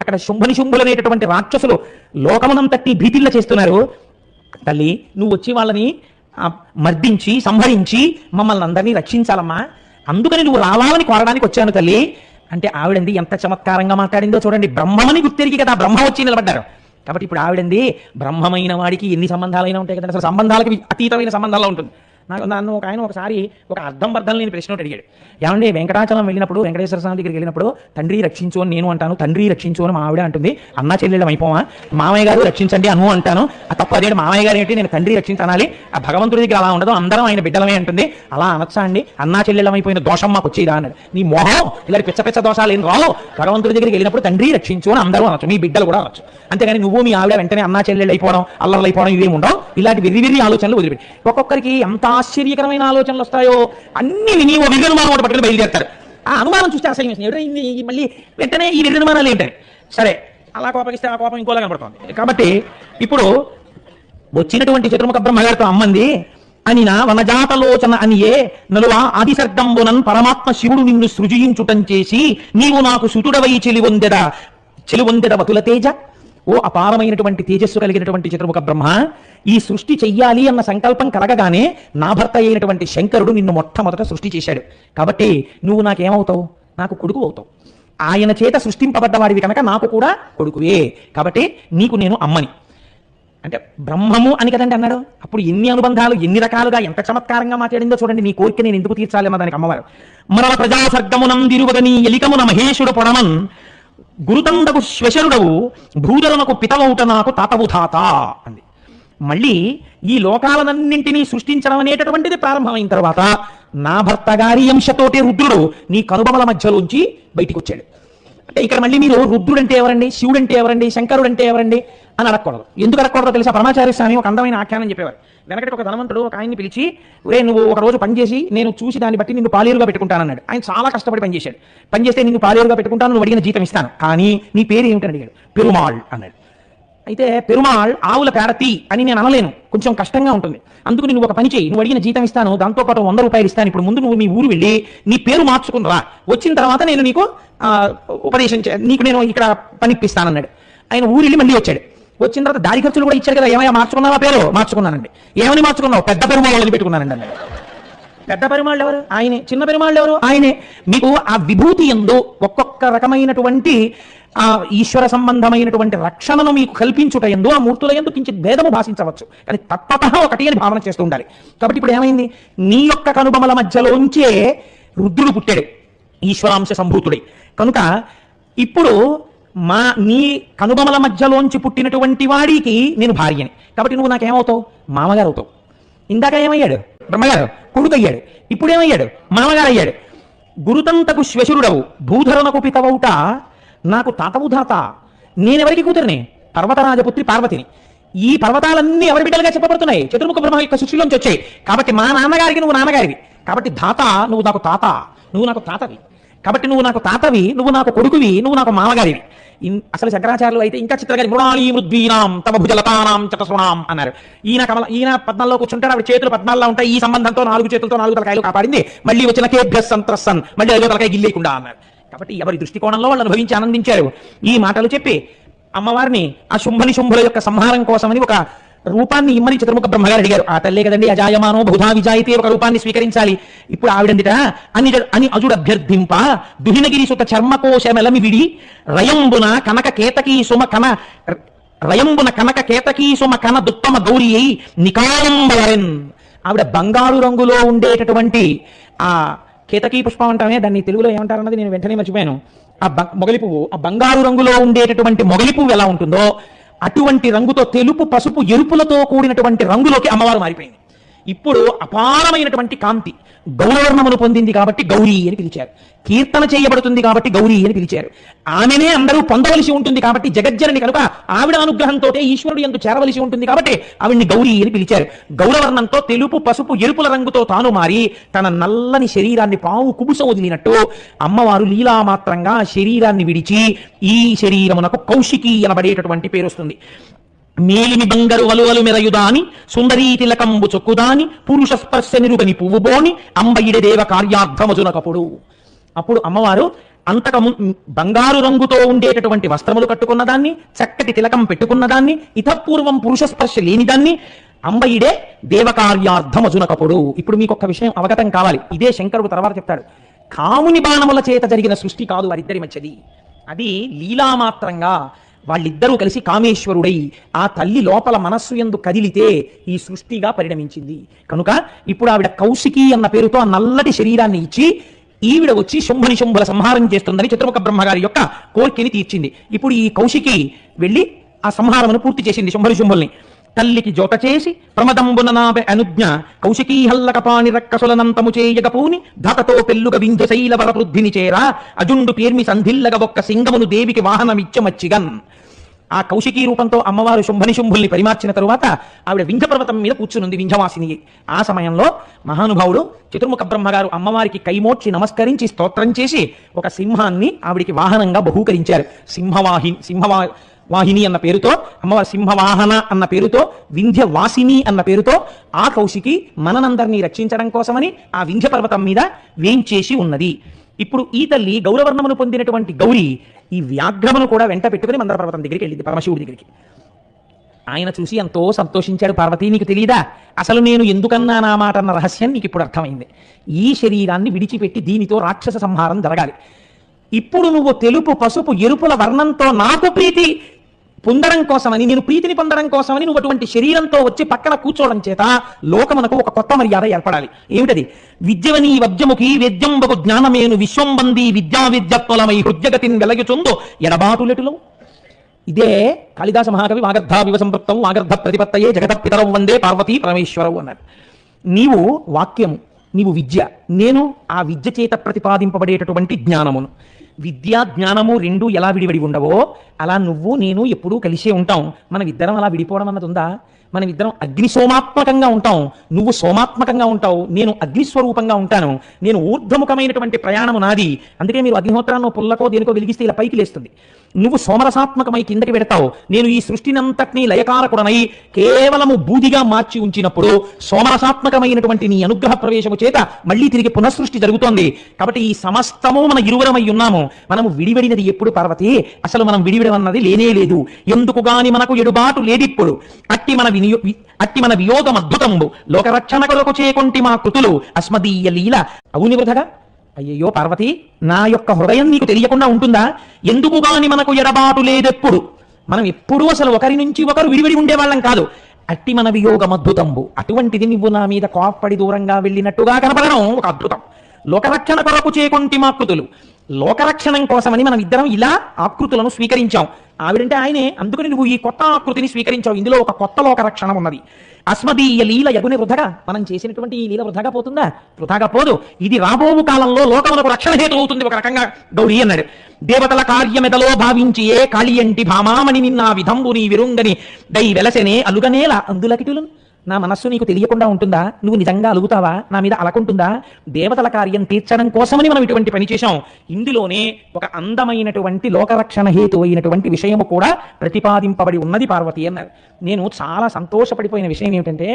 అక్కడ శుంభులు అనేటటువంటి రాక్షసులు లోకమునంతటి భీతిల్ల చేస్తున్నారు. తల్లి నువ్వు వచ్చి వాళ్ళని మర్దించి సంహరించి మమ్మల్ని అందరినీ రక్షించాలమ్మా, అందుకని నువ్వు రావాలని కోరడానికి వచ్చాను తల్లి అంటే ఆవిడంది ఎంత చమత్కారంగా మాట్లాడిందో చూడండి. బ్రహ్మమని గుర్తెరిగి కదా బ్రహ్మ వచ్చి నిలబడ్డారు. కాబట్టి ఇప్పుడు ఆవిడంది బ్రహ్మమైన వాడికి ఎన్ని సంబంధాలైనా ఉంటాయి కదా, అసలు సంబంధాలకి అతీతమైన సంబంధాల్లో ఉంటుంది. నన్ను ఒక ఆయన ఒకసారి ఒక అర్థం లేని ప్రశ్న ఒకటి అడిగాడు. ఏమంటే వెంకటాచలం వెళ్ళినప్పుడు, వెంకటేశ్వర స్వామి దగ్గరికి వెళ్ళినప్పుడు తండ్రి రక్షించు అని నేను అంటాను, తండ్రి రక్షించు అని మా ఆవిడ అంటుంది, అన్నా చెల్లెళ్ళం అయిపోవా, మామయ్య గారు రక్షించండి అను అంటాను, ఆ తప్పు అదే మామయ్య గారు ఏంటి నేను తండ్రి రక్షించాలి, ఆ భగవంతుడి దగ్గర అలా ఉండదు, అందరం ఆయన బిడ్డలమే అంటుంది, అలా అనొచ్చా అండి, అన్నా చెల్లెళ్ళం అయిపోయిన దోషం మాకు వచ్చేదా అన్నాడు. నీ మొహం ఇలా పిచ్చ దోషాలు ఏం రావు, భగవంతుడి దగ్గరికి వెళ్ళినప్పుడు తండ్రి రక్షించు అని అందరూ అనొచ్చు, మీ బిడ్డలు కూడా అనొచ్చు. అంతేగాని నువ్వు మీ ఆవిడ వెంటనే అన్నా చెల్లెళ్ళు అయిపోవడం, అల్లర్లు అయిపోవడం ఇవేమి ఉండవు. ఇలాంటి వెర్రి ఆలోచనలు వదిలిపెట్టి ఒక్కొక్కరికి ఎంత ఆశ్చర్యకరమైన ఆలోచనలు వస్తాయో అన్ని విని ఓ విర్రనుమానం ఒకటి పట్టుకుని బయలుదేరుతారు. ఆ అనుమానం చూస్తే అసహ్యం మళ్ళీ వెంటనే ఈ విర్రనుమానాలు ఏంటాయి. సరే అలా కోపగిస్తే ఆ కోపం ఇంకోలా కనపడుతుంది. కాబట్టి ఇప్పుడు వచ్చినటువంటి చతుర్ముఖ బ్రహ్మగారితో అమ్మంది అని నా వనజాతలోచన అనియే నలువా ఆదిసర్గంబునన్ పరమాత్మ శివుడు నిన్ను సృజించుటం చేసి నీవు నాకు సుతుడవై చెలివొందెద వతుల తేజ. ఓ అపారమైనటువంటి తేజస్సు కలిగినటువంటి చతుర్ముఖ బ్రహ్మ, ఈ సృష్టి చెయ్యాలి అన్న సంకల్పం కలగగానే నా భర్త అయినటువంటి శంకరుడు నిన్ను మొట్టమొదట సృష్టి చేశాడు. కాబట్టి నువ్వు నాకేమవుతావు, నాకు కొడుకు అవుతావు. ఆయన చేత సృష్టింపబడ్డవాడివి కనుక నాకు కూడా కొడుకువే. కాబట్టి నీకు నేను అమ్మని అంటే బ్రహ్మము అని కదండి అన్నాడు. అప్పుడు ఎన్ని అనుబంధాలు, ఎన్ని రకాలుగా, ఎంత చమత్కారంగా మాట్లాడిందో చూడండి. నీ కోరిక నేను ఎందుకు తీర్చాలి అన్న దానికి అమ్మవారు మరల ప్రజాసర్గమునందిరువగని ఎలికమున మహేశుడు పొడమన్ గురుతండకు శ్వశరుడవు భూజలనకు పితవౌట నాకు తాతవు తాత అంది. మళ్ళీ ఈ లోకాలనన్నింటినీ సృష్టించడం అనేటటువంటిది ప్రారంభమైన తర్వాత నా భర్త గారి అంశతోటి రుద్రుడు నీ కనుబొమల మధ్యలోంచి బయటికి వచ్చాడు. అంటే ఇక్కడ మళ్ళీ మీరు రుద్రుడు అంటే ఎవరండి, శివుడు అంటే ఎవరండి, శంకరుడు అంటే ఎవరండి అని అడగకూడదు. ఎందుకు అడగకూడదో తెలుసా? పరమాచార్య స్వామి ఒక అందమైన ఆఖ్యానం చెప్పేవారు. వెనకటి ఒక ధనవంతుడు ఒక ఆయన్ని పిలిచి, ఒరే నువ్వు ఒక రోజు పనిచేసి నేను చూసి దాన్ని బట్టి నిన్ను పాలేరుగా పెట్టుకుంటానన్నాడు. ఆయన చాలా కష్టపడి పనిచేశాడు. పనిచేస్తే నిన్ను పాలేరుగా పెట్టుకుంటాను, నువ్వు అడిగిన జీతం ఇస్తాను, కానీ నీ పేరు ఏమిటని అడిగాడు. పెరుమాళ్ అన్నాడు. అయితే పెరుమాళ్ ఆవుల పేడతి అని నేను అనలేను, కొంచెం కష్టంగా ఉంటుంది. అందుకు నువ్వు ఒక పని చేయి, నువ్వు అడిగిన జీతం ఇస్తాను, దాంతోపాటు 100 రూపాయలు ఇస్తాను. ఇప్పుడు ముందు నువ్వు నీ ఊరు వెళ్ళి నీ పేరు మార్చుకుని రా, వచ్చిన తర్వాత నేను నీకు ఉపదేశం నీకు నేను ఇక్కడ పనిపిస్తానన్నాడు. ఆయన ఊరు వెళ్ళి మళ్ళీ వచ్చాడు. వచ్చిన తర్వాత దారి ఖర్చులు కూడా ఇచ్చాడు కదా, ఏమయ్యా మార్చుకున్నావా పేరు? మార్చుకున్నానండి. ఏమని మార్చుకున్నావు? పెద్ద పెరుమాళ్ళని పెట్టుకున్నానండి అన్నాడు. పెద్ద పెరుమాళ్ళు ఎవరు? ఆయనే. చిన్న పెరుమాళ్ళు ఎవరు? ఆయనే. మీకు ఆ విభూతి యందు ఒక్కొక్క రకమైనటువంటి ఆ ఈశ్వర సంబంధమైనటువంటి రక్షణను మీకు కల్పించుట యందు, ఆ మూర్తుల యందు కించిత్ భేదము భాషించవచ్చు, కానీ తత్వతః ఒకటి అని భావన చేస్తూ ఉండాలి. కాబట్టి ఇప్పుడు ఏమైంది, నీ యొక్క కనుబొమల మధ్యలోంచే రుద్రుడు పుట్టాడు, ఈశ్వరాంశ సంభూతుడే. కనుక ఇప్పుడు నీ కనుబొమల మధ్యలోంచి పుట్టినటువంటి వాడికి నేను భార్యని. కాబట్టి నువ్వు నాకేమవుతావు? మామగారు అవుతావు. ఇందాక ఏమయ్యాడు? బ్రహ్మగారు. కొడుకు అయ్యాడు. ఇప్పుడు ఏమయ్యాడు? మామగారు అయ్యాడు. గురుతంతకు శ్వశురుడవు భూధరునకు పితవౌట నాకు తాతవు తాత. నేనెవరికి కూతురిని? పర్వతరాజపుత్రి పార్వతిని. ఈ పర్వతాలన్నీ ఎవరి బిడ్డలుగా చెప్పబడుతున్నాయి? చతుర్ముఖ బ్రహ్మ యొక్క సృష్టిలోంచి వచ్చాయి. కాబట్టి మా నాన్నగారికి నువ్వు నాన్నగారివి. కాబట్టి ధాత నువ్వు నాకు తాత, నువ్వు నాకు తాతవి. కాబట్టి నువ్వు నాకు తాతవి, నువ్వు నాకు కొడుకువి, నువ్వు నాకు మామగారివి. అసలు శంకరాచార్యులు అయితే ఇంకా చిత్రగారి మృణాళీ మృద్వీనాం తమ భుజలతానాం చతస్రుణాం అన్నారు. ఈయన పద్మాల్లో కూర్చుంటాడు, ఆవిడ చేతులు పద్మాల్లో ఉంటాయి. ఈ సంబంధంతో 4 చేతులతో 4 తలకాయలు కాపాడింది. మళ్ళీ వచ్చిన కేభ్యస్ సంత్రసన్, మళ్ళీ 5వ తలకాయ గిల్లేకుండా అన్నారు. కాబట్టి ఎవరి దృష్టికోణంలో వాళ్ళు అనుభవించి ఆనందించారు. ఈ మాటలు చెప్పి అమ్మవారిని ఆ శుంభుల యొక్క సంహారం కోసమని ఒక రూపాన్ని ఇమ్మని చతుర్ముఖ బ్రహ్మగారు అడిగారు. ఆ తల్లే కదండి అజాయమానో బహుధా విజాయితే, ఒక రూపాన్ని స్వీకరించాలి. ఇప్పుడు ఆవిడందిట అని అజుడు అభ్యర్థింప దుహినగిరి సుత చర్మకోశమెలమి విడి రయంబున కనక కేతకీ సుమ కన దుత్తమ గౌరీ అయి నికాయంబలరెన్. ఆవిడ బంగారు రంగులో ఉండేటటువంటి ఆ కేతకీ పుష్పం అంటామే, దాన్ని తెలుగులో ఏమంటారన్నది నేను వెంటనే మర్చిపోయాను. ఆ మొగలి పువ్వు, ఆ బంగారు రంగులో ఉండేటటువంటి మొగలి పువ్వు ఎలా ఉంటుందో అటువంటి రంగుతో, తెలుపు పసుపు ఎరుపులతో కూడినటువంటి రంగులోకి అమ్మవారు మారిపోయింది. ఇప్పుడు అపారమైనటువంటి కాంతి, గౌరవర్ణమును పొందింది కాబట్టి గౌరీ అని పిలిచారు. కీర్తన చేయబడుతుంది కాబట్టి గౌరీ అని పిలిచారు. ఆమెనే అందరూ పొందవలసి ఉంటుంది కాబట్టి జగజ్జనని కనుక ఆవిడ అనుగ్రహంతో ఈశ్వరుడు యందు చేరవలసి ఉంటుంది కాబట్టి ఆవిడ్ని గౌరీ అని పిలిచారు. గౌరవర్ణంతో తెలుపు పసుపు ఎరుపుల రంగుతో తాను మారి తన నల్లని శరీరాన్ని పావు కుబుస వదిలినట్టు అమ్మవారు లీలామాత్రంగా శరీరాన్ని విడిచి ఈ శరీరమునకు కౌశికి అనబడేటటువంటి పేరు వస్తుంది. మేలిమి బంగరు వలువలు మెరయుదాని సుందరీ తిలకంబు చొక్కుదాని పురుష స్పర్శ నిరుగని పువ్వుబోని అంబయిడి దేవ కార్యార్థమజునకప్పుడు. అప్పుడు అమ్మవారు అంతకు బంగారు రంగుతో ఉండేటటువంటి వస్త్రములు కట్టుకున్నదాన్ని, చక్కటి తిలకం పెట్టుకున్నదాన్ని, ఇతపూర్వం పురుష స్పర్శ లేనిదాన్ని, అంబయిడే దేవకార్యార్థమజునకప్పుడు. ఇప్పుడు మీకు ఒక విషయం అవగతం కావాలి. ఇదే శంకరుడు తర్వాత చెప్తాడు. కాముని బాణముల చేత జరిగిన సృష్టి కాదు వారిద్దరి మధ్యది, అది లీలామాత్రంగా వాళ్ళిద్దరూ కలిసి కామేశ్వరుడై ఆ తల్లి లోపల మనస్సు యందు కదిలితే ఈ సృష్టిగా పరిణమించింది. కనుక ఇప్పుడు ఆవిడ కౌశికి అన్న పేరుతో ఆ నల్లటి శరీరాన్ని ఇచ్చి ఈవిడ వచ్చి శుంభుల సంహారం చేస్తుందని చతుర్ముఖ బ్రహ్మగారి యొక్క కోరికని తీర్చింది. ఇప్పుడు ఈ కౌశికి వెళ్ళి ఆ సంహారమును పూర్తి చేసింది శుంభుల్ని. తల్లికి జోట చేసి ప్రమదంబున నాభ అనుజ్ఞ కౌశికీ హల్లకపాణి రక్కసులనంతము చేయగపూని ధాతతో పెళ్ళుగ వింధ్య శైల వరవృద్ధిని చేరా అజుండు పేర్మి సంధిల్లగ ఒక్క సింగమును దేవికి వాహనమిచ్చమచ్చిగన్. ఆ కౌశికీ రూపంతో అమ్మవారు శుంభుల్ని పరిమార్చిన తరువాత ఆవిడ వింధ్య పర్వతం మీద కూర్చునుంది, వింధ్యవాసిని. ఆ సమయంలో మహానుభావుడు చతుర్ముఖ బ్రహ్మగారు అమ్మవారికి కైమోడ్చి నమస్కరించి స్తోత్రం చేసి ఒక సింహాన్ని ఆవిడికి వాహనంగా బహూకరించారు. వాహిని అన్న పేరుతో అమ్మవారి సింహవాహన అన్న పేరుతో, వింధ్యవాసిని అన్న పేరుతో ఆ కౌశికి మనందరినీ రక్షించడం కోసమని ఆ వింధ్య పర్వతం మీద వేంచేసి ఉన్నది. ఇప్పుడు ఈ తల్లి గౌరవర్ణమును పొందినటువంటి గౌరి ఈ వ్యాఘ్రమును కూడా వెంట పెట్టుకుని మందర పర్వతం దగ్గరికి వెళ్ళింది, పరమశివుడి దగ్గరికి. ఆయన చూసి ఎంతో సంతోషించాడు. పార్వతీ, నీకు తెలియదా అసలు నేను ఎందుకన్నా నా మాట అన్న రహస్యం నీకు ఇప్పుడు అర్థమైంది. ఈ శరీరాన్ని విడిచిపెట్టి దీనితో రాక్షస సంహారం జరగాలి. ఇప్పుడు నువ్వు తెలుపు పసుపు ఎరుపుల వర్ణంతో నాకు ప్రీతి పొందడం కోసమని, నేను ప్రీతిని పొందడం కోసమని నువ్వు అటువంటి శరీరంతో వచ్చి పక్కన కూర్చోవడం చేత లోకమునకు ఒక కొత్త మర్యాద ఏర్పడాలి. ఏమిటది? విద్యవని వబ్జముఖి వేద్యంబకు జ్ఞానమేను విశ్వంబంది విద్యా విద్యత్వలమై హృద్యగతిని వెలగుచుందో ఎడబాటులెటులో. ఇదే కాళిదాస మహాకవి వాగర్ధావివ సంపృక్తం వాగర్ధ ప్రతిపత్తయే జగత పితరవు వందే పార్వతీ పరమేశ్వరవు అన్నారు. నీవు వాక్యము, నీవు విద్య, నేను ఆ విద్య చేత ప్రతిపాదింపబడేటటువంటి జ్ఞానమును. విద్యా జ్ఞానము రెండు ఎలా విడివడి ఉండవో అలా నువ్వు నేను ఎప్పుడూ కలిసే ఉంటాం. మనం ఇద్దరం అలా విడిపోవడం అన్నది ఉందా? మనం ఇద్దరం అగ్నిసోమాత్మకంగా ఉంటాం. నువ్వు సోమాత్మకంగా ఉంటావు, నేను అగ్నిస్వరూపంగా ఉంటాను. నేను ఊర్ధ్వముఖమైనటువంటి ప్రయాణము నాది. అందుకే మీరు అగ్నిహోత్రాన్ని పుల్లకో దేనికో వెలిగిస్తే ఇలా పైకి లేస్తుంది. నువ్వు సోమరసాత్మకమై కిందకి పెడతావు. నేను ఈ సృష్టినంతటినీ లయకారకుడనై కేవలము బూదిగా మార్చి ఉంచినప్పుడు సోమరసాత్మకమైనటువంటి నీ అనుగ్రహ ప్రవేశము చేత మళ్ళీ తిరిగి పునఃసృష్టి జరుగుతోంది. కాబట్టి ఈ సమస్తము మన ఇరువురమై ఉన్నాము. మనము విడివడినది ఎప్పుడు పార్వతి? అసలు మనం విడివిడం అన్నది లేనే లేదు. ఎందుకు గాని మనకు ఎడుబాటు లేదిప్పుడు. అట్టి మన వియోగం అద్భుతంబు లోకరక్షణ కొరకు చేకొంటి మా కృతులు అస్మదీయ లీల అవుని వృధగా. అయ్యయ్యో పార్వతి, నా యొక్క హృదయం నీకు తెలియకుండా ఉంటుందా? ఎందుకు గాని మనకు ఎడబాటు లేదెప్పుడు. మనం ఎప్పుడూ అసలు ఒకరి నుంచి ఒకరు విడివిడి ఉండేవాళ్ళం కాదు. అట్టి మన వియోగం అద్భుతంబు. అటువంటిది నువ్వు నా మీద కోప్పడి దూరంగా వెళ్ళినట్టుగా కనపడడం ఒక అద్భుతం. లోకరక్షణ కొరకు చేకొంటి మా కృతులు. లోకరక్షణం కోసమని మనం ఇద్దరం ఇలా ఆకృతులను స్వీకరించాం. ఆవిడంటే ఆయనే, అందుకని నువ్వు ఈ కొత్త ఆకృతిని స్వీకరించావు. ఇందులో ఒక కొత్త లోకరక్షణ ఉన్నది. అస్మదీయ లీల యగుని వృధగా. మనం చేసినటువంటి ఈ లీల వృధగా పోతుందా? వృధాగా పోదు. ఇది రాబోవు కాలంలో లోకములకు రక్షణ హేతు అవుతుంది. ఒక రకంగా గౌరీ అన్నాడు. దేవతల కార్యమెదలో భావించి ఏ కాళియంటి భామామణి నిన్న విధంబు నీ విరుంగని దై వెలసెనే అలుగనేల అందులకిటులు. నా మనస్సు నీకు తెలియకుండా ఉంటుందా? నువ్వు నిజంగా అలుగుతావా? నా మీద అలకుంటుందా? దేవతల కార్యం తీర్చడం కోసమని మనం ఇటువంటి పని చేశాం. ఇందులోనే ఒక అందమైనటువంటి లోకరక్షణ హేతు అయినటువంటి విషయము కూడా ప్రతిపాదింపబడి ఉన్నది పార్వతి అన్నారు. నేను చాలా సంతోషపడిపోయిన విషయం ఏమిటంటే,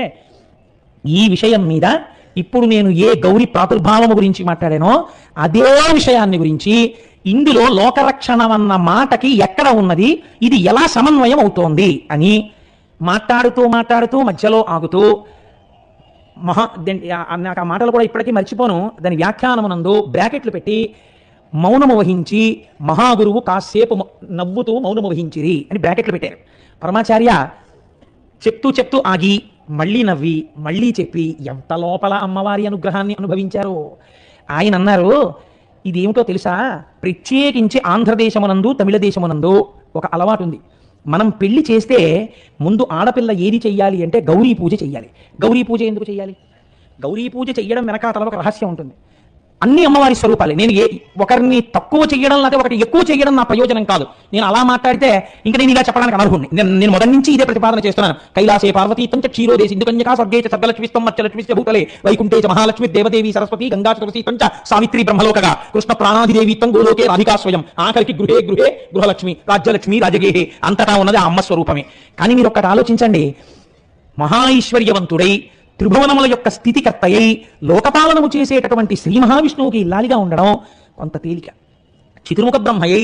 ఈ విషయం మీద ఇప్పుడు నేను ఏ గౌరీ ప్రాదుర్భావము గురించి మాట్లాడానో అదే విషయాన్ని గురించి ఇందులో లోకరక్షణ అన్న మాటకి ఎక్కడ ఉన్నది, ఇది ఎలా సమన్వయం అవుతోంది అని మాట్లాడుతూ మధ్యలో ఆగుతూ నాకు ఆ మాటలు కూడా ఇప్పటికీ మర్చిపోను. దాని వ్యాఖ్యానమునందు బ్రాకెట్లు పెట్టి మౌనము వహించి మహాగురువు కాసేపు నవ్వుతూ మౌనము వహించిరి అని బ్రాకెట్లు పెట్టారు. పరమాచార్య చెప్తూ ఆగి మళ్ళీ నవ్వి మళ్ళీ చెప్పి ఎంత లోపల అమ్మవారి అనుగ్రహాన్ని అనుభవించారో. ఆయన అన్నారు, ఇదేమిటో తెలుసా, ప్రత్యేకించి ఆంధ్రదేశమునందు తమిళ దేశమునందు ఒక అలవాటు ఉంది. మనం పెళ్లి చేస్తే ముందు ఆడపిల్ల ఏది చెయ్యాలి అంటే గౌరీ పూజ చెయ్యాలి. గౌరీ పూజ ఎందుకు చెయ్యాలి? గౌరీ పూజ చెయ్యడం వెనకాతల ఒక రహస్యం ఉంటుంది. అన్ని అమ్మవారి స్వరూపాలే. నేను ఒకరిని తక్కువ చెయ్యడం లేకపోతే ఒకటి ఎక్కువ చెయ్యడం నా ప్రయోజనం కాదు. నేను అలా మాట్లాడితే ఇంకా నేను ఇలా చెప్పడానికి అనర్హుణ్ణి. నేను మొదటి నుంచి ఇదే ప్రతిపాదన చేస్తున్నాను. కైలాసే పార్వతీతం చ క్షీరోదేశి ఇందుకన్యకా స్వర్గే చ సర్గలక్ష్మిస్తం మత్స్యలక్ష్మిశ్చ భూతలే వైకుంఠే చ మహాలక్ష్మి దేవదేవి సరస్వతి గంగా చతుర్సీతం చ సావిత్రి బ్రహ్మలోకగా కృష్ణ ప్రాణాధిదేవిత్వం గోలోకే రాధికా స్వయం. ఆఖరికి గృహే గృహలక్ష్మి రాజ్యలక్ష్మి రాజగేహే. అంతటా ఉన్నది ఆ అమ్మ స్వరూపమే. కానీ మీరు ఒక్కటి ఆలోచించండి, మహాఐశ్వర్యవంతుడై త్రిభువనముల యొక్క స్థితికర్త అయి లోకపాలనము చేసేటటువంటి శ్రీ మహావిష్ణువుకి ఇల్లాలిగా ఉండడం కొంత తేలిక. చతుర్ముఖ బ్రహ్మయ్యి